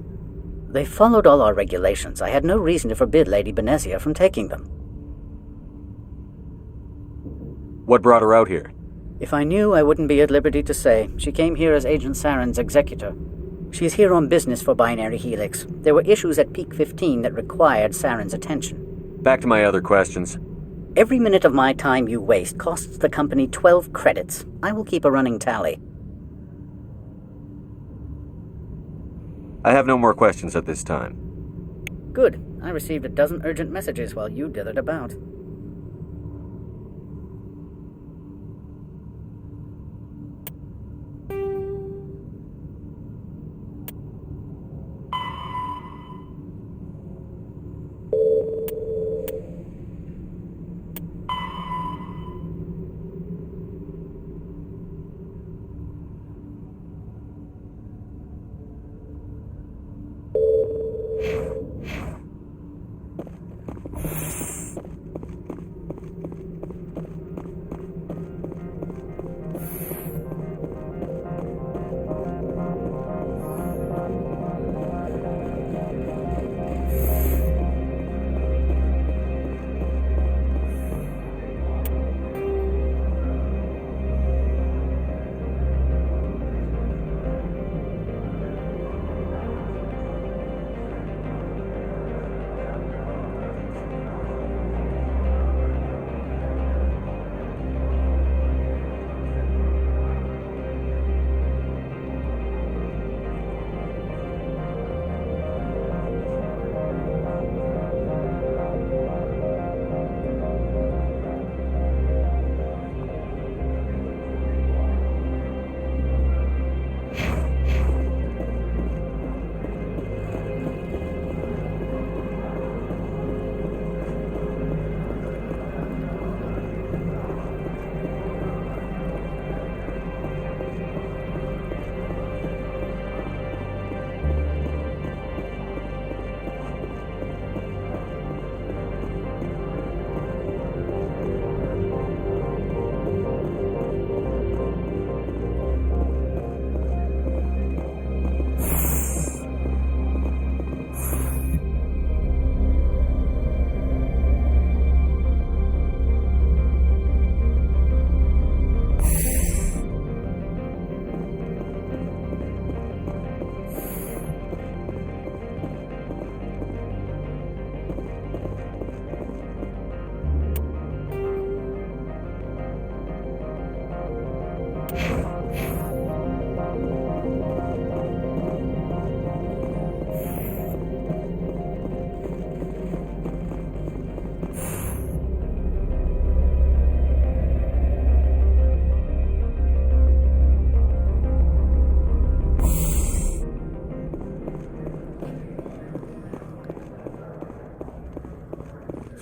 They followed all our regulations. I had no reason to forbid Lady Venezia from taking them. What brought her out here? If I knew, I wouldn't be at liberty to say. She came here as Agent Saren's executor. She's here on business for Binary Helix. There were issues at Peak 15 that required Saren's attention. Back to my other questions. Every minute of my time you waste costs the company 12 credits. I will keep a running tally. I have no more questions at this time. Good. I received a dozen urgent messages while you dithered about.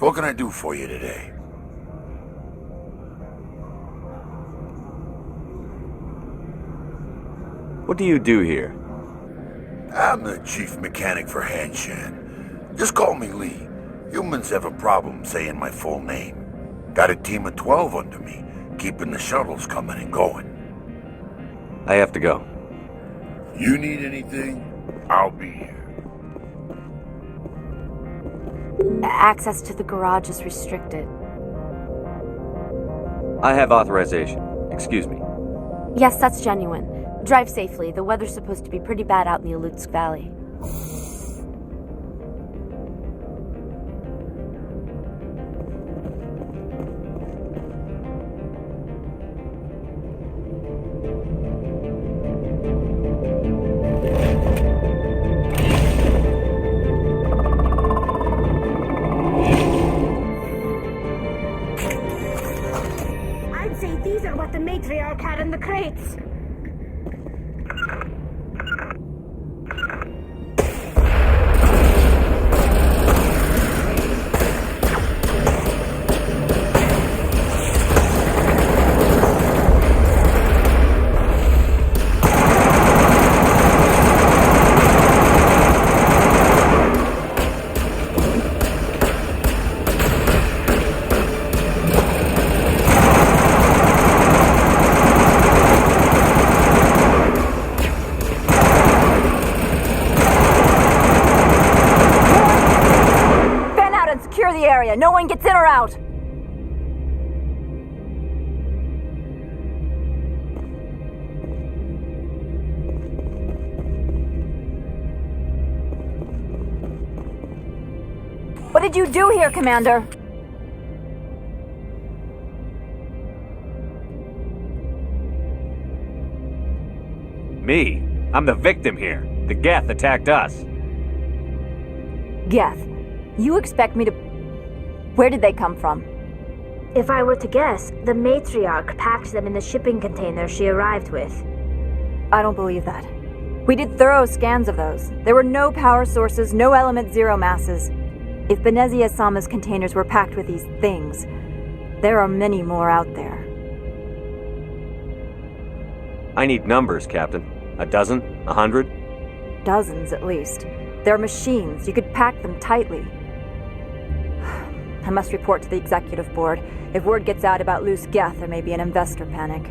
What can I do for you today? What do you do here? I'm the chief mechanic for Hanshan. Just call me Lee. Humans have a problem saying my full name. Got a team of 12 under me, keeping the shuttles coming and going. I have to go. You need anything? I'll be here. Access to the garage is restricted. I have authorization. Excuse me. Yes, that's genuine. Drive safely. The weather's supposed to be pretty bad out in the Alutsk Valley. I'd say these are what the matriarch had in the crates. Secure the area. No one gets in or out. What did you do here, Commander? Me? I'm the victim here. The Geth attacked us. Geth. You expect me to... Where did they come from? If I were to guess, the matriarch packed them in the shipping container she arrived with. I don't believe that. We did thorough scans of those. There were no power sources, no element zero masses. If Benezia-sama's containers were packed with these things, there are many more out there. I need numbers, Captain. A dozen? 100? Dozens, at least. They're machines. You could pack them tightly. I must report to the executive board. If word gets out about loose Geth, there may be an investor panic.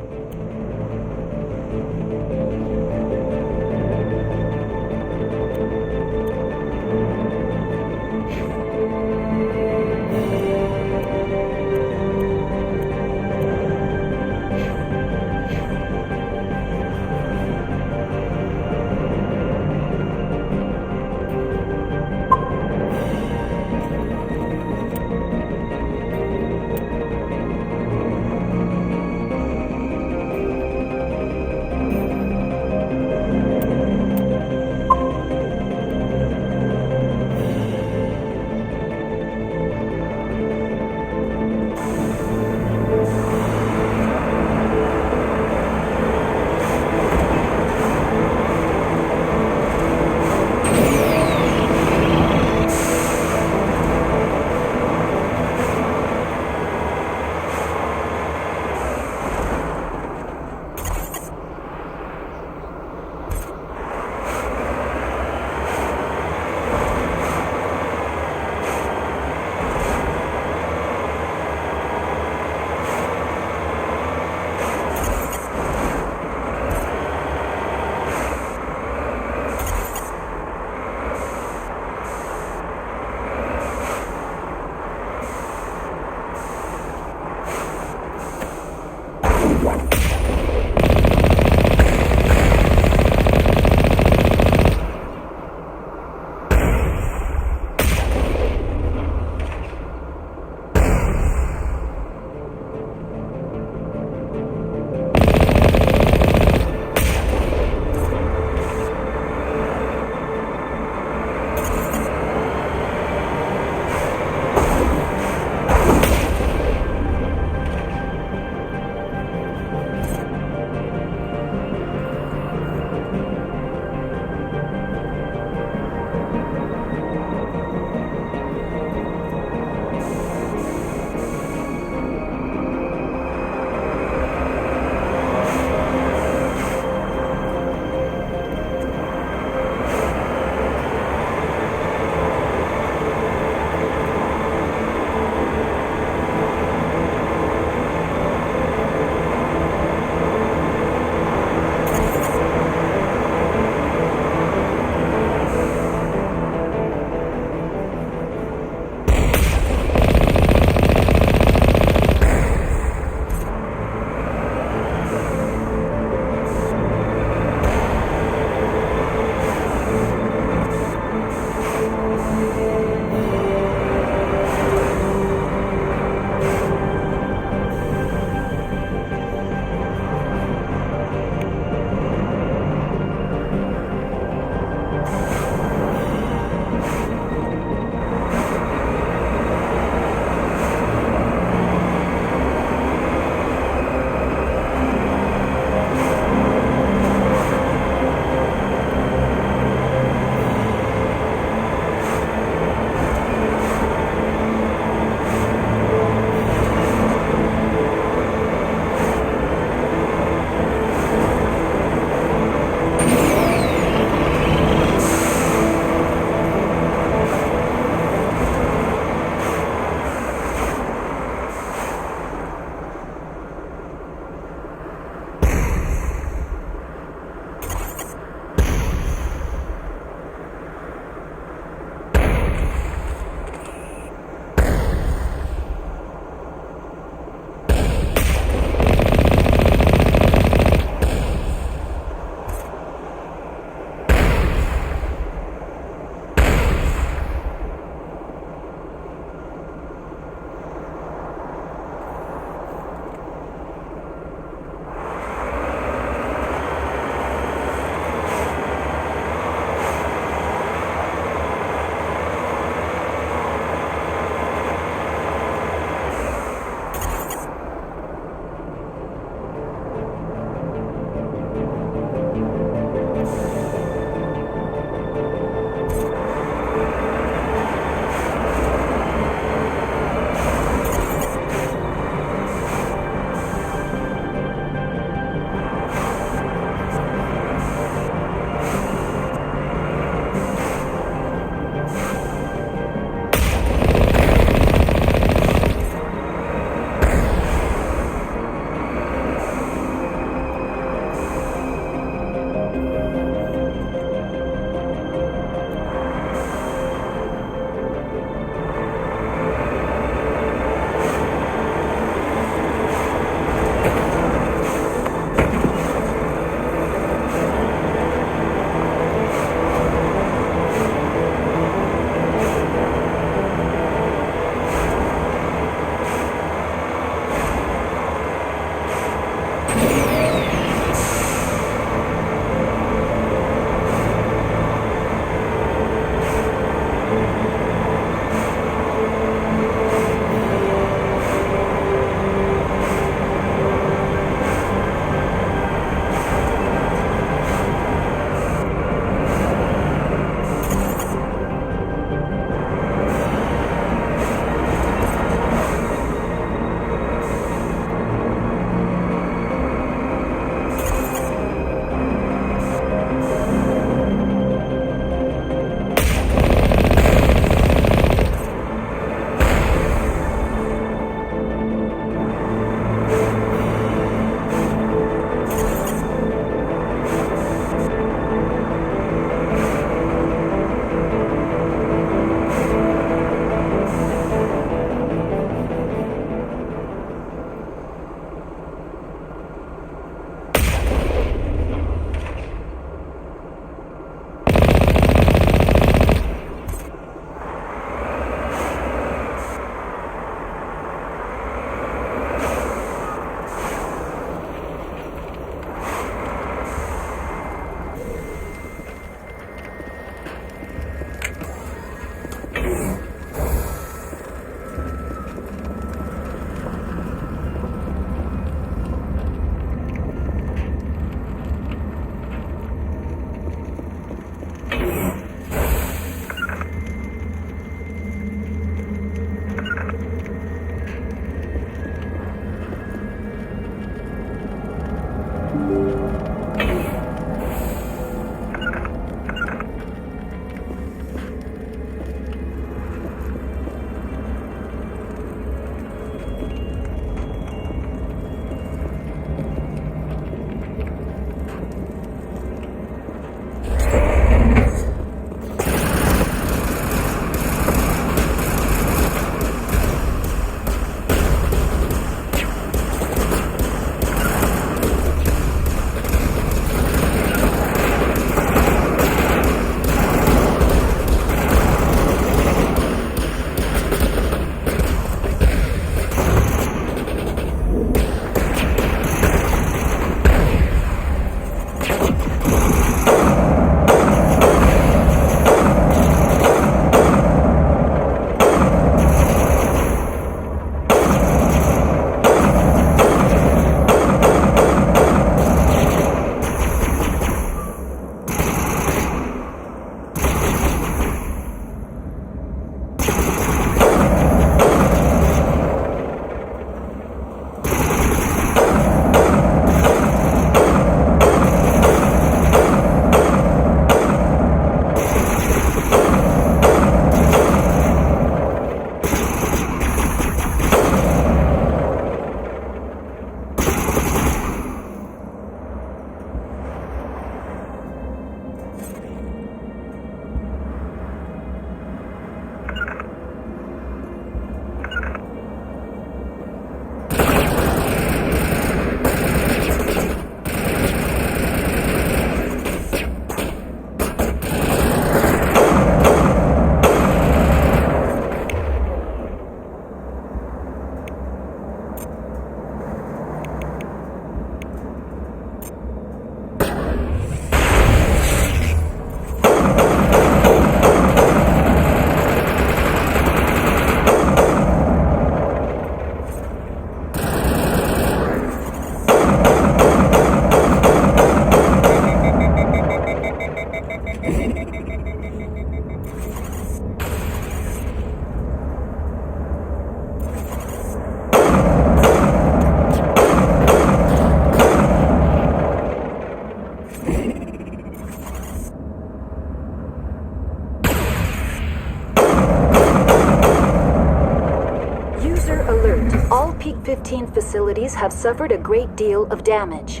All Peak 15 facilities have suffered a great deal of damage.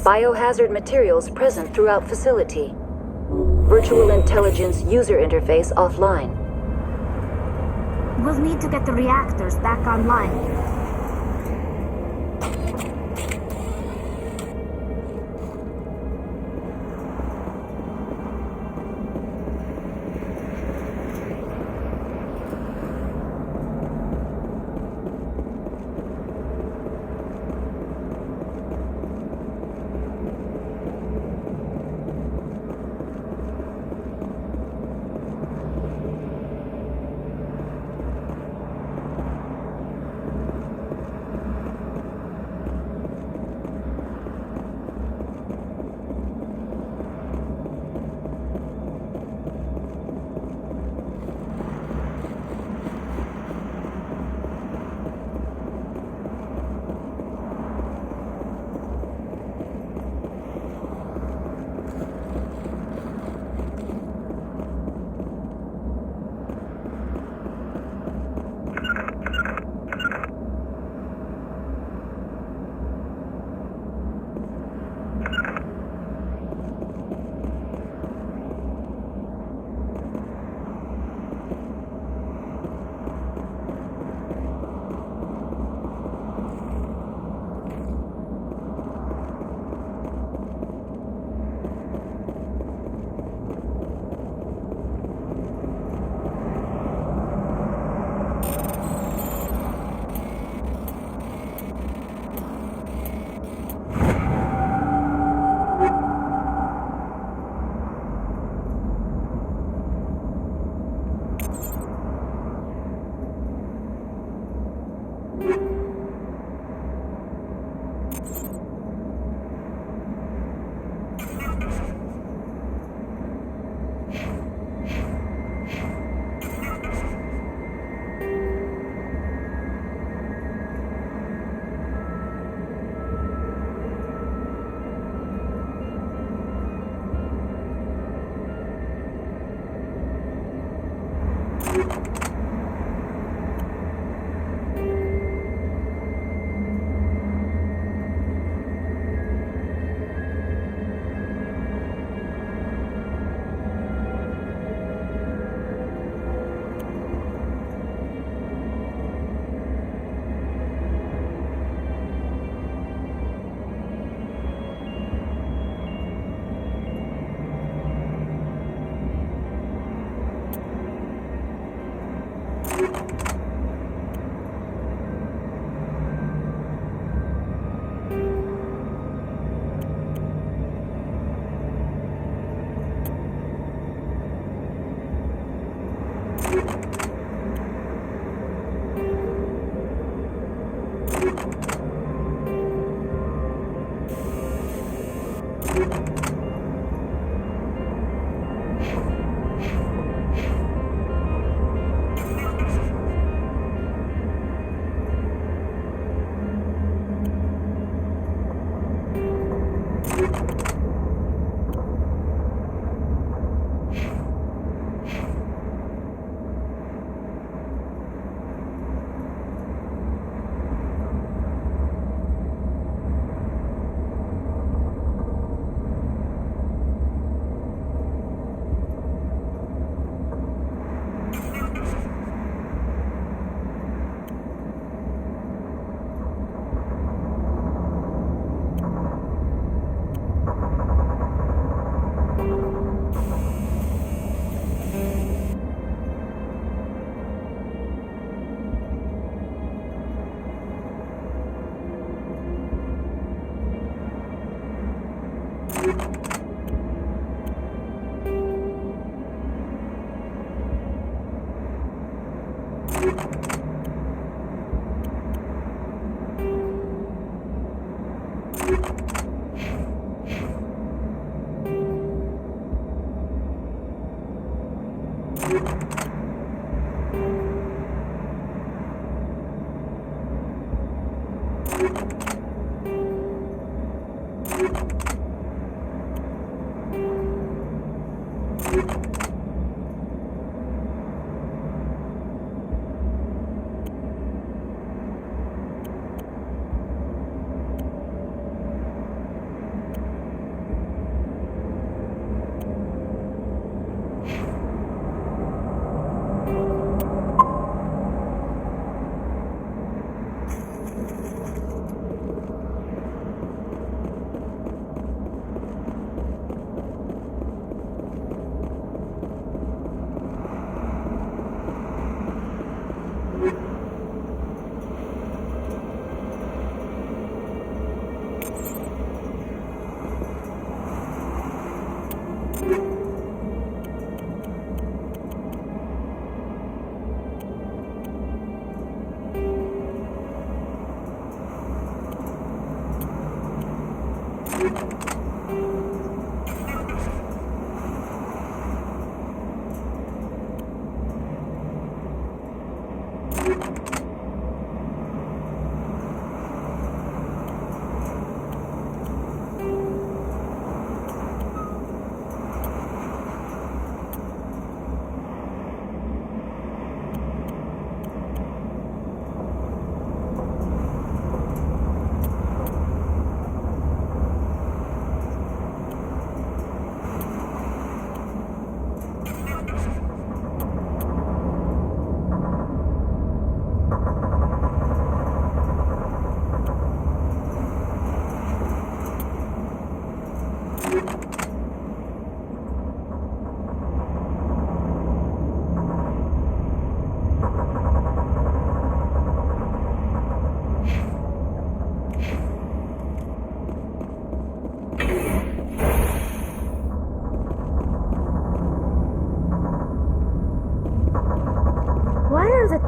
Biohazard materials present throughout facility. Virtual intelligence user interface offline. We'll need to get the reactors back online.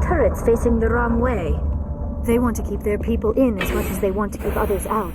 turrets facing the wrong way. They want to keep their people in as much as they want to keep others out.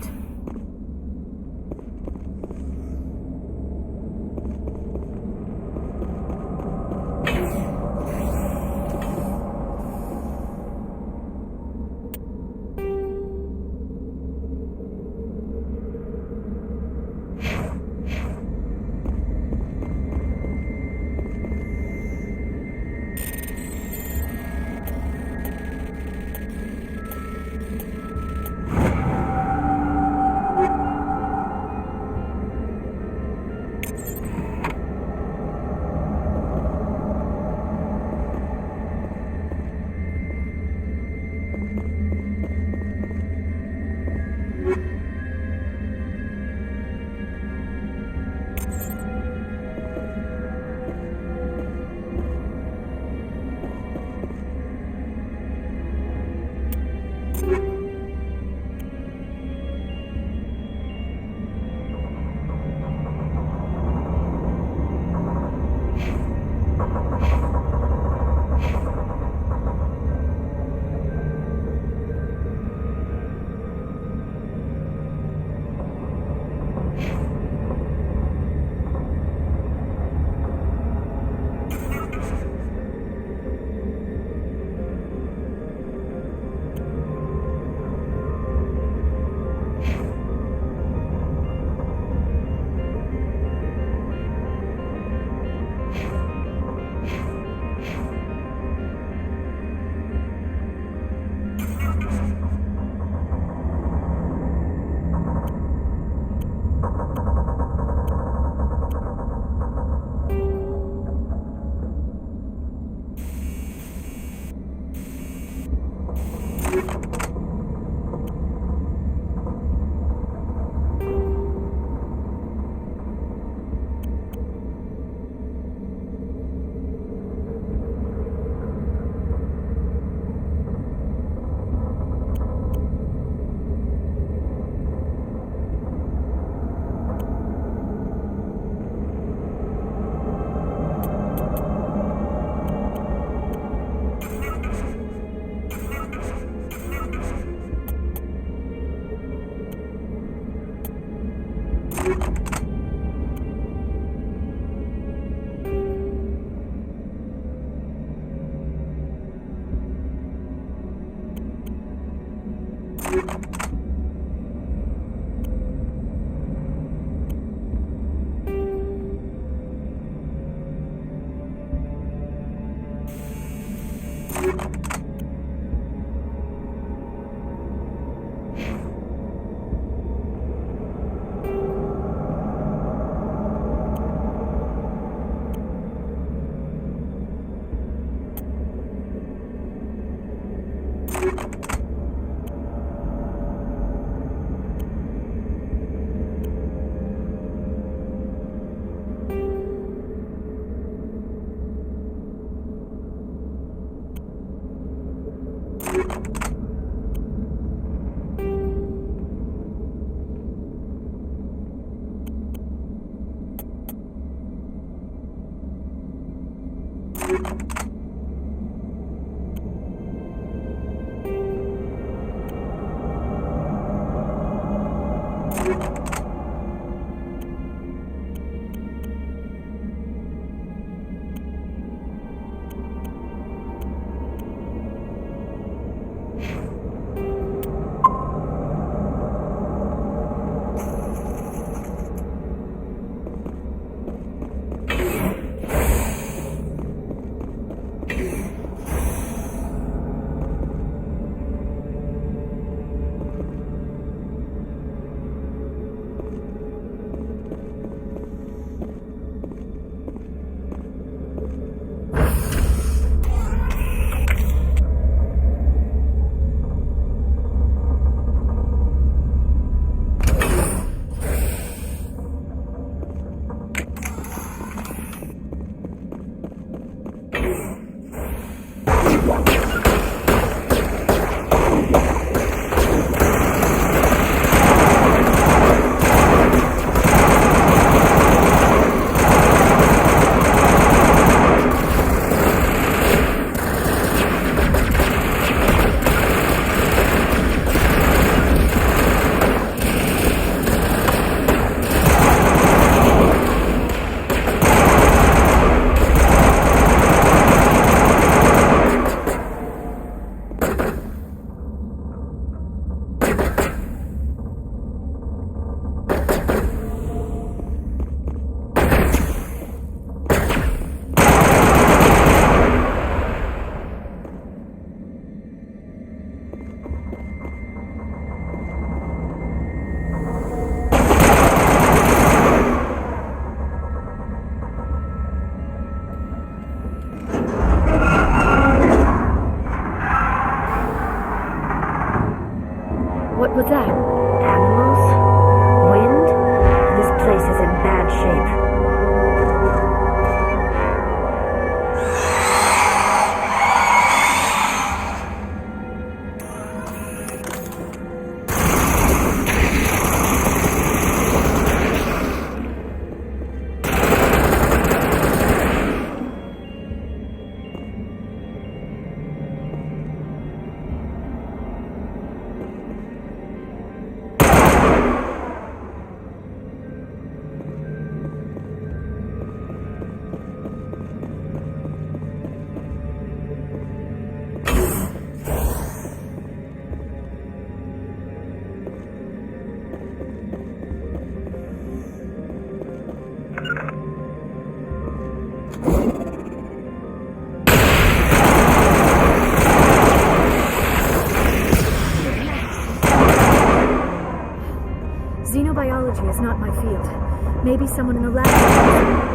not my field. Maybe someone in the lab.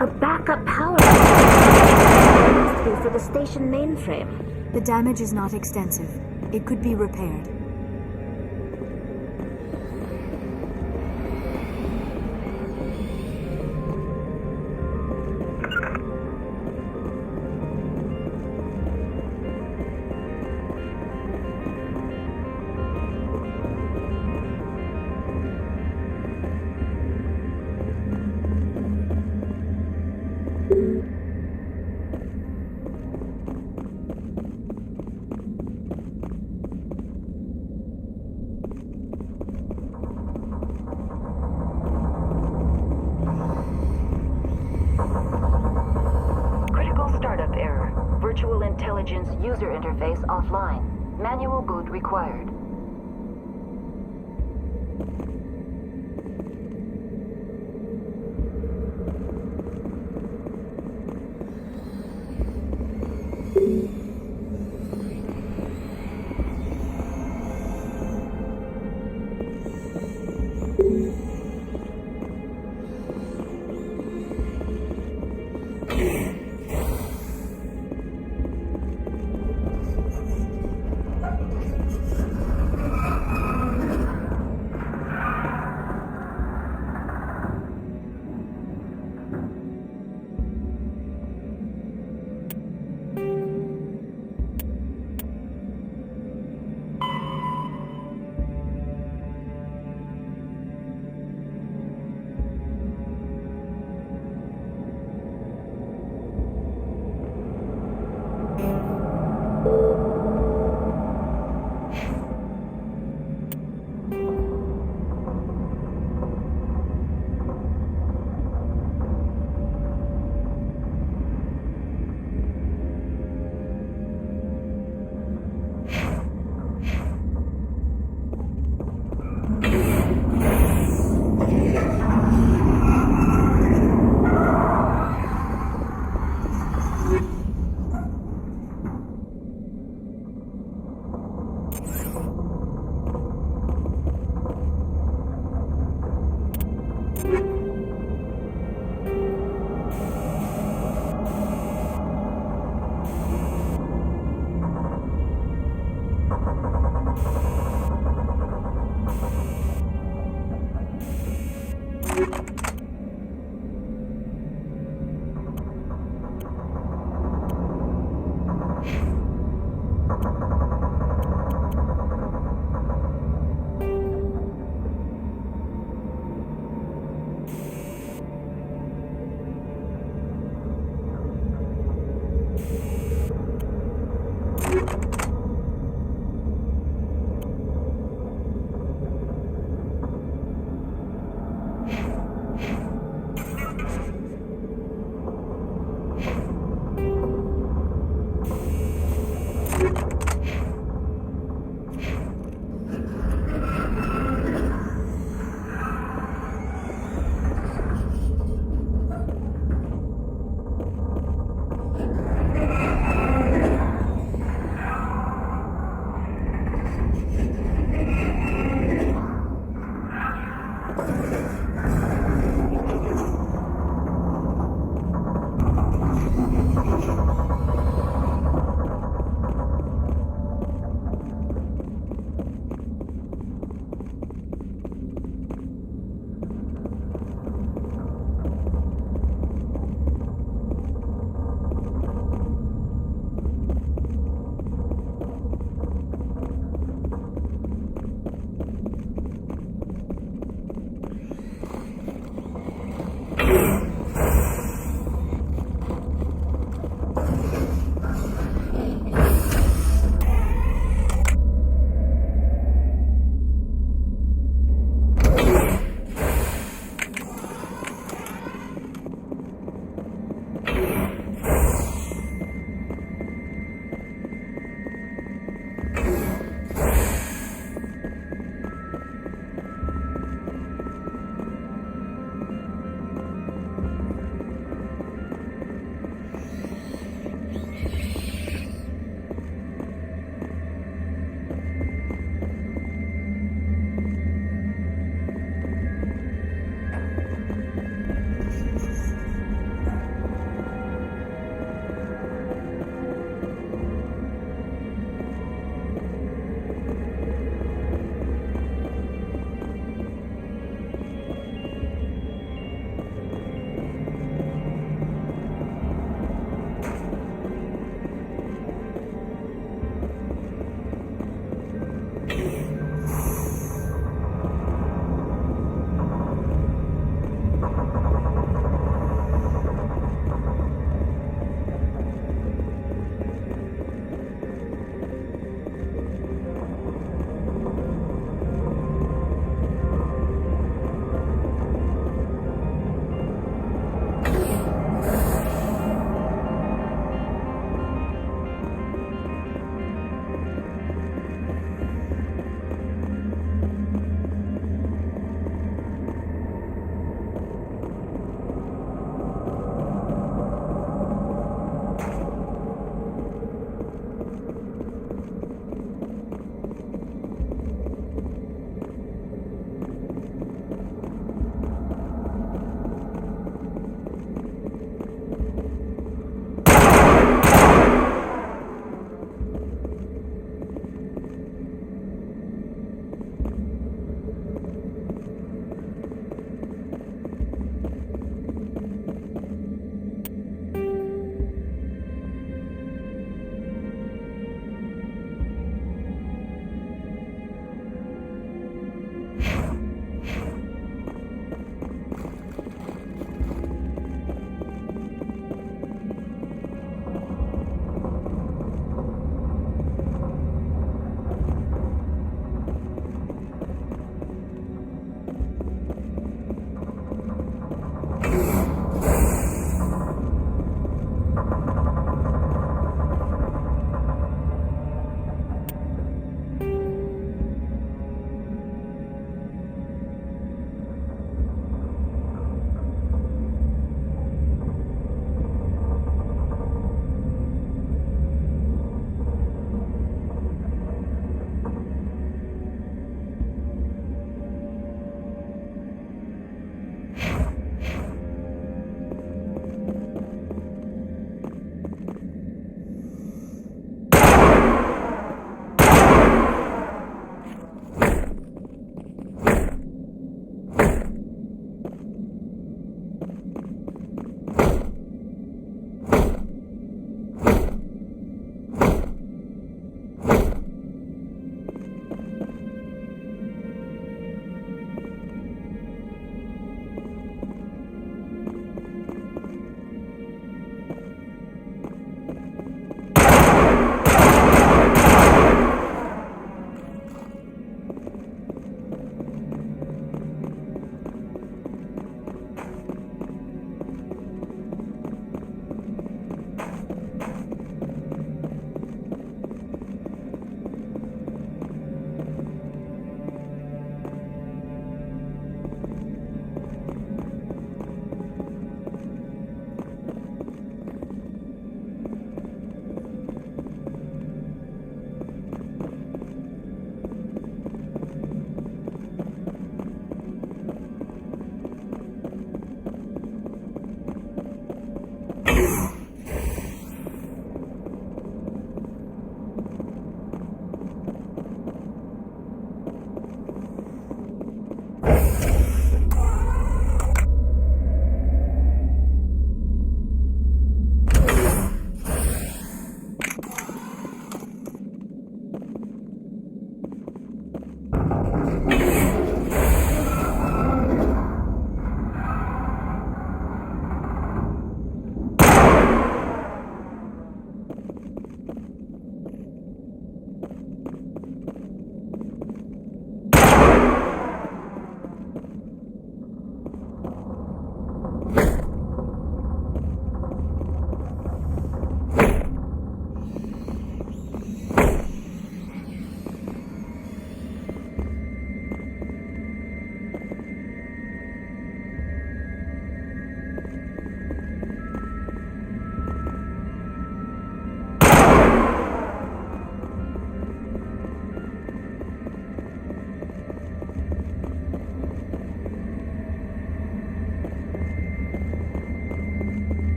A backup power. Must be for the station mainframe. The damage is not extensive. It could be repaired. User interface offline. Manual boot required.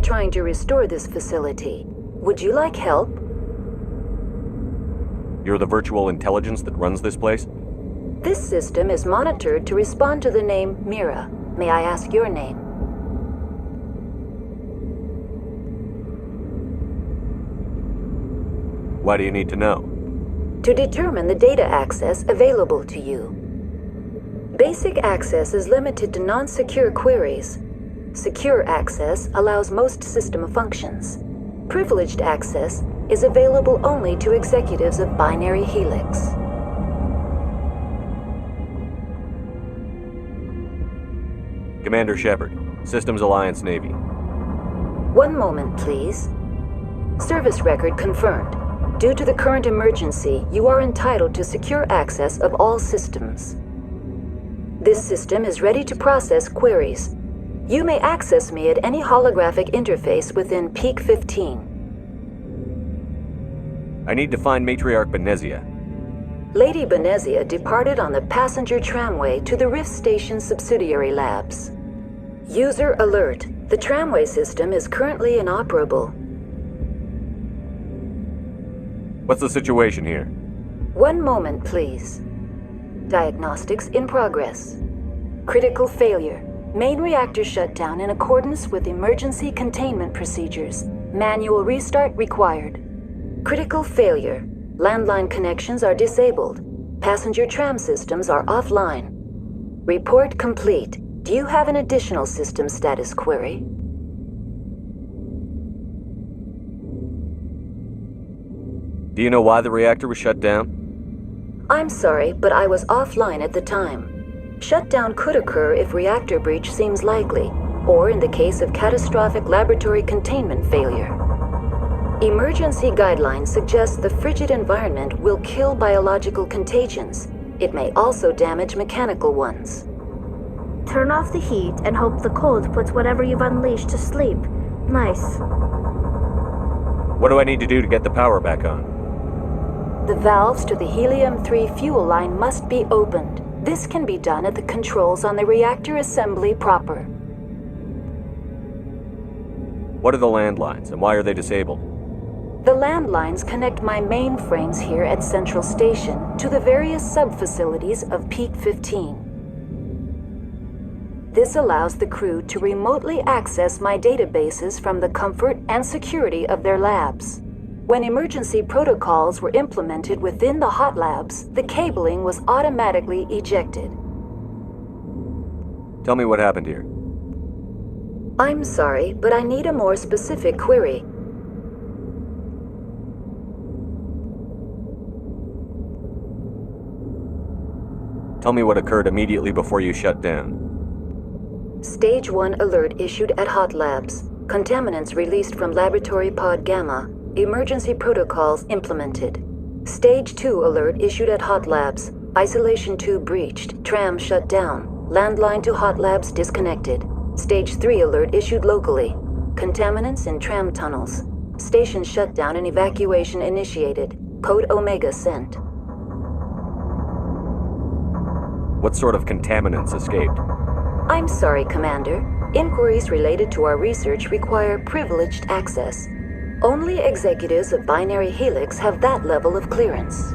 trying to restore this facility. Would you like help? You're the virtual intelligence that runs this place? This system is monitored to respond to the name Mira. May I ask your name? Why do you need to know? To determine the data access available to you. Basic access is limited to non-secure queries. Secure access allows most system functions. Privileged access is available only to executives of Binary Helix. Commander Shepard, Systems Alliance Navy. One moment, please. Service record confirmed. Due to the current emergency, you are entitled to secure access of all systems. This system is ready to process queries. You may access me at any holographic interface within Peak 15. I need to find Matriarch Benezia. Lady Benezia departed on the passenger tramway to the Rift Station subsidiary labs. User alert. The tramway system is currently inoperable. What's the situation here? One moment, please. Diagnostics in progress. Critical failure. Main reactor shut down in accordance with emergency containment procedures. Manual restart required. Critical failure. Landline connections are disabled. Passenger tram systems are offline. Report complete. Do you have an additional system status query? Do you know why the reactor was shut down? I'm sorry, but I was offline at the time. Shutdown could occur if reactor breach seems likely, or in the case of catastrophic laboratory containment failure. Emergency guidelines suggest the frigid environment will kill biological contagions. It may also damage mechanical ones. Turn off the heat and hope the cold puts whatever you've unleashed to sleep. Nice. What do I need to do to get the power back on? The valves to the helium-3 fuel line must be opened. This can be done at the controls on the reactor assembly proper. What are the landlines, and why are they disabled? The landlines connect my mainframes here at Central Station to the various sub-facilities of Peak 15. This allows the crew to remotely access my databases from the comfort and security of their labs. When emergency protocols were implemented within the hot labs, the cabling was automatically ejected. Tell me what happened here. I'm sorry, but I need a more specific query. Tell me what occurred immediately before you shut down. Stage 1 alert issued at Hot Labs. Contaminants released from Laboratory Pod Gamma. Emergency protocols implemented. Stage 2 alert issued at Hot Labs. Isolation tube breached. Tram shut down. Landline to Hot Labs disconnected. Stage 3 alert issued locally. Contaminants in tram tunnels. Station shutdown and evacuation initiated. Code Omega sent. What sort of contaminants escaped? I'm sorry, Commander. Inquiries related to our research require privileged access. Only executives of Binary Helix have that level of clearance.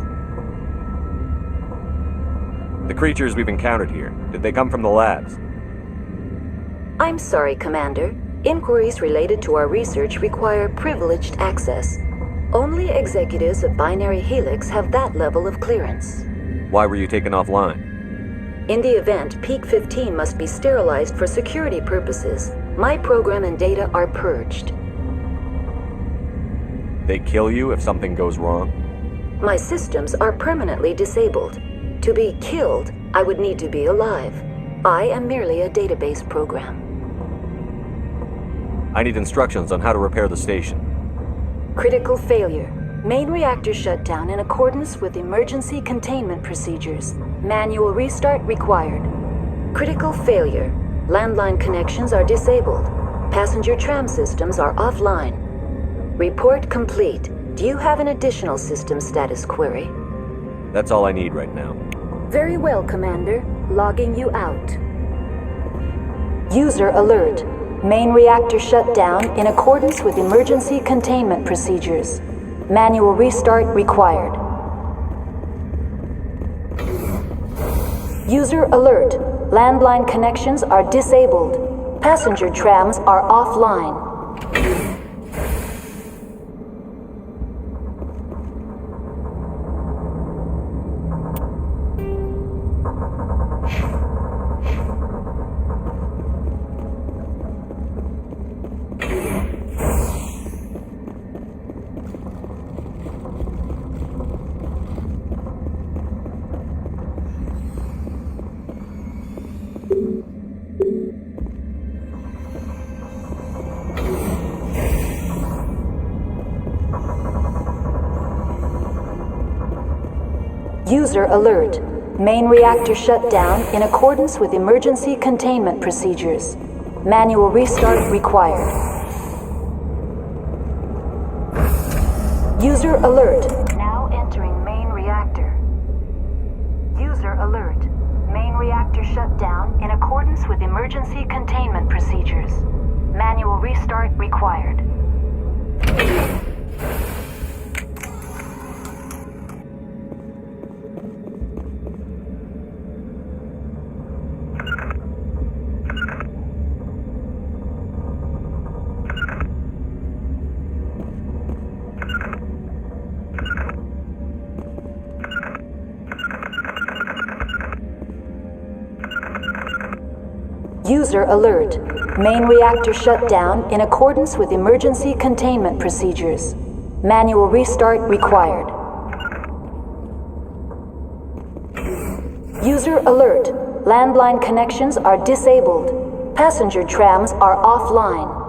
The creatures we've encountered here, did they come from the labs? I'm sorry, Commander. Inquiries related to our research require privileged access. Only executives of Binary Helix have that level of clearance. Why were you taken offline? In the event, Peak 15 must be sterilized for security purposes. My program and data are purged. They kill you if something goes wrong? My systems are permanently disabled. To be killed, I would need to be alive. I am merely a database program. I need instructions on how to repair the station. Critical failure. Main reactor shut down in accordance with emergency containment procedures. Manual restart required. Critical failure. Landline connections are disabled. Passenger tram systems are offline. Report complete. Do you have an additional system status query? That's all I need right now. Very well, Commander. Logging you out. User alert. Main reactor shut down in accordance with emergency containment procedures. Manual restart required. User alert. Landline connections are disabled. Passenger trams are offline. User alert. Main reactor shut down in accordance with emergency containment procedures. Manual restart required. User alert. Now entering main reactor. User alert. Main reactor shut down in accordance with emergency containment procedures. Manual restart required. User alert. Main reactor shut down in accordance with emergency containment procedures. Manual restart required. User alert. Landline connections are disabled. Passenger trams are offline.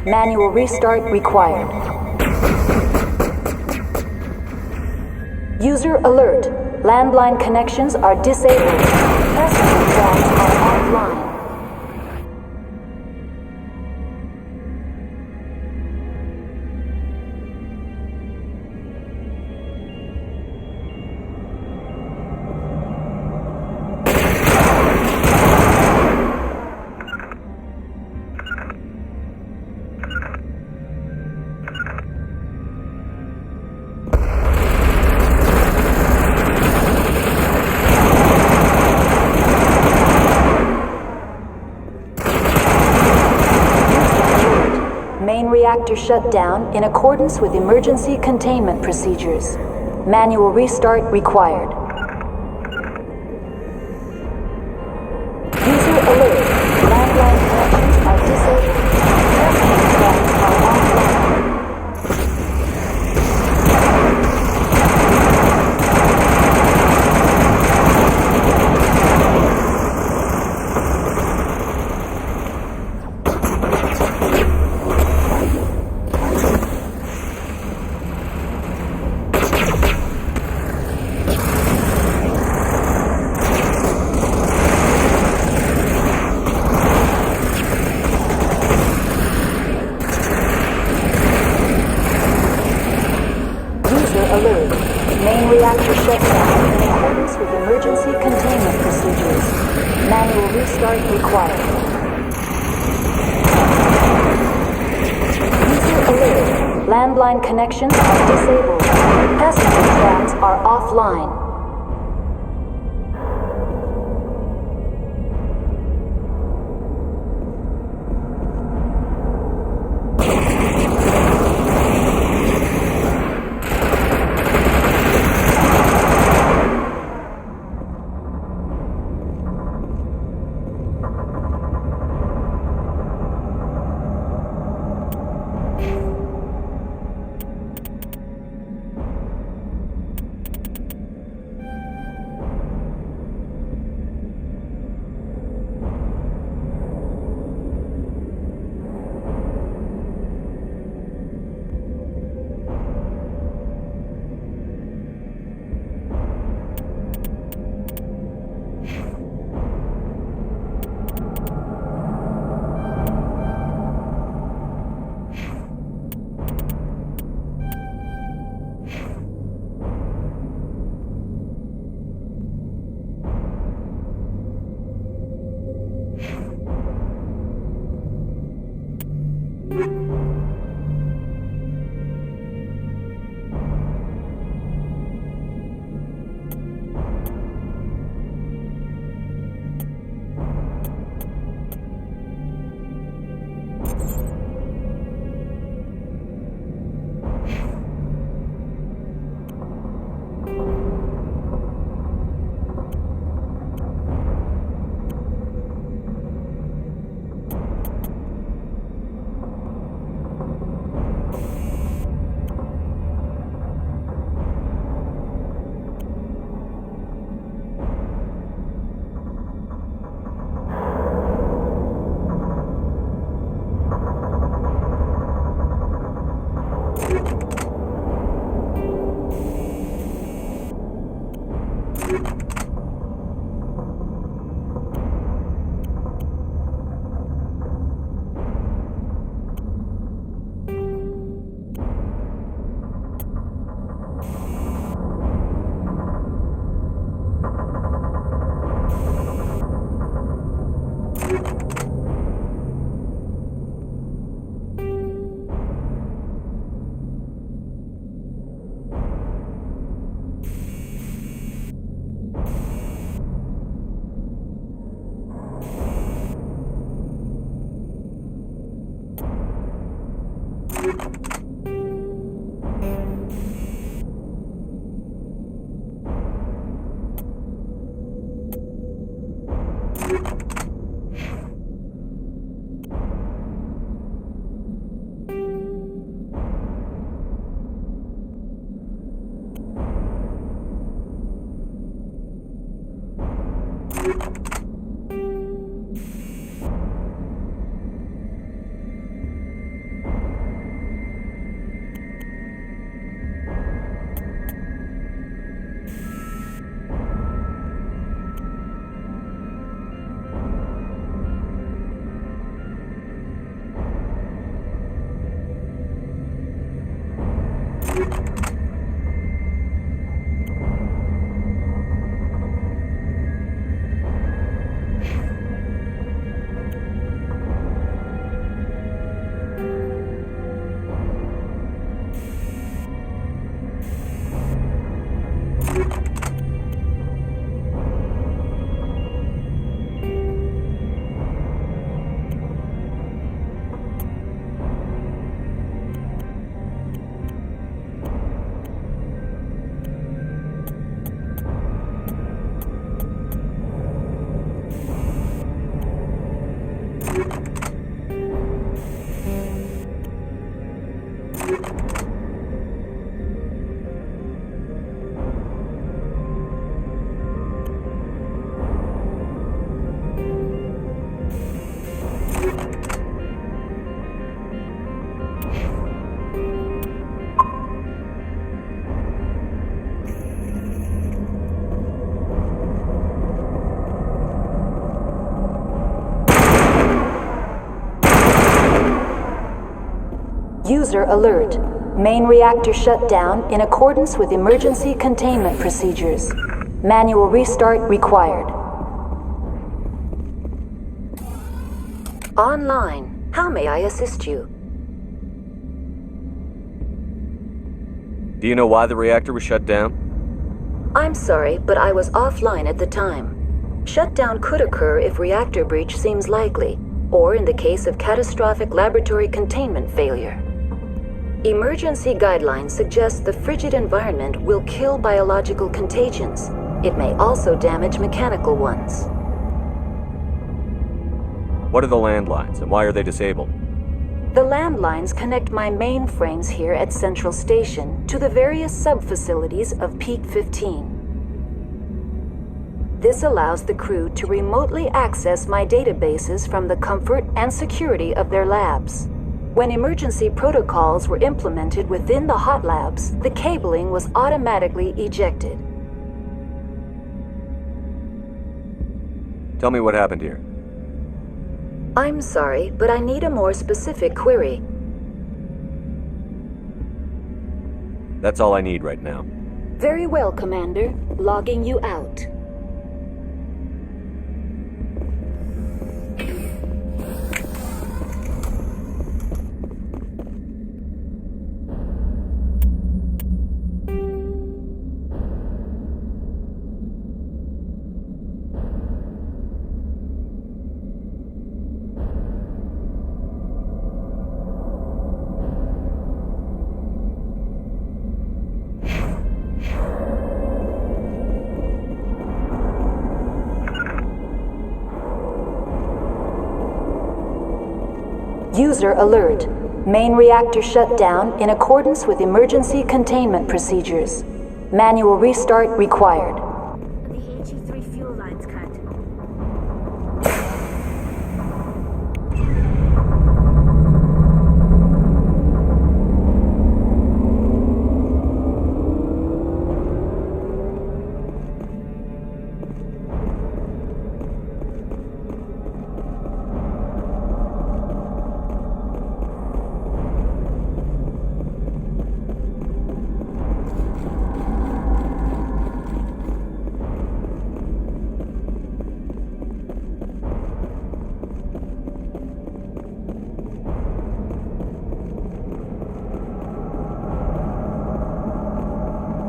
Manual restart required. User alert. Landline connections are disabled. Passenger trams are offline. Main reactor shut down in accordance with emergency containment procedures. Manual restart required. User alert. Landline connections are disabled. Passenger tracks are offline. Alert. Main reactor shutdown in accordance with emergency containment procedures. Manual restart required. User alert. Landline connections are disabled. Passenger tracks are offline. User alert. Main reactor shut down in accordance with emergency containment procedures. Manual restart required. Online. How may I assist you? Do you know why the reactor was shut down? I'm sorry, but I was offline at the time. Shutdown could occur if reactor breach seems likely, or in the case of catastrophic laboratory containment failure. Emergency guidelines suggest the frigid environment will kill biological contagions. It may also damage mechanical ones. What are the landlines, and why are they disabled? The landlines connect my mainframes here at Central Station to the various sub-facilities of Peak 15. This allows the crew to remotely access my databases from the comfort and security of their labs. When emergency protocols were implemented within the hot labs, the cabling was automatically ejected. Tell me what happened here. I'm sorry, but I need a more specific query. That's all I need right now. Very well, Commander. Logging you out. User alert. Main reactor shut down in accordance with emergency containment procedures. Manual restart required. The HE3 fuel line's cut.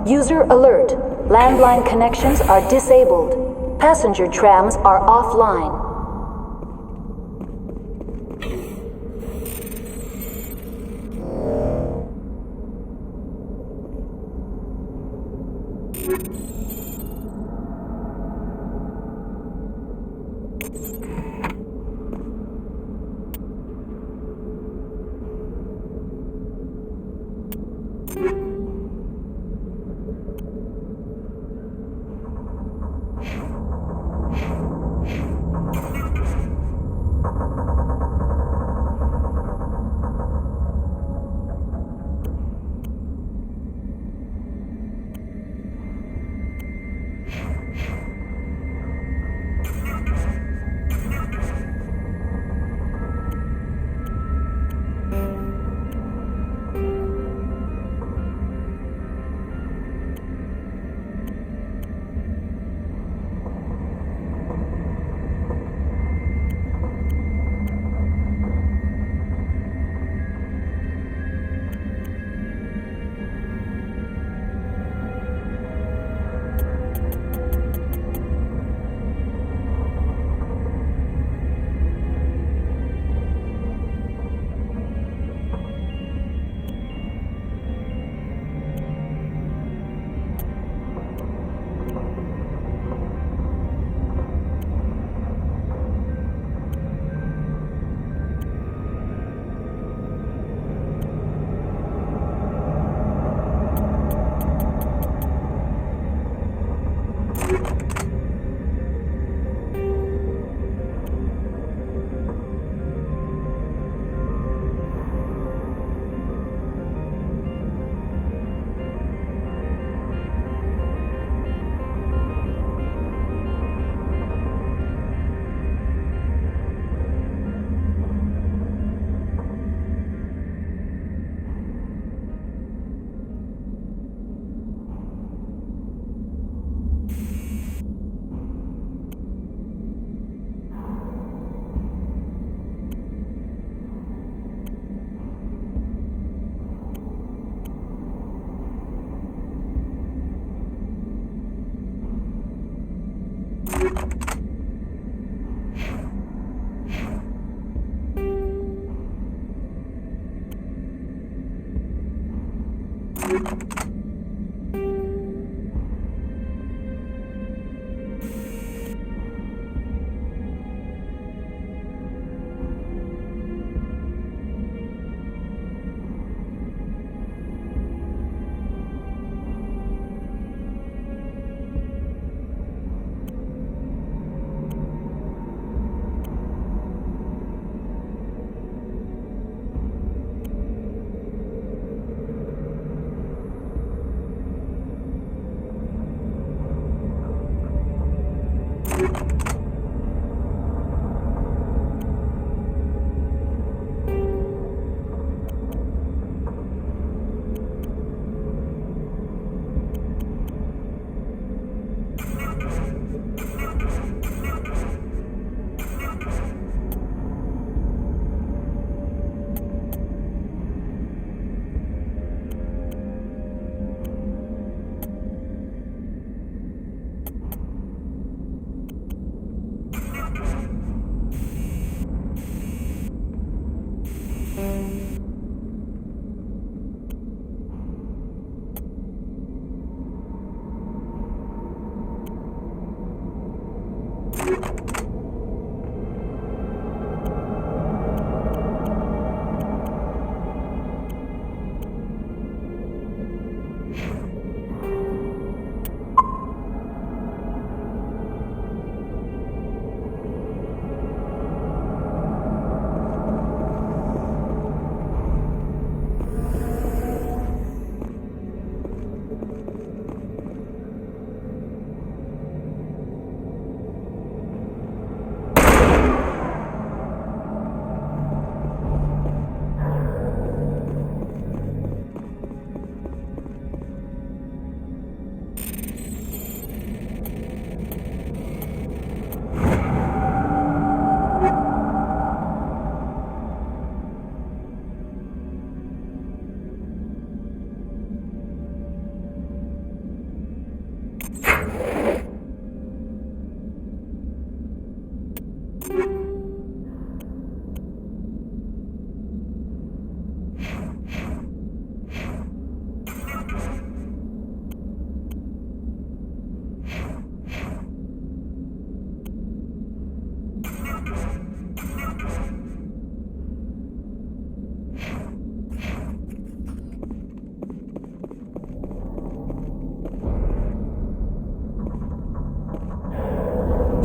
User alert. Landline connections are disabled. Passenger trams are offline.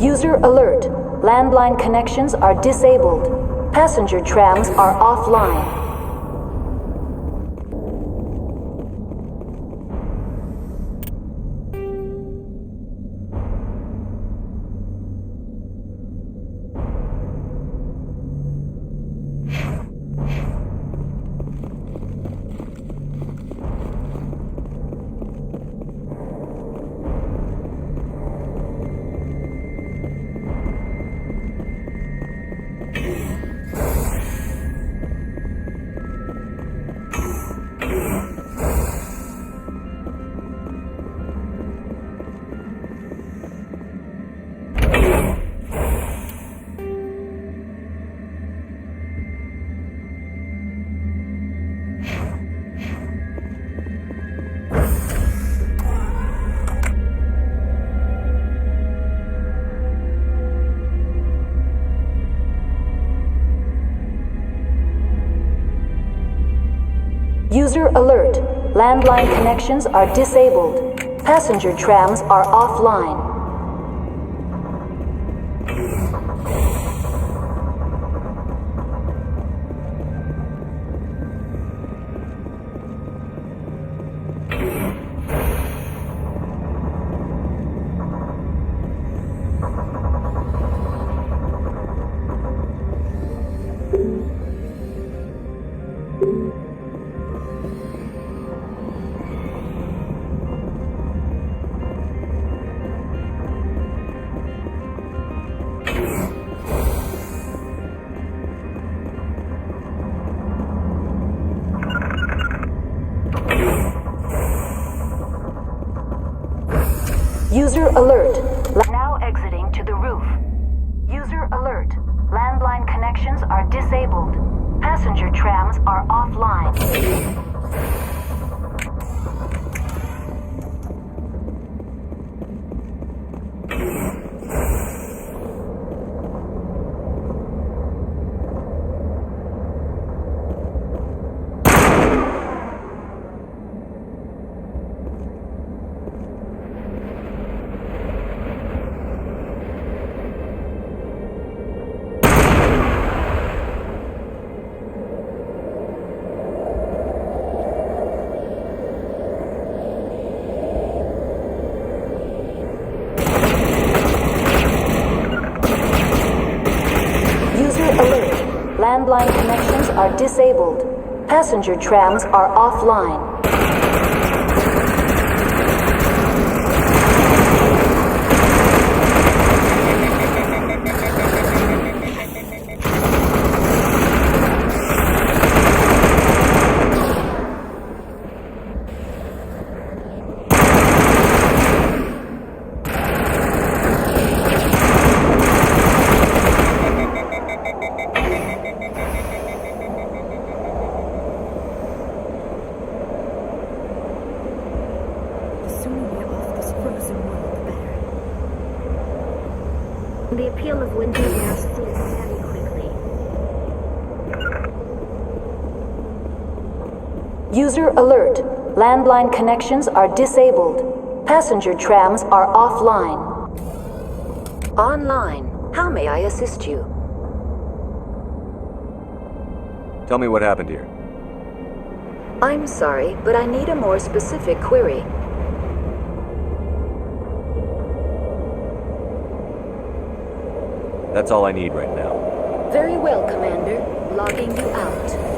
User alert. Landline connections are disabled. Passenger trams are offline. User alert. Landline connections are disabled. Passenger trams are offline. User alert. Now exiting to the roof. User alert. Landline connections are disabled. Passenger trams are offline. landline connections are disabled. Passenger trams are offline. The appeal of winter wears thin very quickly. User alert. Landline connections are disabled. Passenger trams are offline. Online. How may I assist you? Tell me what happened here. I'm sorry, but I need a more specific query. That's all I need right now. Very well, Commander. Logging you out.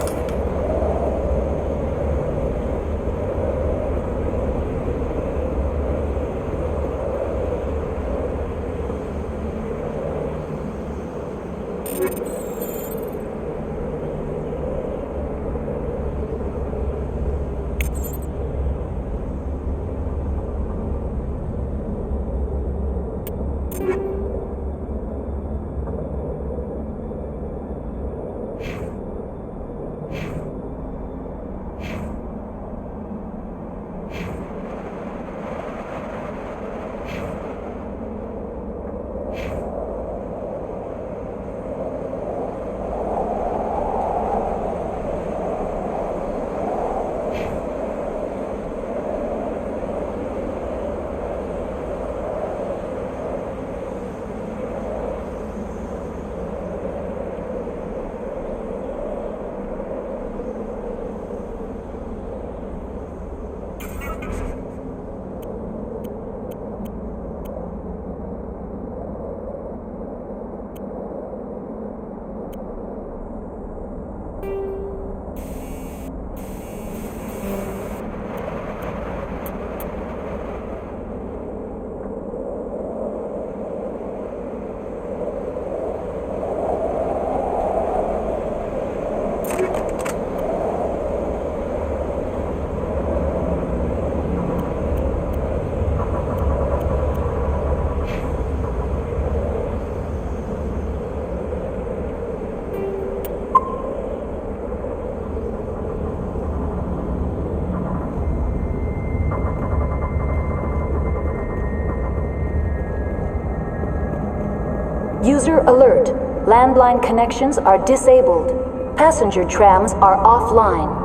User alert. Landline connections are disabled. Passenger trams are offline.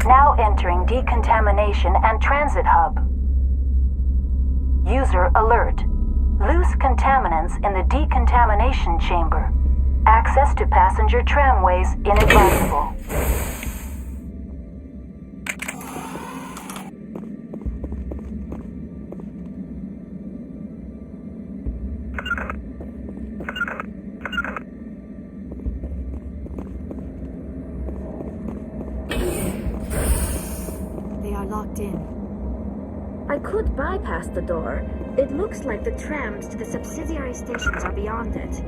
Now entering decontamination and transit hub. User alert. Loose contaminants in the decontamination chamber. Access to passenger tramways inadvisable. locked in. I could bypass the door. It looks like the trams to the subsidiary stations are beyond it.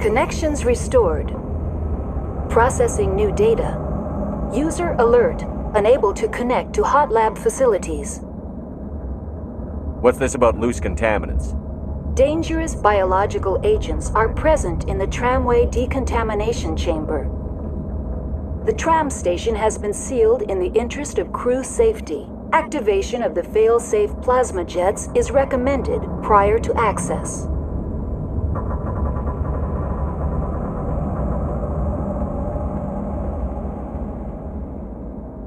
Connections restored. Processing new data. User alert. Unable to connect to hot lab facilities. What's this about loose contaminants? Dangerous biological agents are present in the tramway decontamination chamber. The tram station has been sealed in the interest of crew safety. Activation of the fail-safe plasma jets is recommended prior to access.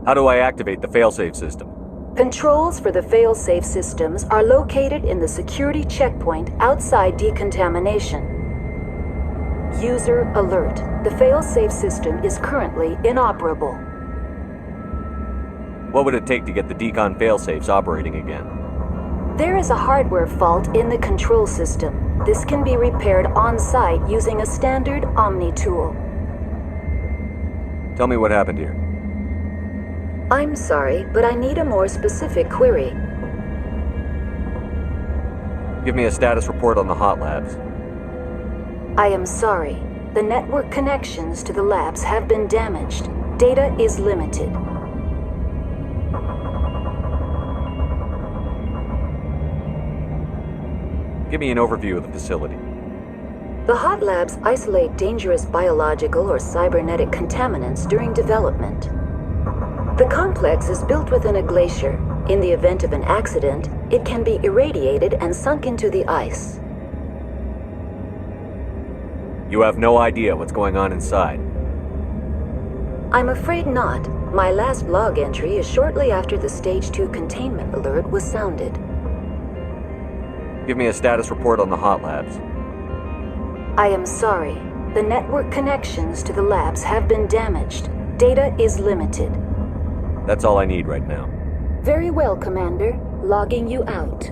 How do I activate the failsafe system? Controls for the fail-safe systems are located in the security checkpoint outside decontamination. User alert. The fail-safe system is currently inoperable. What would it take to get the decon failsafes operating again? There is a hardware fault in the control system. This can be repaired on-site using a standard Omni tool. Tell me what happened here. I'm sorry, but I need a more specific query. Give me a status report on the hot labs. I am sorry. The network connections to the labs have been damaged. Data is limited. Give me an overview of the facility. The hot labs isolate dangerous biological or cybernetic contaminants during development. The complex is built within a glacier. In the event of an accident, it can be irradiated and sunk into the ice. You have no idea what's going on inside. I'm afraid not. My last log entry is shortly after the Stage 2 containment alert was sounded. Give me a status report on the hot labs. I am sorry. The network connections to the labs have been damaged. Data is limited. That's all I need right now. Very well, Commander. Logging you out.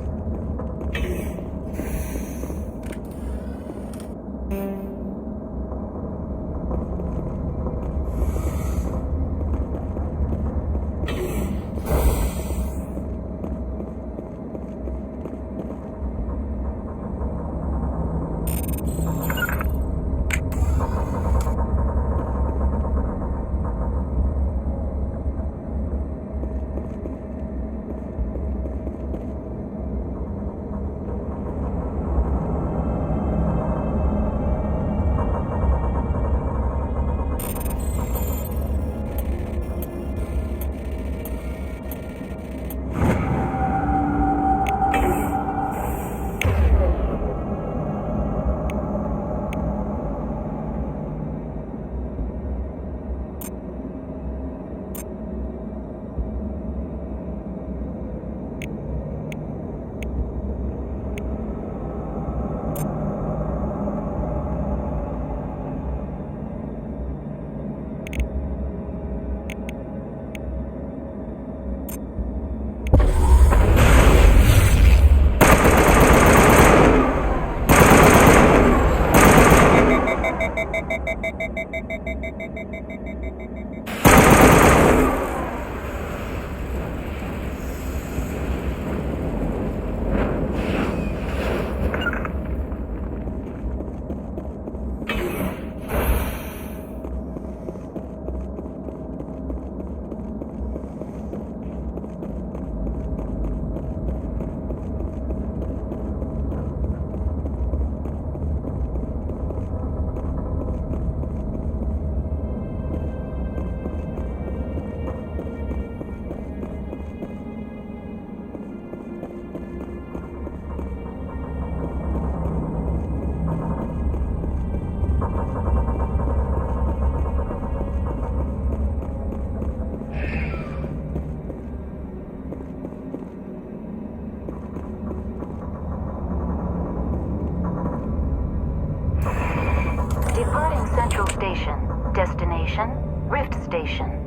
Departing Central Station. Destination, Rift Station.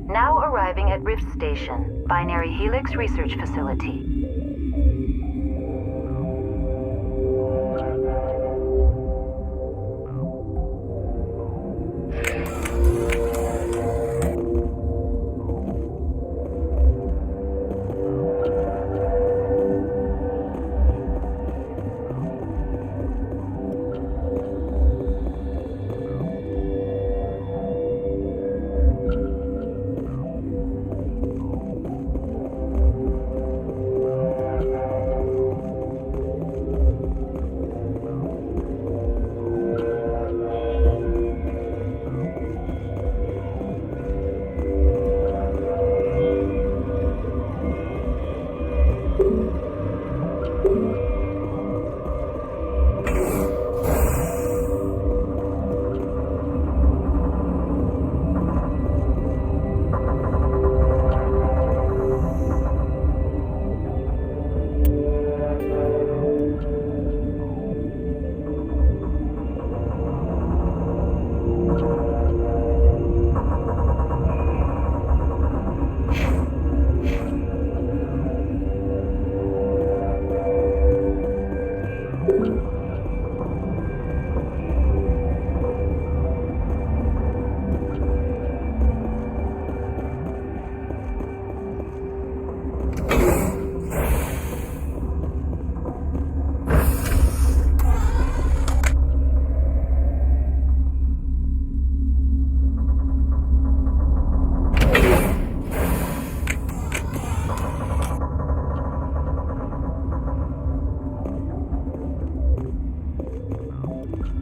Now arriving at Rift Station, Binary Helix Research Facility.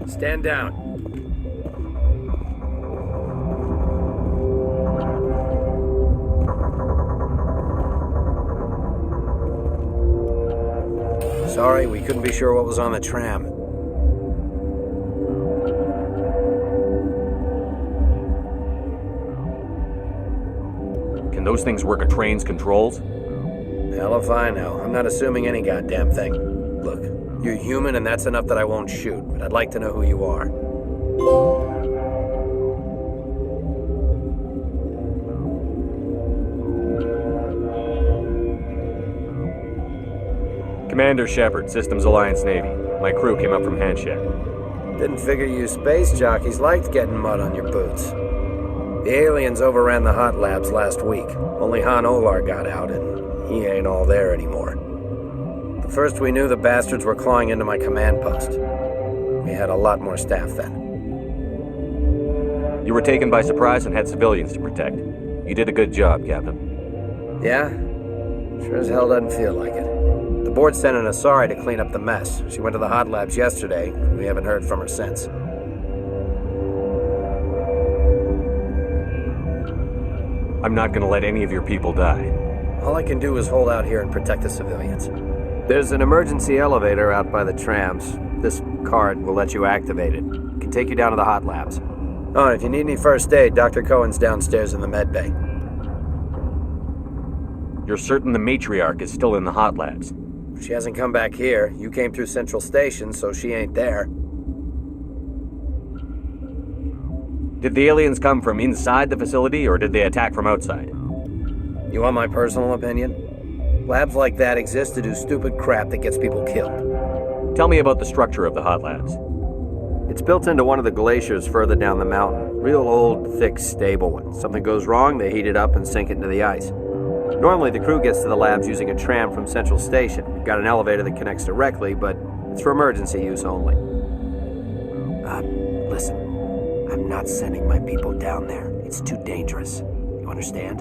Stand down. Sorry, we couldn't be sure what was on the tram. Can those things work a train's controls? Hell if I know. I'm not assuming any goddamn thing. Look, you're human and that's enough that I won't shoot, but I'd like to know who you are. Commander Shepard, Systems Alliance Navy. My crew came up from Handshake. Didn't figure you space jockeys liked getting mud on your boots. The aliens overran the hot labs last week. Only Han Olar got out, and he ain't all there anymore. The first we knew, the bastards were clawing into my command post. We had a lot more staff then. You were taken by surprise and had civilians to protect. You did a good job, Captain. Yeah? Sure as hell doesn't feel like it. The board sent an Asari to clean up the mess. She went to the hot labs yesterday. We haven't heard from her since. I'm not gonna let any of your people die. All I can do is hold out here and protect the civilians. There's an emergency elevator out by the trams. This card will let you activate it. It can take you down to the hot labs. Oh, and if you need any first aid, Dr. Cohen's downstairs in the med bay. You're certain the matriarch is still in the hot labs? She hasn't come back here. You came through Central Station, so she ain't there. Did the aliens come from inside the facility, or did they attack from outside? You want my personal opinion? Labs like that exist to do stupid crap that gets people killed. Tell me about the structure of the hot labs. It's built into one of the glaciers further down the mountain. Real old, thick, stable one. Something goes wrong, they heat it up and sink it into the ice. Normally, the crew gets to the labs using a tram from Central Station. We've got an elevator that connects directly, but it's for emergency use only. Listen. I'm not sending my people down there. It's too dangerous. You understand?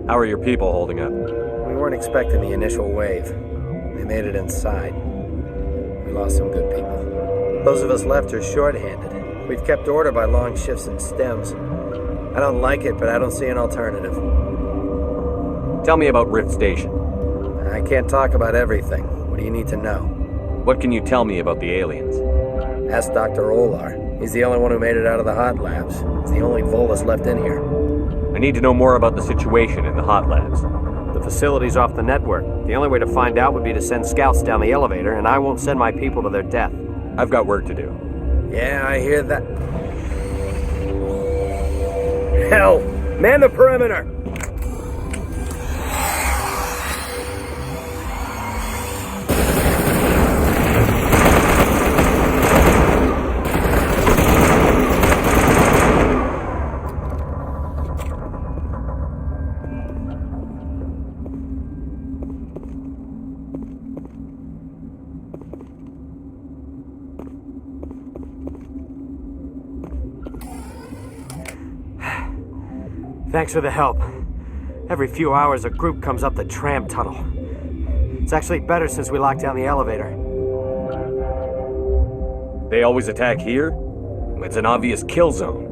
How are your people holding up? We weren't expecting the initial wave. They made it inside. We lost some good people. Those of us left are short-handed. We've kept order by long shifts and stems. I don't like it, but I don't see an alternative. Tell me about Rift Station. I can't talk about everything. What do you need to know? What can you tell me about the aliens? Ask Dr. Olar. He's the only one who made it out of the hot labs. It's the only Volus left in here. I need to know more about the situation in the hot labs. The facility's off the network. The only way to find out would be to send scouts down the elevator, and I won't send my people to their death. I've got work to do. Yeah, I hear that. Hell! Man the perimeter! Thanks for the help. Every few hours, a group comes up the tram tunnel. It's actually better since we locked down the elevator. They always attack here? It's an obvious kill zone.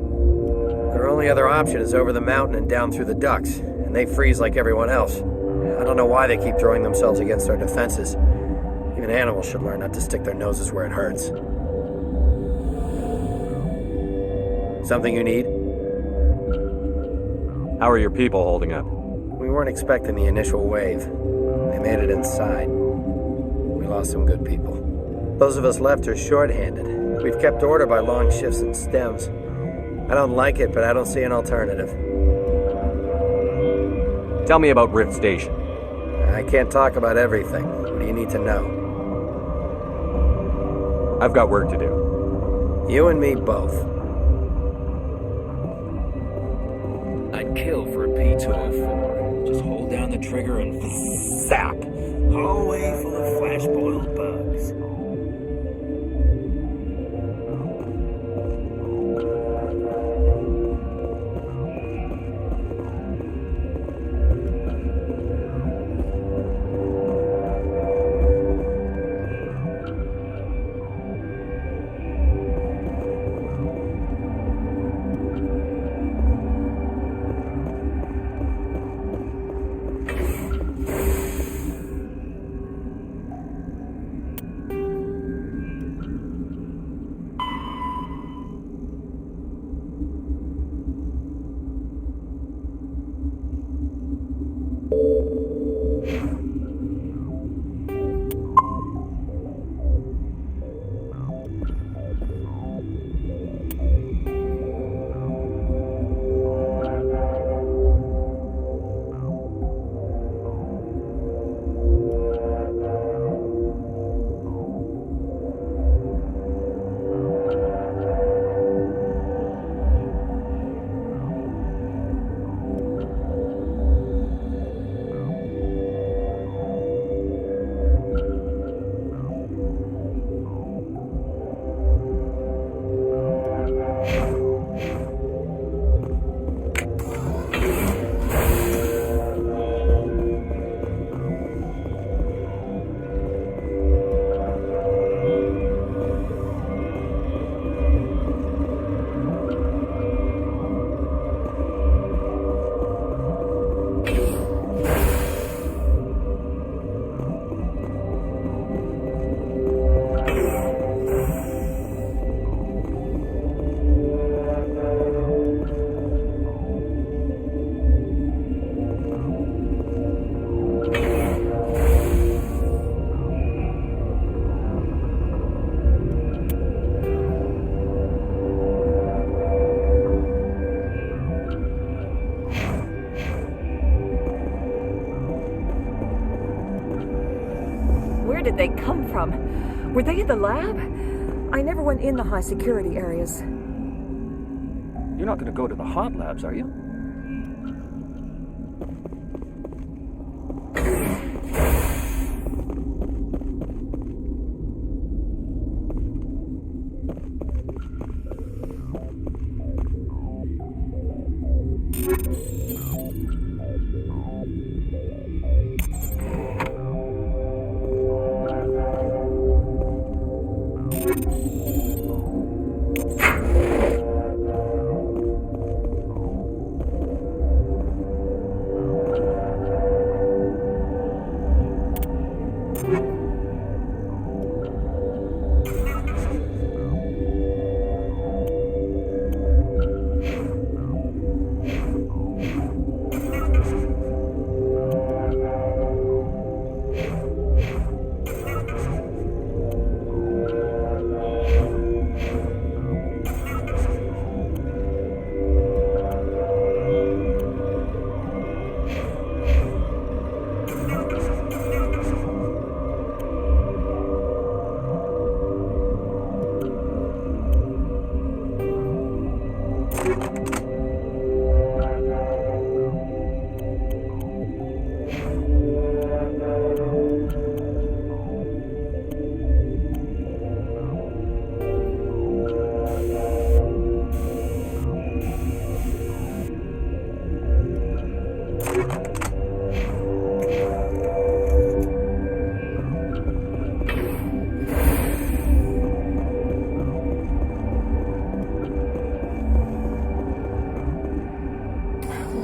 Their only other option is over the mountain and down through the ducts, and they freeze like everyone else. I don't know why they keep throwing themselves against our defenses. Even animals should learn not to stick their noses where it hurts. Something you need? How are your people holding up? We weren't expecting the initial wave. They made it inside. We lost some good people. Those of us left are short-handed. We've kept order by long shifts and stems. I don't like it, but I don't see an alternative. Tell me about Rift Station. I can't talk about everything. What do you need to know? I've got work to do. You and me both. I'd kill for a P-204. Just hold down the trigger and zap. Hallway full of flash-boiled bugs. did they come from? Were they in the lab? I never went in the high security areas. You're not going to go to the hot labs, are you?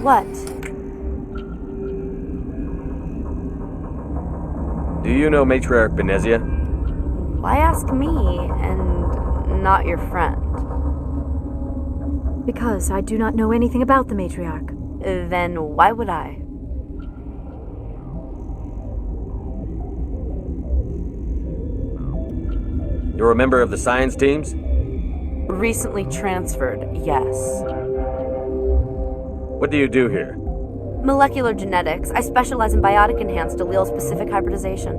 What? Do you know Matriarch Benezia? Why ask me and not your friend? Because I do not know anything about the Matriarch. Then why would I? You're a member of the science teams? Recently transferred, yes. What do you do here? Molecular genetics. I specialize in biotic-enhanced allele-specific hybridization.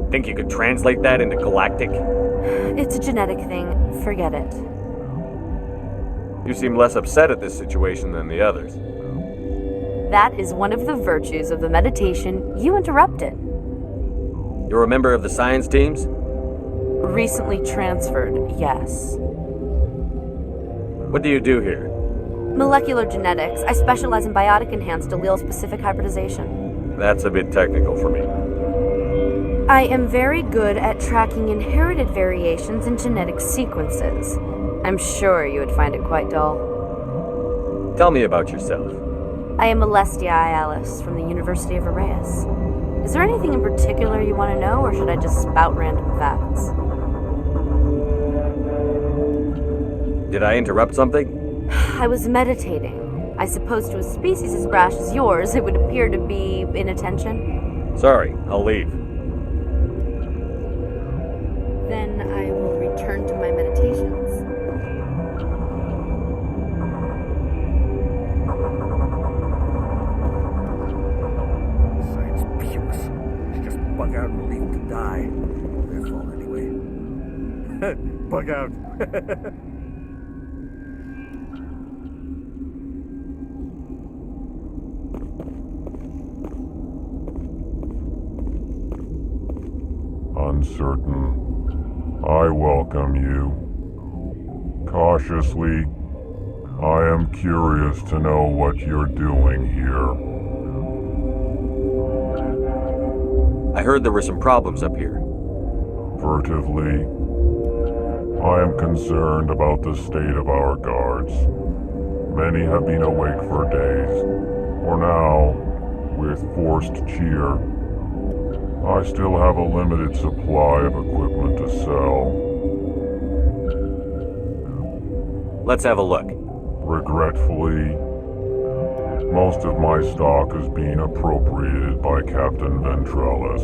Think you could translate that into galactic? It's a genetic thing. Forget it. You seem less upset at this situation than the others. That is one of the virtues of the meditation you interrupted. You're a member of the science teams? Recently transferred, yes. What do you do here? Molecular genetics. I specialize in biotic-enhanced allele-specific hybridization. That's a bit technical for me. I am very good at tracking inherited variations in genetic sequences. I'm sure you would find it quite dull. Tell me about yourself. I am Alestia Alice from the University of Arraeus. Is there anything in particular you want to know, or should I just spout random facts? Did I interrupt something? I was meditating. I suppose to a species as brash as yours, it would appear to be inattention. Sorry, I'll leave. Then I will return to my meditations. Science pukes. Should just bug out and leave them to die. Their fault anyway. Bug out. Uncertain. I welcome you. Cautiously, I am curious to know what you're doing here. I heard there were some problems up here. Furtively, I am concerned about the state of our guards. Many have been awake for days, for now, with forced cheer, I still have a limited supply of equipment to sell. Let's have a look. Regretfully, most of my stock is being appropriated by Captain Ventrellis.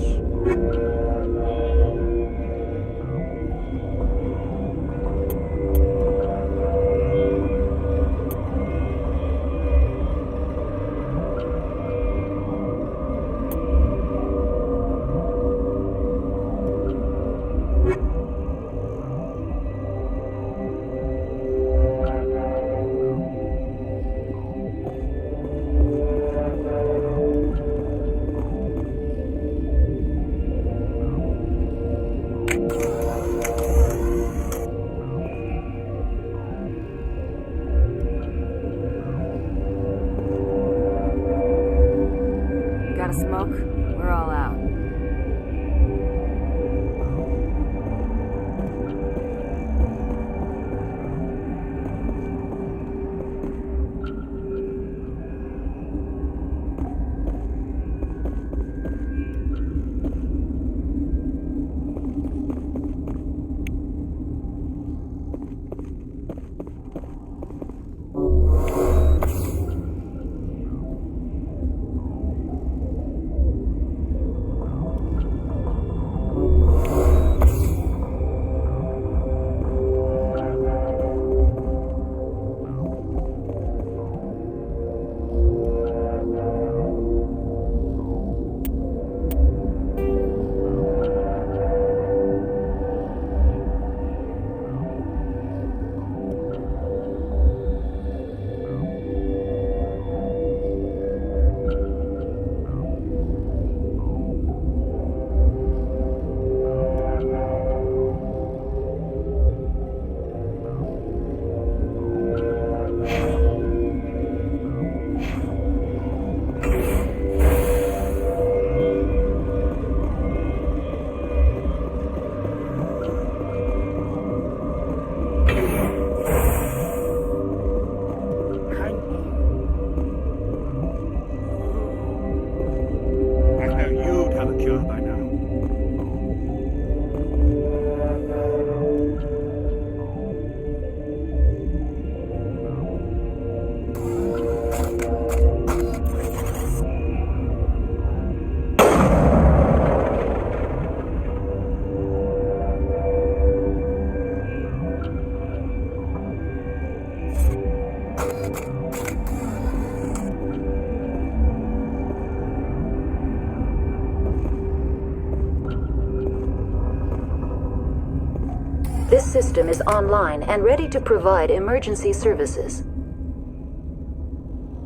This system is online and ready to provide emergency services.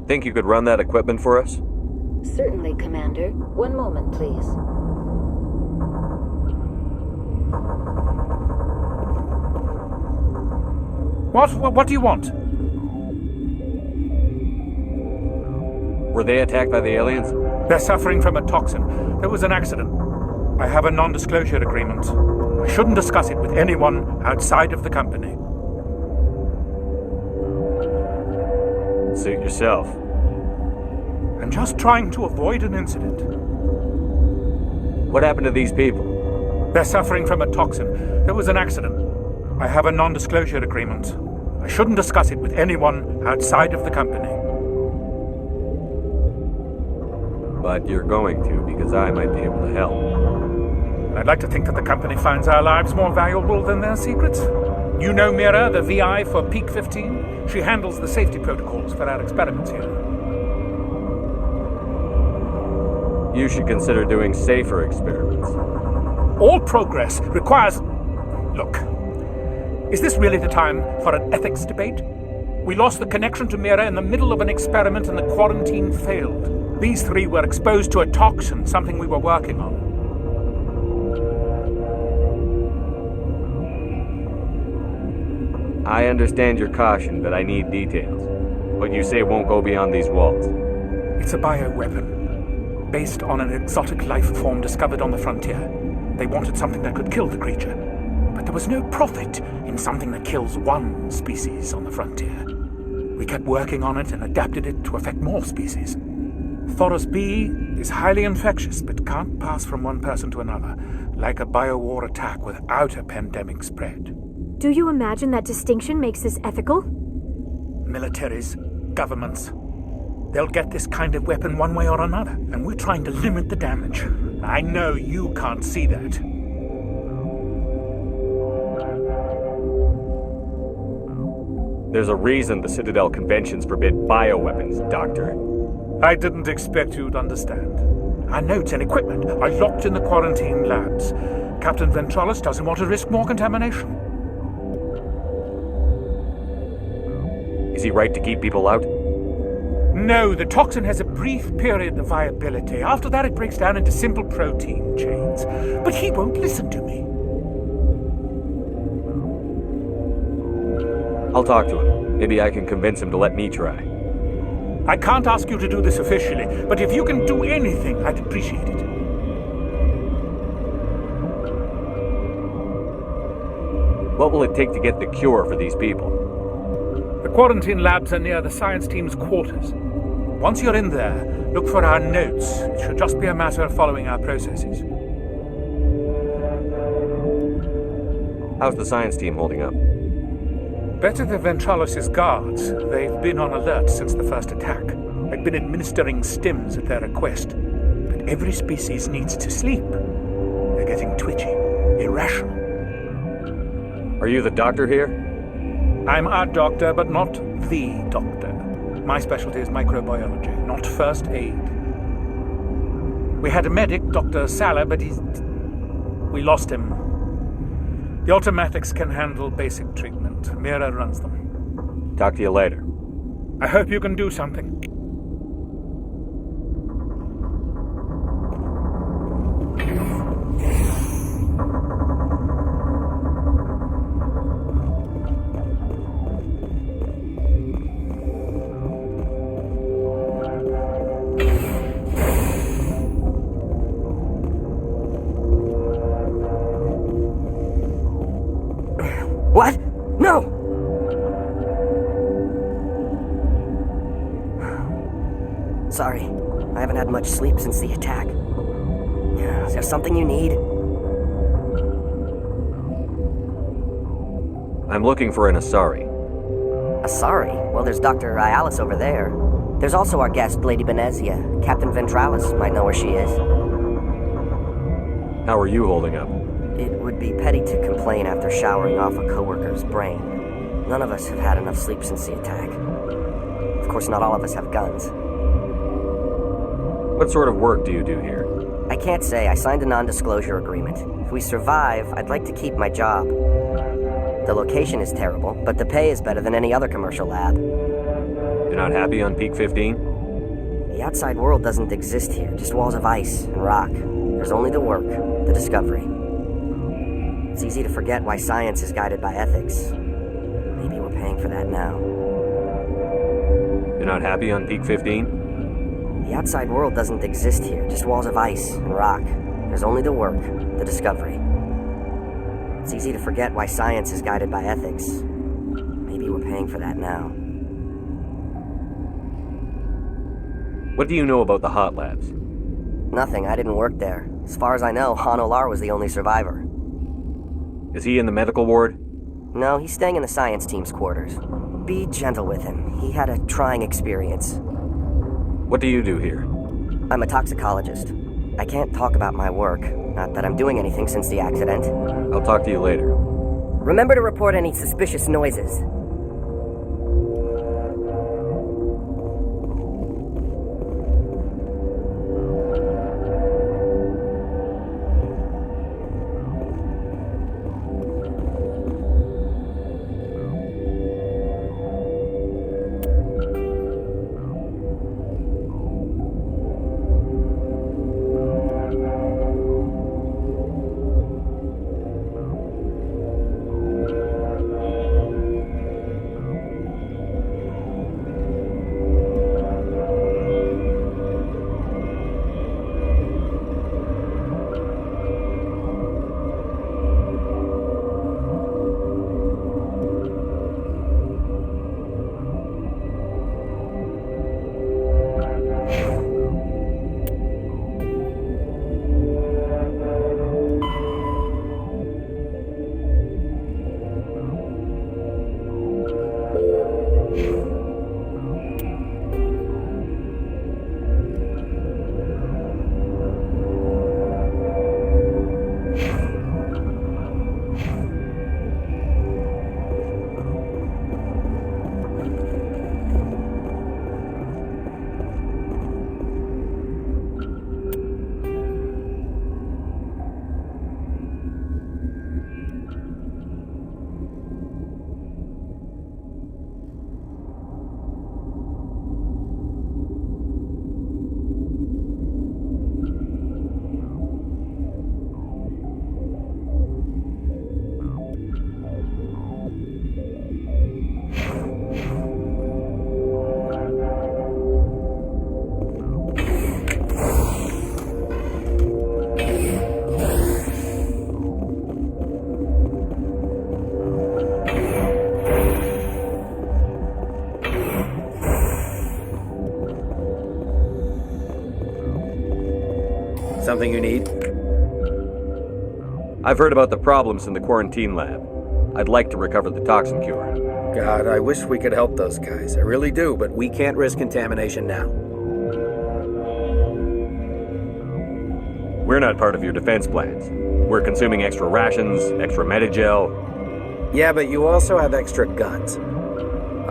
Think you could run that equipment for us? Certainly, Commander. One moment, please. What do you want? Were they attacked by the aliens? They're suffering from a toxin. There was an accident. I have a non-disclosure agreement. I shouldn't discuss it with anyone outside of the company. Suit yourself. I'm just trying to avoid an incident. What happened to these people? They're suffering from a toxin. There was an accident. I have a non-disclosure agreement. I shouldn't discuss it with anyone outside of the company. But you're going to, because I might be able to help. I'd like to think that the company finds our lives more valuable than their secrets. You know Mira, the VI for Peak 15? She handles the safety protocols for our experiments here. You should consider doing safer experiments. All progress requires... Look, is this really the time for an ethics debate? We lost the connection to Mira in the middle of an experiment and the quarantine failed. These three were exposed to a toxin, something we were working on. I understand your caution, but I need details. What you say won't go beyond these walls. It's a bioweapon, based on an exotic life form discovered on the frontier. They wanted something that could kill the creature, but there was no profit in something that kills one species on the frontier. We kept working on it and adapted it to affect more species. Thoros B is highly infectious, but can't pass from one person to another, like a biowar attack without a pandemic spread. Do you imagine that distinction makes this ethical? Militaries, governments, they'll get this kind of weapon one way or another, and we're trying to limit the damage. I know you can't see that. There's a reason the Citadel conventions forbid bioweapons, Doctor. I didn't expect you'd understand. Our notes and equipment are locked in the quarantine labs. Captain Ventralis doesn't want to risk more contamination. Is he right to keep people out? No, the toxin has a brief period of viability. After that, it breaks down into simple protein chains. But he won't listen to me. I'll talk to him. Maybe I can convince him to let me try. I can't ask you to do this officially, but if you can do anything, I'd appreciate it. What will it take to get the cure for these people? The quarantine labs are near the science team's quarters. Once you're in there, look for our notes. It should just be a matter of following our processes. How's the science team holding up? Better than Ventralis' guards. They've been on alert since the first attack. I've been administering stims at their request. But every species needs to sleep. They're getting twitchy, irrational. Are you the doctor here? I'm our doctor, but not the doctor. My specialty is microbiology, not first aid. We had a medic, Dr. Salah, but we lost him. The automatics can handle basic treatment. Mira runs them. Talk to you later. I hope you can do something. What? No! Sorry, I haven't had much sleep since the attack. Is there something you need? I'm looking for an Asari. Asari? Well, there's Dr. Ialis over there. There's also our guest, Lady Benezia. Captain Ventralis might know where she is. How are you holding up? It would be petty to complain after showering off a coworker's brain. None of us have had enough sleep since the attack. Of course, not all of us have guns. What sort of work do you do here? I can't say. I signed a non-disclosure agreement. If we survive, I'd like to keep my job. The location is terrible, but the pay is better than any other commercial lab. You're not happy on Peak 15? The outside world doesn't exist here, just walls of ice and rock. There's only the work, the discovery. It's easy to forget why science is guided by ethics. Maybe we're paying for that now. You're not happy on Peak 15? The outside world doesn't exist here, just walls of ice and rock. There's only the work, the discovery. It's easy to forget why science is guided by ethics. Maybe we're paying for that now. What do you know about the hot labs? Nothing, I didn't work there. As far as I know, Han Olar was the only survivor. Is he in the medical ward? No, he's staying in the science team's quarters. Be gentle with him. He had a trying experience. What do you do here? I'm a toxicologist. I can't talk about my work. Not that I'm doing anything since the accident. I'll talk to you later. Remember to report any suspicious noises. Something you need? I've heard about the problems in the quarantine lab. I'd like to recover the toxin cure. God, I wish we could help those guys. I really do, but we can't risk contamination now. We're not part of your defense plans. We're consuming extra rations, extra Medigel. Yeah, but you also have extra guns.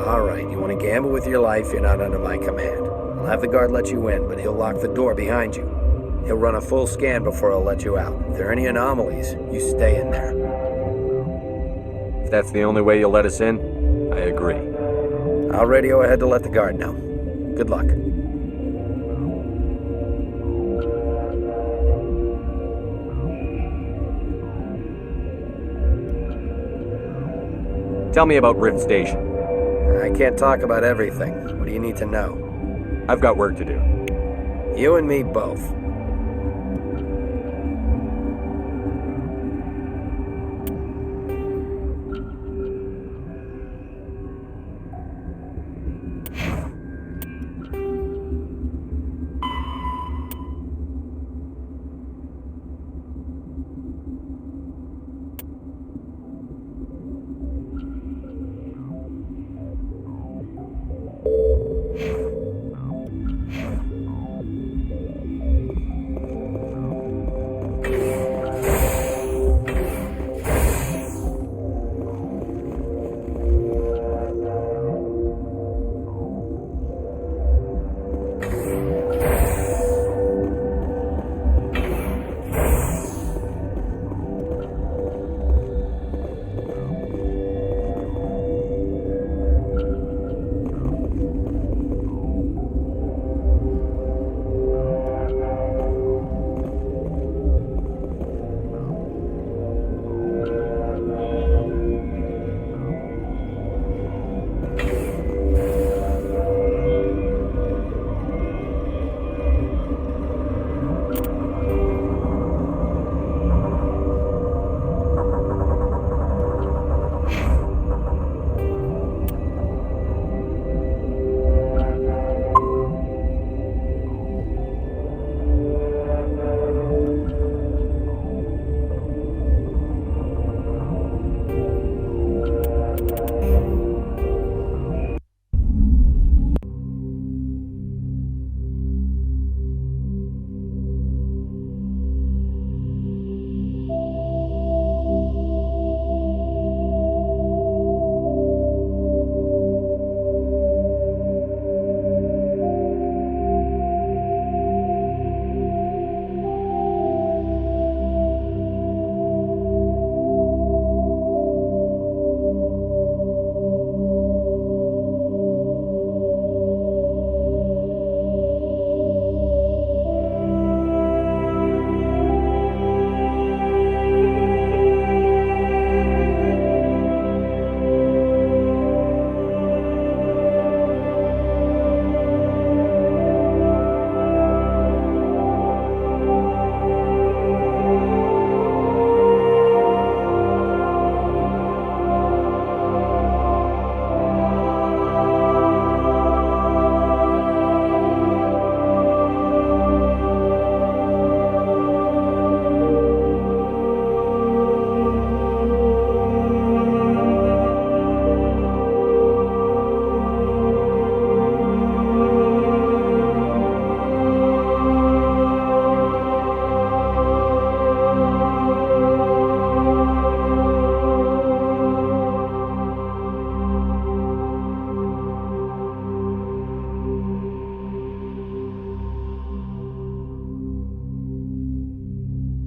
All right, you want to gamble with your life, you're not under my command. I'll have the guard let you in, but he'll lock the door behind you. He'll run a full scan before he'll let you out. If there are any anomalies, you stay in there. If that's the only way you'll let us in, I agree. I'll radio ahead to let the guard know. Good luck. Tell me about Rift Station. I can't talk about everything. What do you need to know? I've got work to do. You and me both.